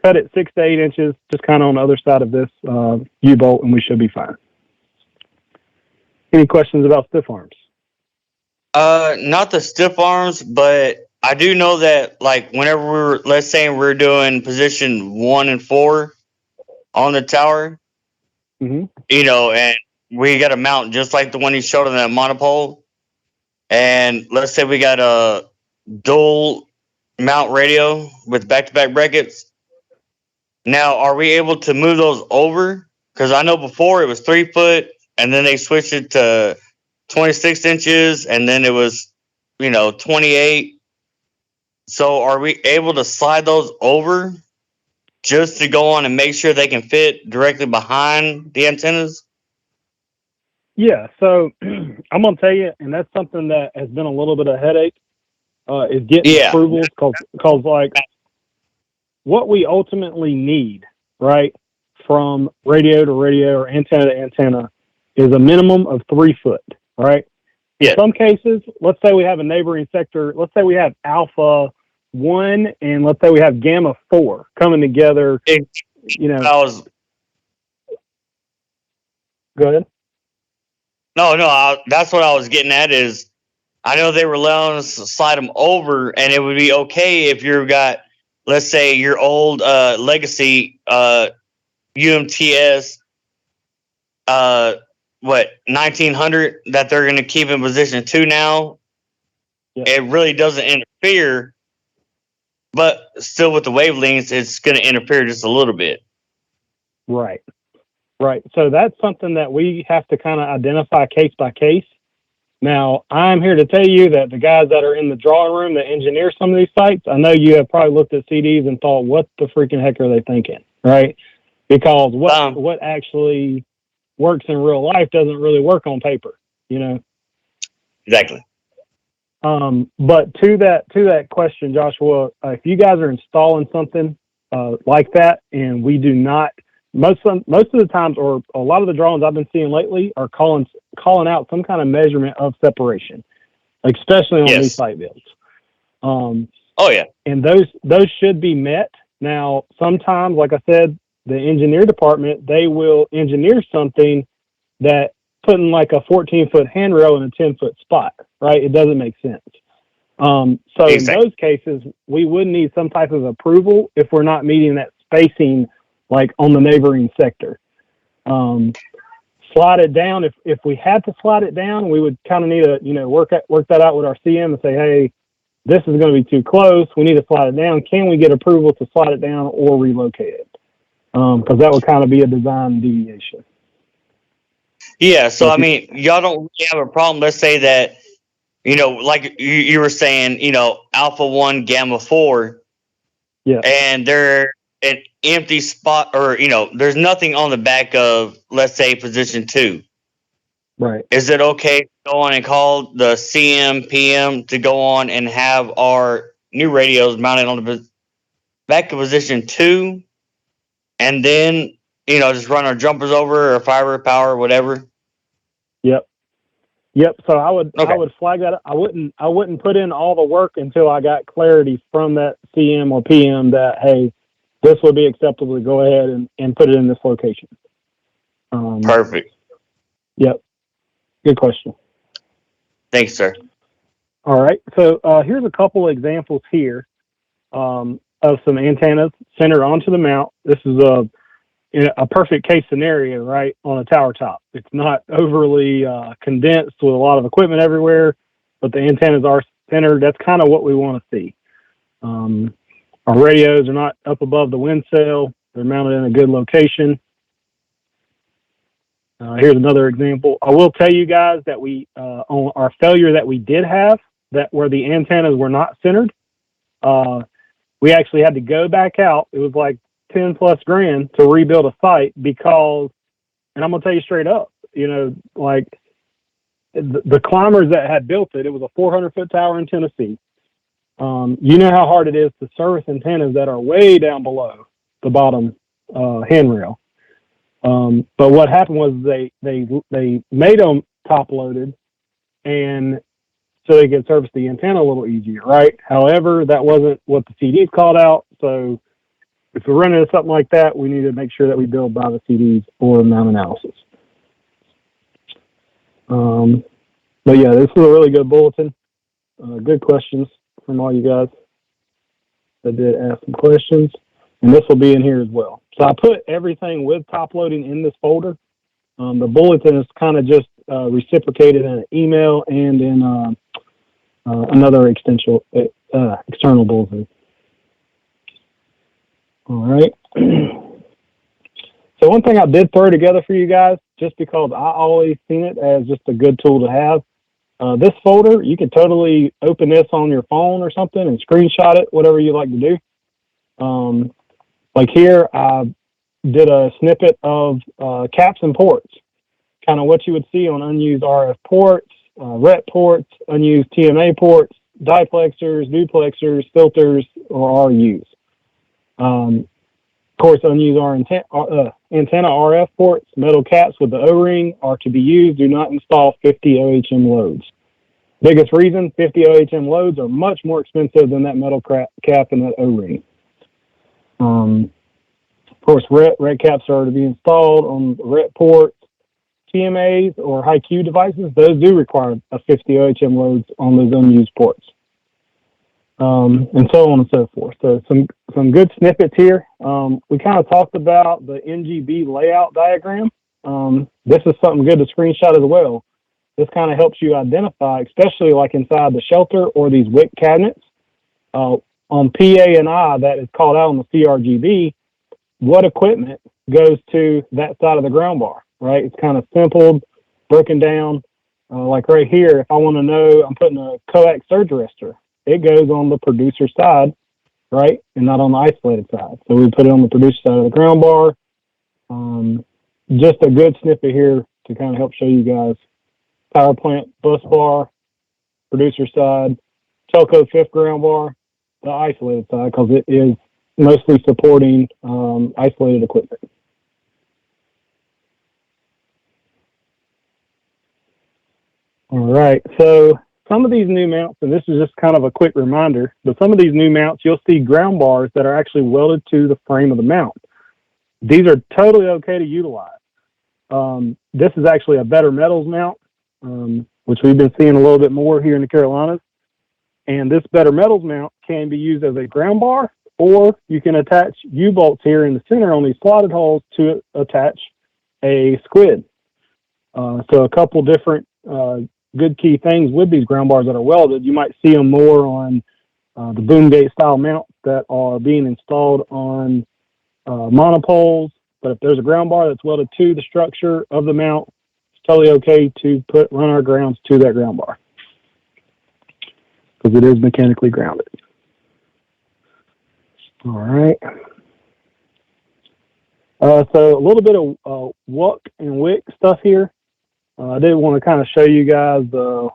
cut it 6 to 8 inches, just kind of on the other side of this U-bolt, and we should be fine. Any questions about stiff arms? Not the stiff arms, but I do know that, like, whenever let's say we're doing position 1 and 4 on the tower, and we got a mount just like the one he showed on that monopole, and let's say we got a dual mount radio with back-to-back brackets. Now, are we able to move those over? Because I know before it was 3 foot, and then they switched it to 26 inches, and then it was, 28. So are we able to slide those over just to go on and make sure they can fit directly behind the antennas? Yeah, so I'm going to tell you, and that's something that has been a little bit of a headache, is getting approvals, because like what we ultimately need, right, from radio to radio or antenna to antenna is a minimum of 3 foot, right? In some cases, let's say we have a neighboring sector, let's say we have Alpha 1 and let's say we have Gamma 4 coming together, Go ahead. No, that's what I was getting at is I know they were letting us slide them over, and it would be okay if you've got, let's say, your old legacy UMTS 1900 that they're going to keep in position 2 now. Yeah. It really doesn't interfere, but still with the wavelengths, it's going to interfere just a little bit. Right. Right. So that's something that we have to kind of identify case by case. Now, I'm here to tell you that the guys that are in the drawing room that engineer some of these sites, I know you have probably looked at CDs and thought, what the freaking heck are they thinking? Right? Because what actually works in real life doesn't really work on paper, you know? Exactly. But to that question, Joshua, if you guys are installing something like that, and we do not, most of the times, or a lot of the drawings I've been seeing lately are calling out some kind of measurement of separation, especially on these site builds. Oh yeah, and those should be met. Now, sometimes, like I said, the engineer department, they will engineer something that putting like a 14-foot handrail in a 10-foot spot, right? It doesn't make sense. So in those cases, we would need some type of approval if we're not meeting that spacing, like on the neighboring sector. Slide it down. If we had to slide it down, we would kind of need to, work that out with our CM and say, hey, this is going to be too close. We need to slide it down. Can we get approval to slide it down or relocate it? Because that would kind of be a design deviation. Yeah. So I mean, y'all don't really have a problem. Let's say that, like you were saying, alpha 1, gamma 4. Yeah. And they're an empty spot, or there's nothing on the back of, let's say, position 2. Right. Is it okay to go on and call the CM PM to go on and have our new radios mounted on the back of position 2, and then just run our jumpers over, or fiber power, whatever? Yep. So I would flag that. I wouldn't put in all the work until I got clarity from that CM or PM that, hey, this would be acceptable to go ahead and put it in this location. Perfect. Yep. Good question. Thanks, sir. All right. So here's a couple of examples here of some antennas centered onto the mount. This is a perfect case scenario, right, on a tower top. It's not overly condensed with a lot of equipment everywhere, but the antennas are centered. That's kind of what we want to see. Our radios are not up above the wind sail. They're mounted in a good location. Here's another example. I will tell you guys that on our failure that we did have, that where the antennas were not centered, we actually had to go back out. It was like 10 plus grand to rebuild a site because, and I'm going to tell you straight up, like the climbers that had built it, it was a 400-foot tower in Tennessee. You know how hard it is to service antennas that are way down below the bottom handrail. But what happened was they made them top loaded, and so they could service the antenna a little easier, right? However, that wasn't what the CDs called out. So if we're running into something like that, we need to make sure that we build by the CDs or mount analysis. But yeah, this is a really good bulletin. Good questions from all you guys that did ask some questions. And this will be in here as well. So I put everything with top loading in this folder. The bulletin is kind of just reciprocated in an email and in another external bulletin. All right. So one thing I did throw together for you guys, just because I always seen it as just a good tool to have. This folder, you can totally open this on your phone or something and screenshot it, whatever you like to do. Like here, I did a snippet of caps and ports, kind of what you would see on unused RF ports, RET ports, unused TMA ports, diplexers, duplexers, filters, or RUs. Of course, unused antenna RF ports, metal caps with the O-ring are to be used. Do not install 50 OHM loads. Biggest reason, 50 OHM loads are much more expensive than that metal cap and that O-ring. Of course, RET caps are to be installed on the RET ports. TMAs or high-Q devices, those do require a 50 OHM loads on those unused ports. And so on and so forth. So some good snippets here. We kind of talked about the NGB layout diagram. This is something good to screenshot as well. This kind of helps you identify, especially like inside the shelter or these WIC cabinets. On PA and I, that is called out on the CRGB, what equipment goes to that side of the ground bar, right? It's kind of simple, broken down. Like right here, if I want to know I'm putting a coax surge arrestor, it goes on the producer side, right? And not on the isolated side. So we put it on the producer side of the ground bar. Just a good snippet here to kind of help show you guys power plant, bus bar, producer side, telco fifth ground bar, the isolated side, because it is mostly supporting isolated equipment. All right, so some of these new mounts, and this is just kind of a quick reminder, but some of these new mounts, you'll see ground bars that are actually welded to the frame of the mount. These are totally okay to utilize. This is actually a Better Metals mount, which we've been seeing a little bit more here in the Carolinas. And this Better Metals mount can be used as a ground bar, or you can attach U-bolts here in the center on these slotted holes to attach a squid. So a couple different good key things with these ground bars that are welded. You might see them more on the boom gate style mounts that are being installed on monopoles. But if there's a ground bar that's welded to the structure of the mount, it's totally okay to run our grounds to that ground bar, because it is mechanically grounded. All right. So a little bit of WUC and WIC stuff here. I did want to kind of show you guys the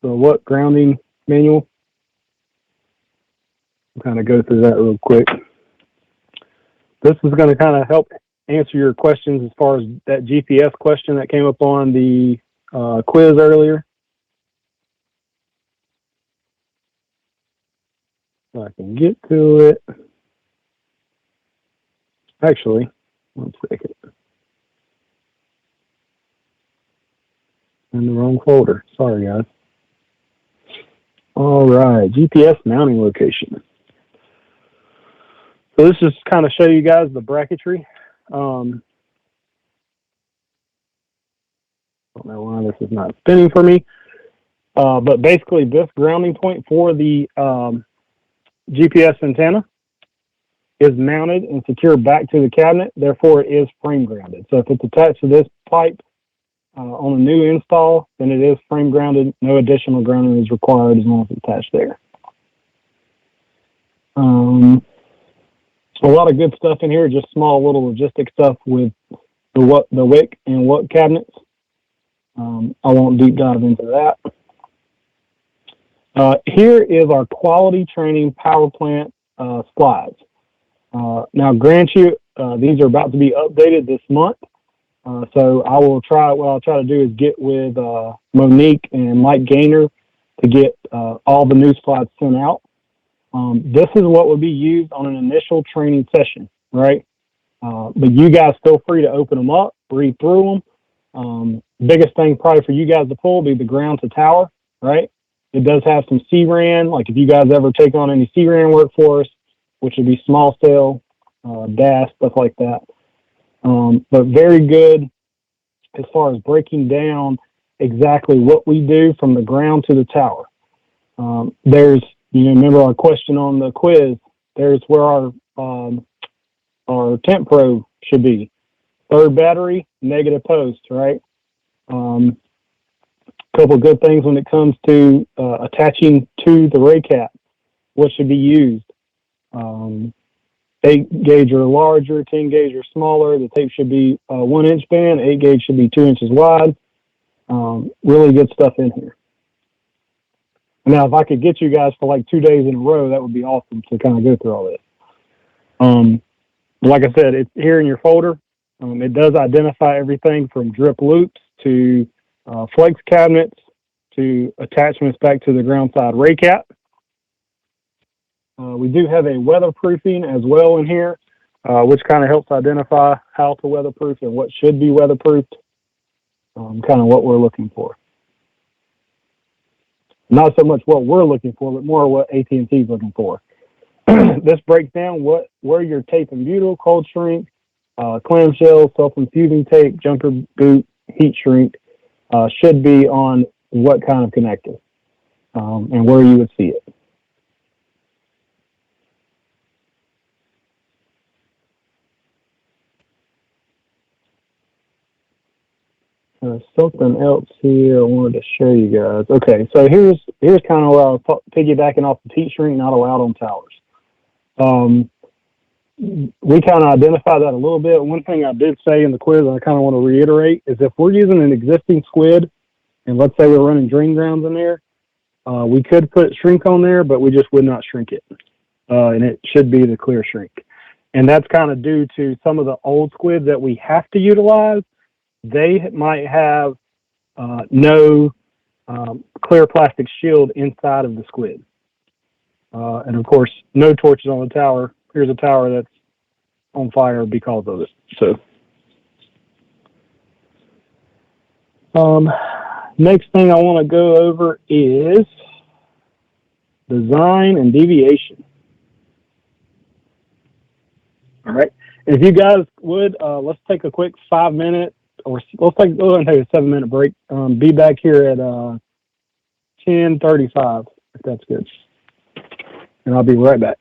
WUC grounding manual. I'll kind of go through that real quick. This is going to kind of help answer your questions as far as that GPS question that came up on the quiz earlier. So I can get to it. Actually, one second. In the wrong folder. Sorry, guys. All right, GPS mounting location. So this just kind of show you guys the bracketry. Don't know why this is not spinning for me. But basically this grounding point for the GPS antenna is mounted and secured back to the cabinet. Therefore, it is frame grounded. So if it's attached to this pipe on a new install, then it is frame grounded. No additional grounding is required as long as it's attached there. A lot of good stuff in here, just small little logistic stuff with the WIC and WUC cabinets. I won't deep dive into that. Here is our quality training power plant slides. Now, grant you, these are about to be updated this month. So what I'll try to do is get with Monique and Mike Gaynor to get all the new slides sent out. This is what would be used on an initial training session, right? But you guys feel free to open them up, read through them. Biggest thing probably for you guys to pull will be the ground to tower, right? It does have some CRAN, like if you guys ever take on any CRAN work for us, which would be small cell, DAS, stuff like that. But very good as far as breaking down exactly what we do from the ground to the tower. Remember our question on the quiz, there's where our temp probe should be. Third battery, negative post, right? Couple good things when it comes to attaching to the ray cap. What should be used? 8 gauge or larger, 10 gauge or smaller. The tape should be 1 inch band, 8 gauge should be 2 inches wide. Really good stuff in here. Now, if I could get you guys for like 2 days in a row, that would be awesome to kind of go through all this. Like I said, it's here in your folder. It does identify everything from drip loops to flex cabinets to attachments back to the ground side ray cap. We do have a weatherproofing as well in here, which kind of helps identify how to weatherproof and what should be weatherproofed, kind of what we're looking for. Not so much what we're looking for, but more what AT&T is looking for. This breaks down where your tape and butyl, cold shrink, clamshell, self-infusing tape, jumper boot, heat shrink should be on what kind of connector and where you would see it. something else here I wanted to show you guys. Okay, so here's kind of where I was piggybacking off the teat shrink not allowed on towers. We kind of identified that a little bit. One thing I did say in the quiz, and I kind of want to reiterate, is if we're using an existing squid, and let's say we're running drain grounds in there, we could put shrink on there, but we just would not shrink it. And it should be the clear shrink. And that's kind of due to some of the old squids that we have to utilize. They might have no clear plastic shield inside of the squid. And of course, no torches on the tower. Here's a tower that's on fire because of it. So, next thing I want to go over is design and deviation. All right. If you guys would, let's take a quick 5 minute, or let's take a 7 minute break. Be back here at 10:35, if that's good. And I'll be right back.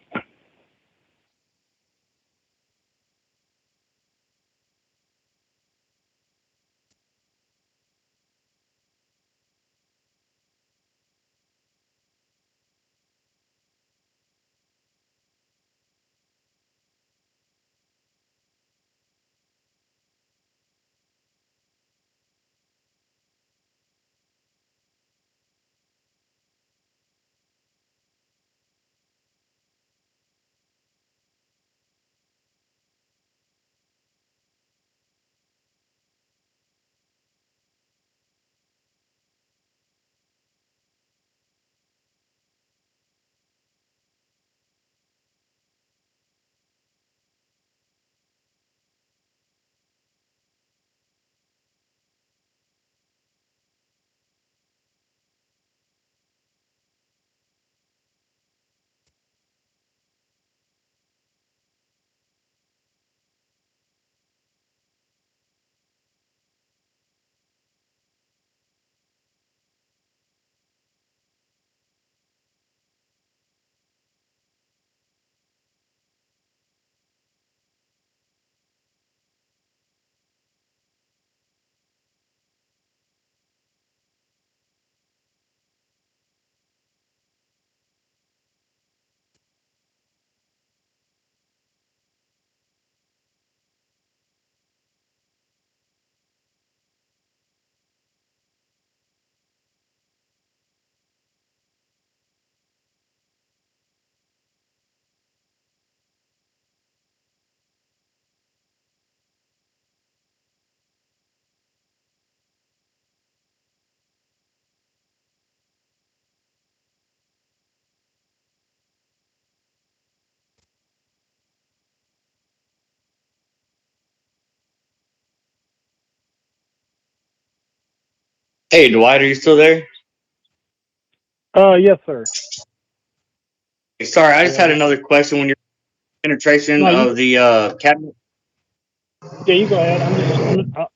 Hey, Dwight, are you still there? Yes, sir. Sorry, I just had another question. When you're penetration No, of the cabinet. yeah, you go ahead.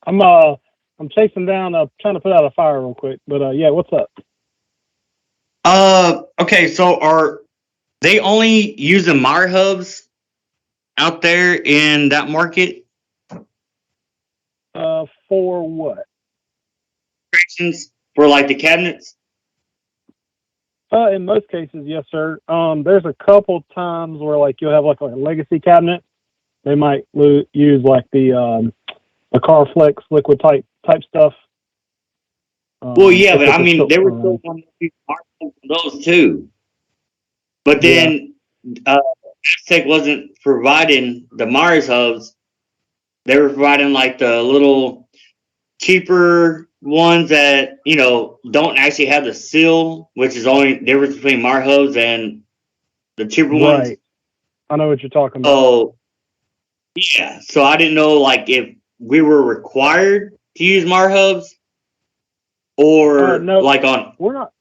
I'm chasing down, trying to put out a fire real quick. But yeah, what's up? Okay, so are they only using Meyer hubs out there in that market? For what? Penetrations for like the cabinets? In most cases, yes, sir. There's a couple times where like you'll have like a legacy cabinet. They might use like the Carflex liquid type stuff. Well, yeah, but I mean, they were still wanting to use Meyer hubs for those too. But then Aztec wasn't providing the Myers hubs. They were providing like the little cheaper ones that don't actually have the seal, which is only difference between Meyer hubs and the cheaper ones. Right. I know what you're talking about. So yeah, so I didn't know like if we were required to use Meyer hubs or No, like on. We're not.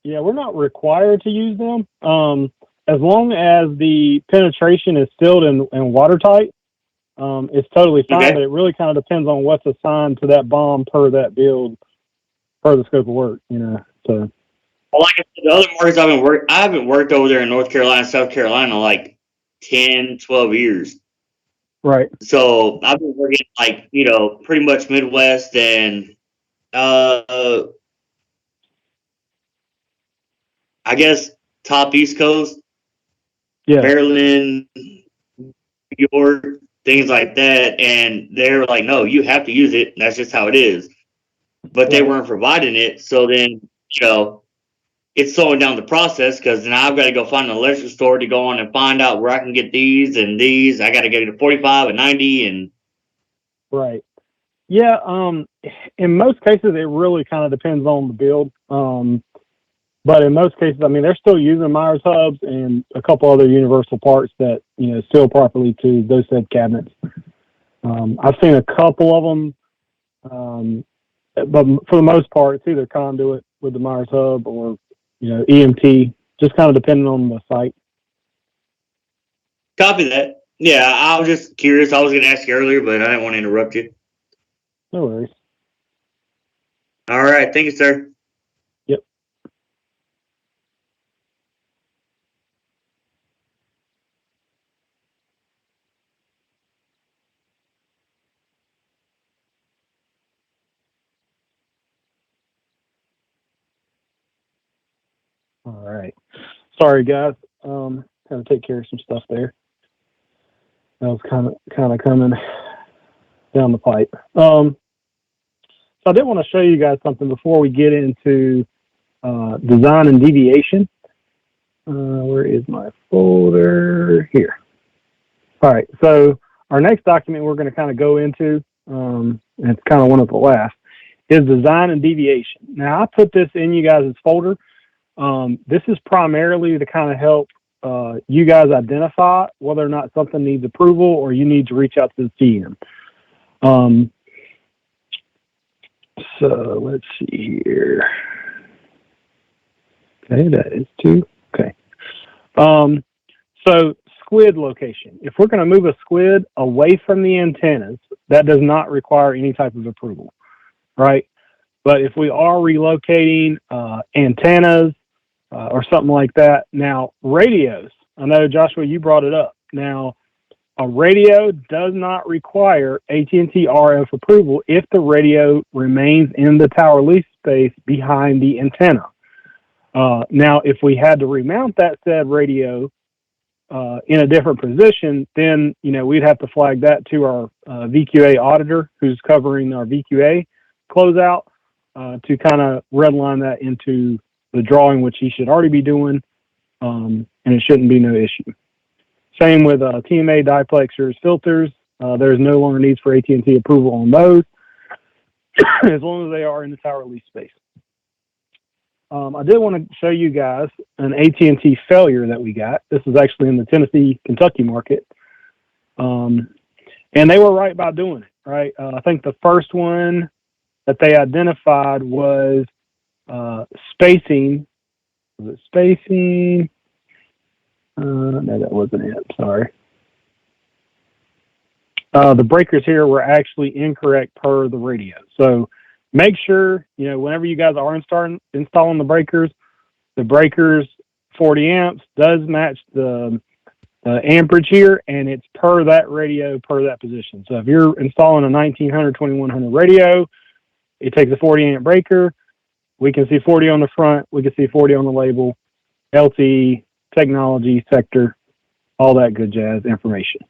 Yeah, we're not required to use them. As long as the penetration is sealed and watertight, it's totally fine. Okay. But it really kind of depends on what's assigned to that bomb per that build, per the scope of work. So. Well, like I said, the other markets I haven't worked over there in North Carolina, South Carolina like 10, 12 years. Right. So I've been working like, pretty much Midwest and I guess top East Coast, Yeah. Maryland, New York, things like that. And they're like, no, you have to use it. That's just how it is. But they Right. weren't providing it. So then, it's slowing down the process because now I've got to go find an electrical store to go on and find out where I can get these and these. I got to go to 45 and 90 and Right. Yeah. In most cases, it really kind of depends on the build. But in most cases, I mean, they're still using Myers hubs and a couple other universal parts that, seal properly to those said cabinets. I've seen a couple of them, but for the most part, it's either conduit with the Myers hub or, EMT, just kind of depending on the site. copy that. Yeah, I was just curious. I was going to ask you earlier, but I didn't want to interrupt you. No worries. All right. Thank you, sir. Yep. All right. Sorry, guys. Had to take care of some stuff there. That was kind of coming down the pipe. So I did want to show you guys something before we get into design and deviation. Where is my folder? Here. All right. So our next document we're going to kind of go into, and it's kind of one of the last, is design and deviation. Now, I put this in you guys' folder. This is primarily to kind of help you guys identify whether or not something needs approval or you need to reach out to the CM. So let's see here. Okay, that is 2. Okay. So squid location. If we're going to move a squid away from the antennas, that does not require any type of approval, right? But if we are relocating antennas or something like that, now radios. I know, Joshua, you brought it up. Now, a radio does not require AT&T RF approval if the radio remains in the tower lease space behind the antenna. Now, if we had to remount that said radio in a different position, then we'd have to flag that to our VQA auditor who's covering our VQA closeout to kind of redline that into the drawing, which he should already be doing, and it shouldn't be no issue. Same with TMA diplexers, filters. There's no longer needs for AT&T approval on those as long as they are in the tower lease space. I did want to show you guys an AT&T failure that we got. This is actually in the Tennessee, Kentucky market. And they were right by doing it, right? I think the first one that they identified was spacing. Was it spacing? No, that wasn't it. Sorry. The breakers here were actually incorrect per the radio. So make sure, whenever you guys are installing the breakers 40 amps does match the amperage here, and it's per that radio, per that position. So if you're installing a 1900, 2100 radio, it takes a 40 amp breaker. We can see 40 on the front. We can see 40 on the label, LTE, technology, sector, all that good jazz information.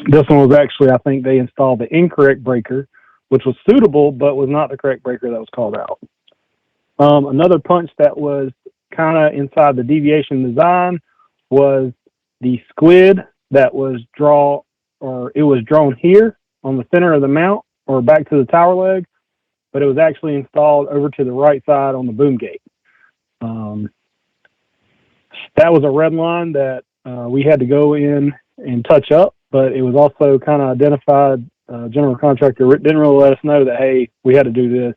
This one was actually, I think they installed the incorrect breaker, which was suitable, but was not the correct breaker that was called out. Another punch that was kind of inside the deviation design was the squid that was drawn here on the center of the mount or back to the tower leg, but it was actually installed over to the right side on the boom gate. That was a red line that we had to go in and touch up, but it was also kind of identified. General contractor didn't really let us know that, hey, we had to do this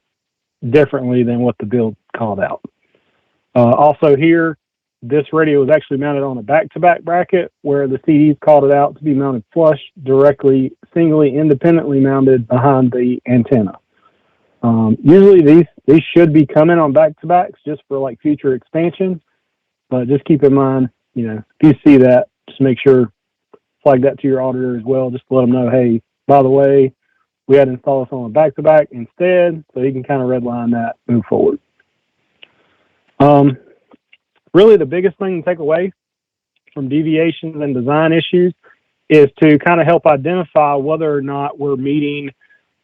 differently than what the build called out. Also here, this radio was actually mounted on a back-to-back bracket where the CDs called it out to be mounted flush, directly, singly, independently mounted behind the antenna. Usually these should be coming on back-to-backs just for like future expansion, but just keep in mind, if you see that, just make sure, flag that to your auditor as well, just to let them know, hey, by the way, we had to install this on a back-to-back instead, so he can kind of redline that, move forward. Really the biggest thing to take away from deviations and design issues is to kind of help identify whether or not we're meeting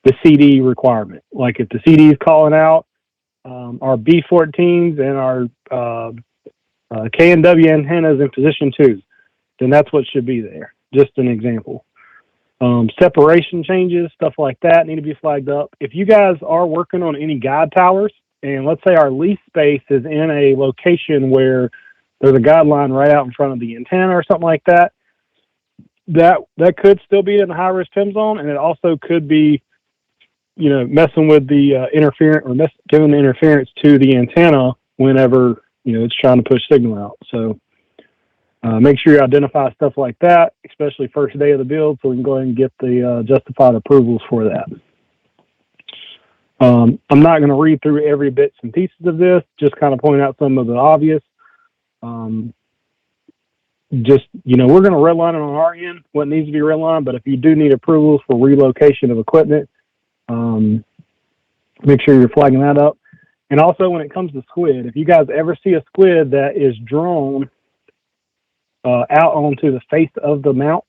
the CD requirement. Like if the CD is calling out our B14s and our K&W antennas in position 2, then that's what should be there. Just an example. Separation changes, stuff like that need to be flagged up. If you guys are working on any guide towers, and let's say our lease space is in a location where there's a guideline right out in front of the antenna or something like that, that could still be in the high-risk PIM zone, and it also could be, messing with the interference or giving the interference to the antenna whenever, it's trying to push signal out. So make sure you identify stuff like that, especially first day of the build, so we can go ahead and get the justified approvals for that. I'm not going to read through every bits and pieces of this, just kind of point out some of the obvious. We're going to redline it on our end, what needs to be redlined, but if you do need approvals for relocation of equipment, make sure you're flagging that up. And also when it comes to squid, if you guys ever see a squid that is drawn out onto the face of the mount,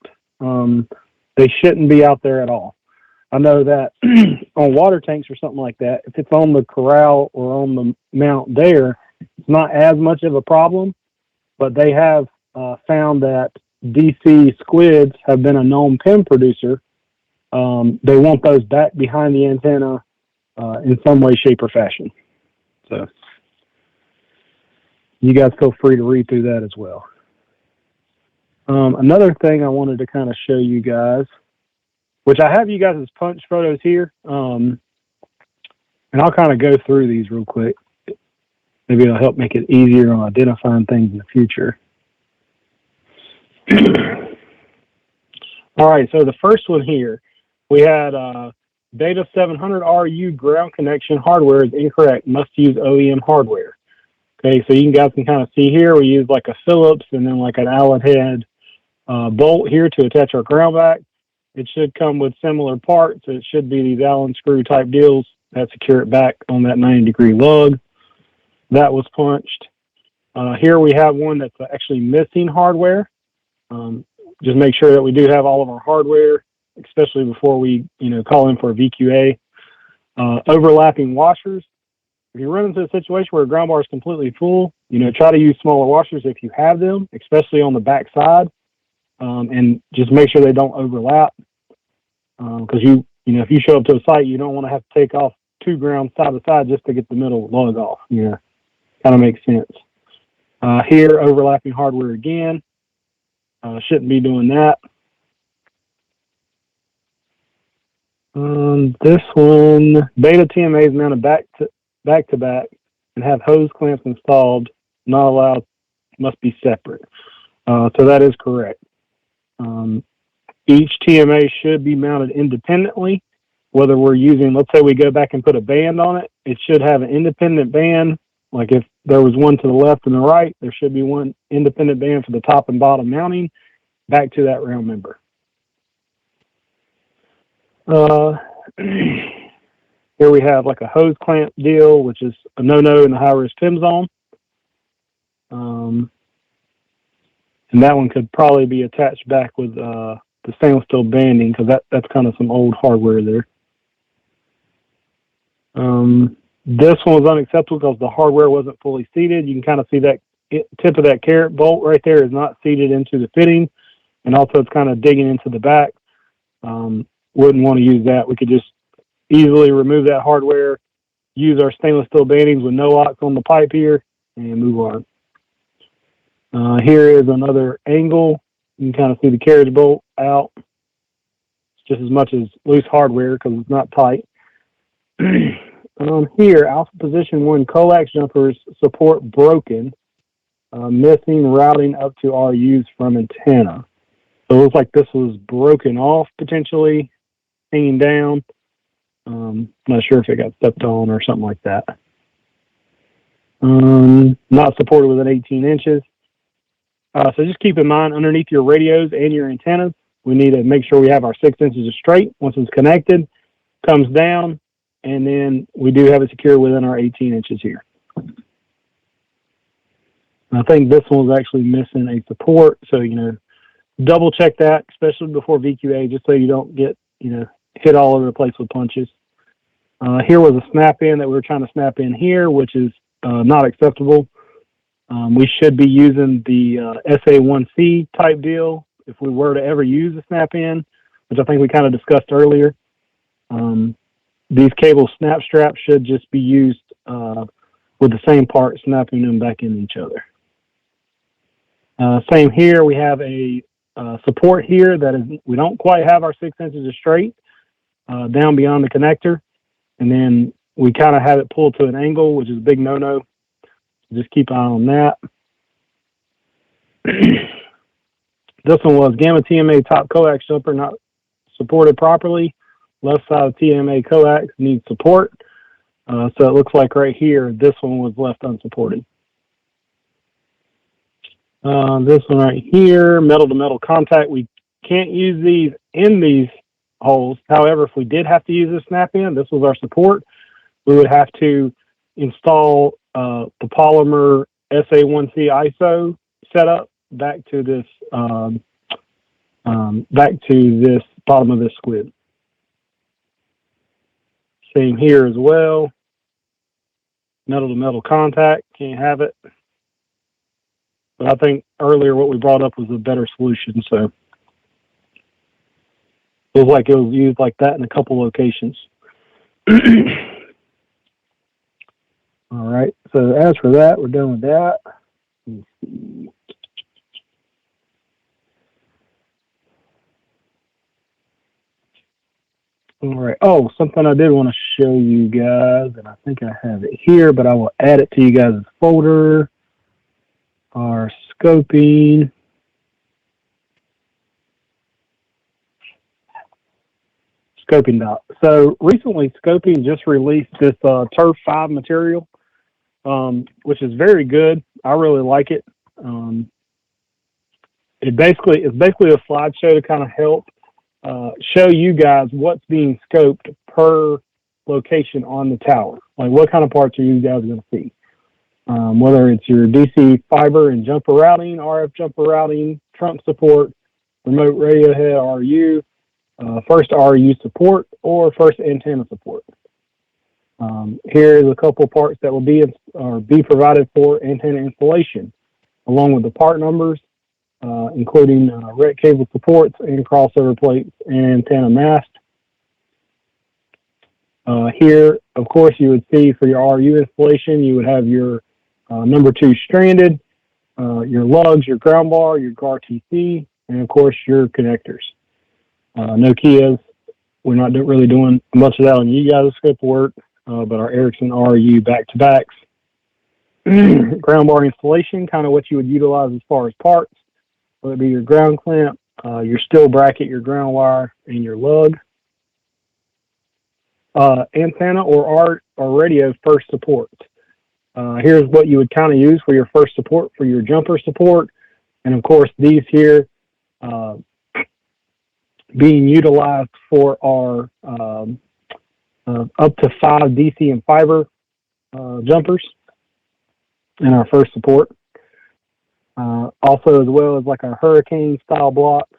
they shouldn't be out there at all. I know that on water tanks or something like that, if it's on the corral or on the mount there, it's not as much of a problem, but they have found that DC squids have been a known PIM producer. They want those back behind the antenna in some way, shape, or fashion. So you guys feel free to read through that as well. Another thing I wanted to kind of show you guys, which I have you guys' punch photos here, and I'll kind of go through these real quick. Maybe it'll help make it easier on identifying things in the future. All right, so the first one here, we had Beta 700RU ground connection hardware is incorrect, must use OEM hardware. Okay, so you guys can kind of see here, we use like a Phillips and then like an Allen head bolt here to attach our ground back. It should come with similar parts. It should be these Allen screw type deals that secure it back on that 90-degree lug. That was punched. Here we have one that's actually missing hardware. Just make sure that we do have all of our hardware, especially before we, call in for a VQA. Overlapping washers. If you run into a situation where a ground bar is completely full, try to use smaller washers if you have them, especially on the back side, and just make sure they don't overlap. Because if you show up to a site, you don't want to have to take off 2 grounds side to side just to get the middle lug off. Kind of makes sense. Here, overlapping hardware again. Shouldn't be doing that. This one, Beta TMA is mounted back to back and have hose clamps installed. Not allowed, must be separate. So that is correct. Each TMA should be mounted independently. Whether we're using, let's say we go back and put a band on it, it should have an independent band. Like if there was one to the left and the right, there should be one independent band for the top and bottom mounting back to that round member. Here we have like a hose clamp deal, which is a no-no in the high-risk PIM zone. And that one could probably be attached back with the stainless steel banding, because that's kind of some old hardware there. This one was unacceptable because the hardware wasn't fully seated. You can kind of see that tip of that carrot bolt right there is not seated into the fitting, and also it's kind of digging into the back. Wouldn't want to use that. We could just easily remove that hardware, use our stainless steel bandings with no locks on the pipe here, and move on. Here is another angle. You can kind of see the carriage bolt out. It's just as much as loose hardware because it's not tight. Here, alpha position 1 coax jumpers support broken, missing routing up to RUs from antenna. So it looks like this was broken off potentially, hanging down. Not sure if it got stepped on or something like that. Not supported within 18 inches. So just keep in mind, underneath your radios and your antennas, we need to make sure we have our 6 inches of straight once it's connected. comes down, and then we do have it secured within our 18 inches here. I think this one was actually missing a support, so, double check that, especially before VQA, just so you don't get, hit all over the place with punches. Here was a snap in that we were trying to snap in here, which is not acceptable. We should be using the SA1C type deal if we were to ever use a snap in, which I think we kind of discussed earlier. These cable snap straps should just be used with the same part, snapping them back into each other. Same here, we have a support here that is, we don't quite have our 6 inches of straight down beyond the connector. And then we kind of have it pulled to an angle, which is a big no-no. Just keep an eye on that. This one was Gamma TMA top coax jumper not supported properly. Left side of TMA coax needs support. So it looks like right here, this one was left unsupported. This one right here, metal to metal contact. We can't use these in these holes. However, if we did have to use a snap in, this was our support, we would have to install the polymer SA1C ISO setup back to this bottom of this squid. Same here as well. Metal to metal contact, can't have it. But I think earlier what we brought up was a better solution, so it was like it was used like that in a couple locations. All right, so as for that, we're done with that. Let's see. All right, oh, something I did want to show you guys, and I think I have it here, but I will add it to you guys' folder. Our scoping. Scoping dot. So recently, Scoping just released this Turf 5 material, which is very good. I really like it. It's basically a slideshow to kind of help show you guys what's being scoped per location on the tower. Like what kind of parts are you guys going to see? Whether it's your DC fiber and jumper routing, RF jumper routing, trunk support, remote radio head RU, first RU support, or first antenna support. Here's a couple parts that will be provided for antenna installation, along with the part numbers, including REC cable supports and crossover plates and antenna mast. Here, of course, you would see for your RU installation, you would have your number 2 stranded, your lugs, your ground bar, your GAR-TC, and of course your connectors. Nokia's, we're not really doing much of that on you guys' scope work, but our Ericsson RU back-to-backs. Ground bar installation, kind of what you would utilize as far as parts, whether it be your ground clamp, your steel bracket, your ground wire, and your lug. Antenna or radio first support. Here's what you would kind of use for your first support, for your jumper support. And of course, these here being utilized for our up to 5 DC and fiber jumpers in our first support. Also, as well as like our hurricane style blocks,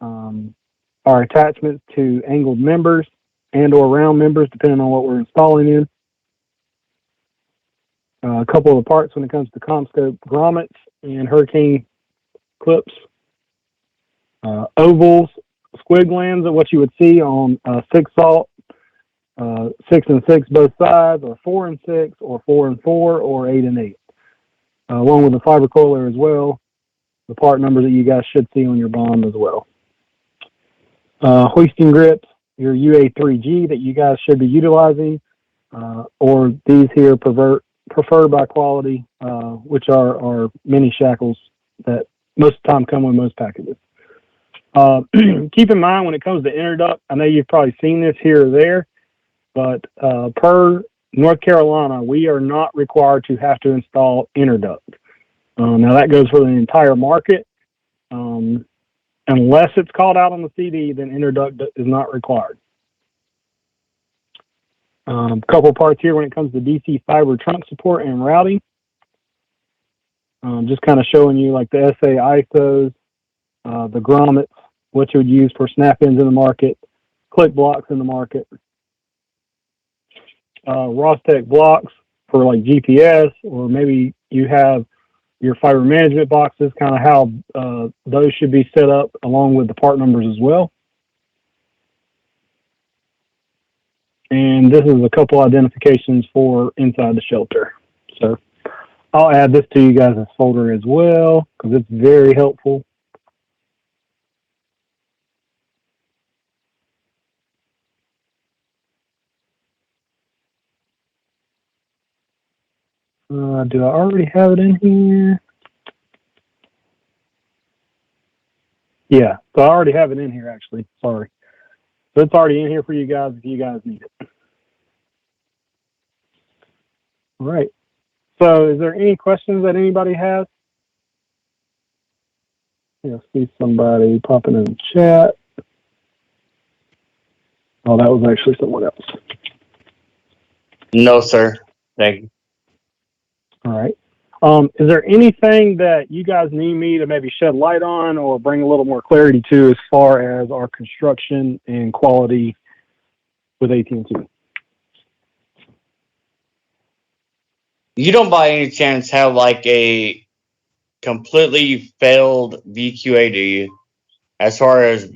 our attachments to angled members and or round members, depending on what we're installing in. A couple of the parts when it comes to CommScope grommets and hurricane clips. Ovals, squid glands are what you would see on 6 salt, 6 and 6 both sides, or 4 and 6, or 4 and 4, or 8 and 8. Along with the fiber coiler as well, the part number that you guys should see on your bond as well. Hoisting grips, your UA3G that you guys should be utilizing, or these here preferred by quality, which are our mini shackles that most of the time come with most packages. Keep in mind when it comes to interduct, I know you've probably seen this here or there, but per North Carolina, we are not required to have to install interduct. Now that goes for the entire market. Unless it's called out on the CD, then interduct is not required. A couple parts here when it comes to DC fiber trunk support and routing. Just kind of showing you like the SA ISOs, the grommets, what you would use for snap-ins in the market, click blocks in the market, Rostec blocks for like GPS, or maybe you have your fiber management boxes, kind of how those should be set up along with the part numbers as well. And this is a couple identifications for inside the shelter. So I'll add this to you guys' folder as well because it's very helpful. Do I already have it in here? Yeah, so I already have it in here actually. Sorry. So it's already in here for you guys if you guys need it. All right. So is there any questions that anybody has? Yeah, see somebody popping in the chat. Oh, that was actually someone else. No, sir. Thank you. All right. Is there anything that you guys need me to maybe shed light on or bring a little more clarity to as far as our construction and quality with AT&T? You don't by any chance have like a completely failed VQA, do you? As far as,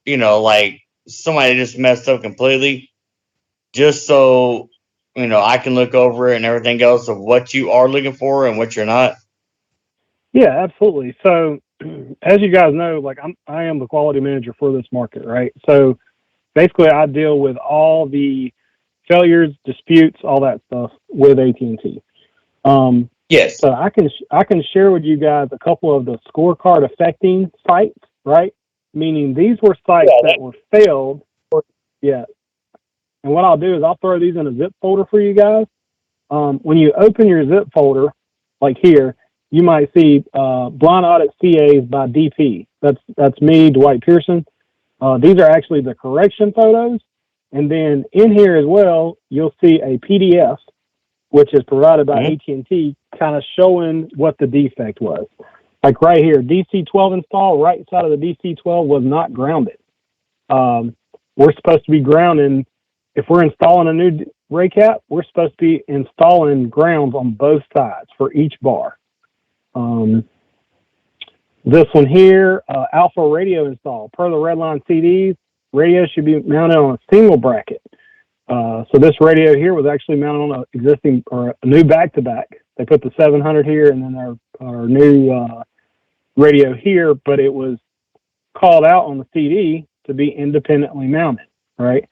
like somebody just messed up completely, just so, I can look over it and everything else of what you are looking for and what you're not. Yeah, absolutely. So as you guys know, like I am the quality manager for this market, right? So basically I deal with all the failures, disputes, all that stuff with AT&T. Yes. So I can share with you guys a couple of the scorecard affecting sites, right? Meaning these were sites that were failed. Yeah. And what I'll do is I'll throw these in a zip folder for you guys. When you open your zip folder, like here, you might see blind audit CAs by DP. That's me, Dwight Pearson. These are actually the correction photos. And then in here as well, you'll see a PDF, which is provided by AT&T, kind of showing what the defect was. Like right here, DC12 install, right side of the DC12 was not grounded. We're supposed to be grounding, if we're installing a new ray cap, we're supposed to be installing grounds on both sides for each bar. This one here, alpha radio install. Per the Redline CDs, radio should be mounted on a single bracket. So this radio here was actually mounted on a new back-to-back. They put the 700 here and then our new radio here, but it was called out on the CD to be independently mounted, right?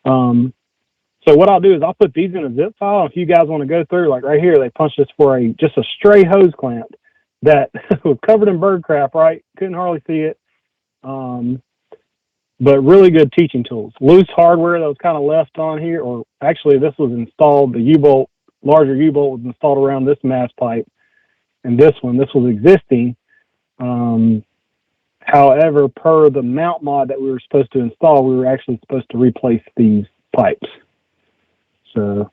So what I'll do is I'll put these in a zip file. If you guys want to go through, like right here, they punched us for just a stray hose clamp that was covered in bird crap, right? Couldn't hardly see it. But really good teaching tools. Loose hardware that was kind of left on here, or actually this was installed, the U-bolt, larger U-bolt was installed around this mass pipe. And this was existing. However, per the mount mod that we were supposed to install, we were actually supposed to replace these pipes. So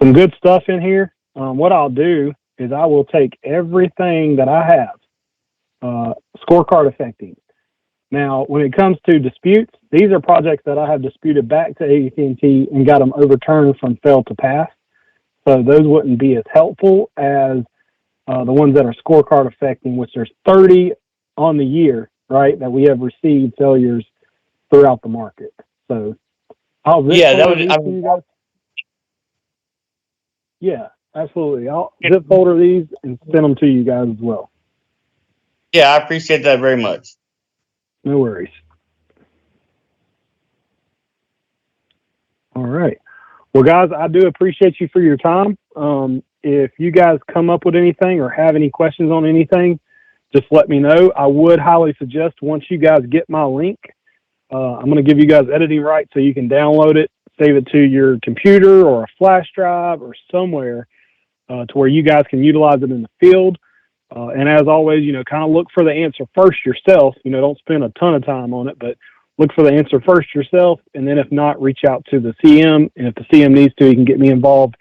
some good stuff in here. What I'll do is I will take everything that I have, scorecard affecting. Now, when it comes to disputes, these are projects that I have disputed back to AT&T and got them overturned from fail to pass. So those wouldn't be as helpful as the ones that are scorecard affecting, which there's 30 on the year, right, that we have received failures throughout the market. So I'll yeah, absolutely. I'll zip folder these and send them to you guys as well. Yeah, I appreciate that very much. No worries. All right. Well, guys, I do appreciate you for your time. If you guys come up with anything or have any questions on anything, just let me know. I would highly suggest once you guys get my link, I'm going to give you guys editing rights so you can download it, save it to your computer or a flash drive or somewhere to where you guys can utilize it in the field. And as always, kind of look for the answer first yourself. Don't spend a ton of time on it, but look for the answer first yourself, and then if not, reach out to the CM. And if the CM needs to, he can get me involved,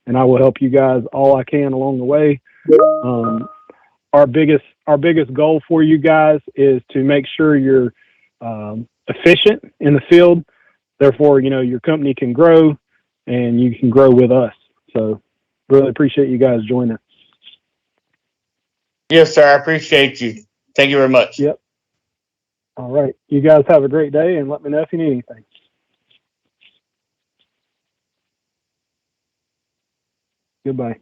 and I will help you guys all I can along the way. Our biggest goal for you guys is to make sure you're efficient in the field. Therefore, your company can grow, and you can grow with us. So, really appreciate you guys joining. Yes, sir. I appreciate you. Thank you very much. Yep. All right. You guys have a great day, and let me know if you need anything. Goodbye.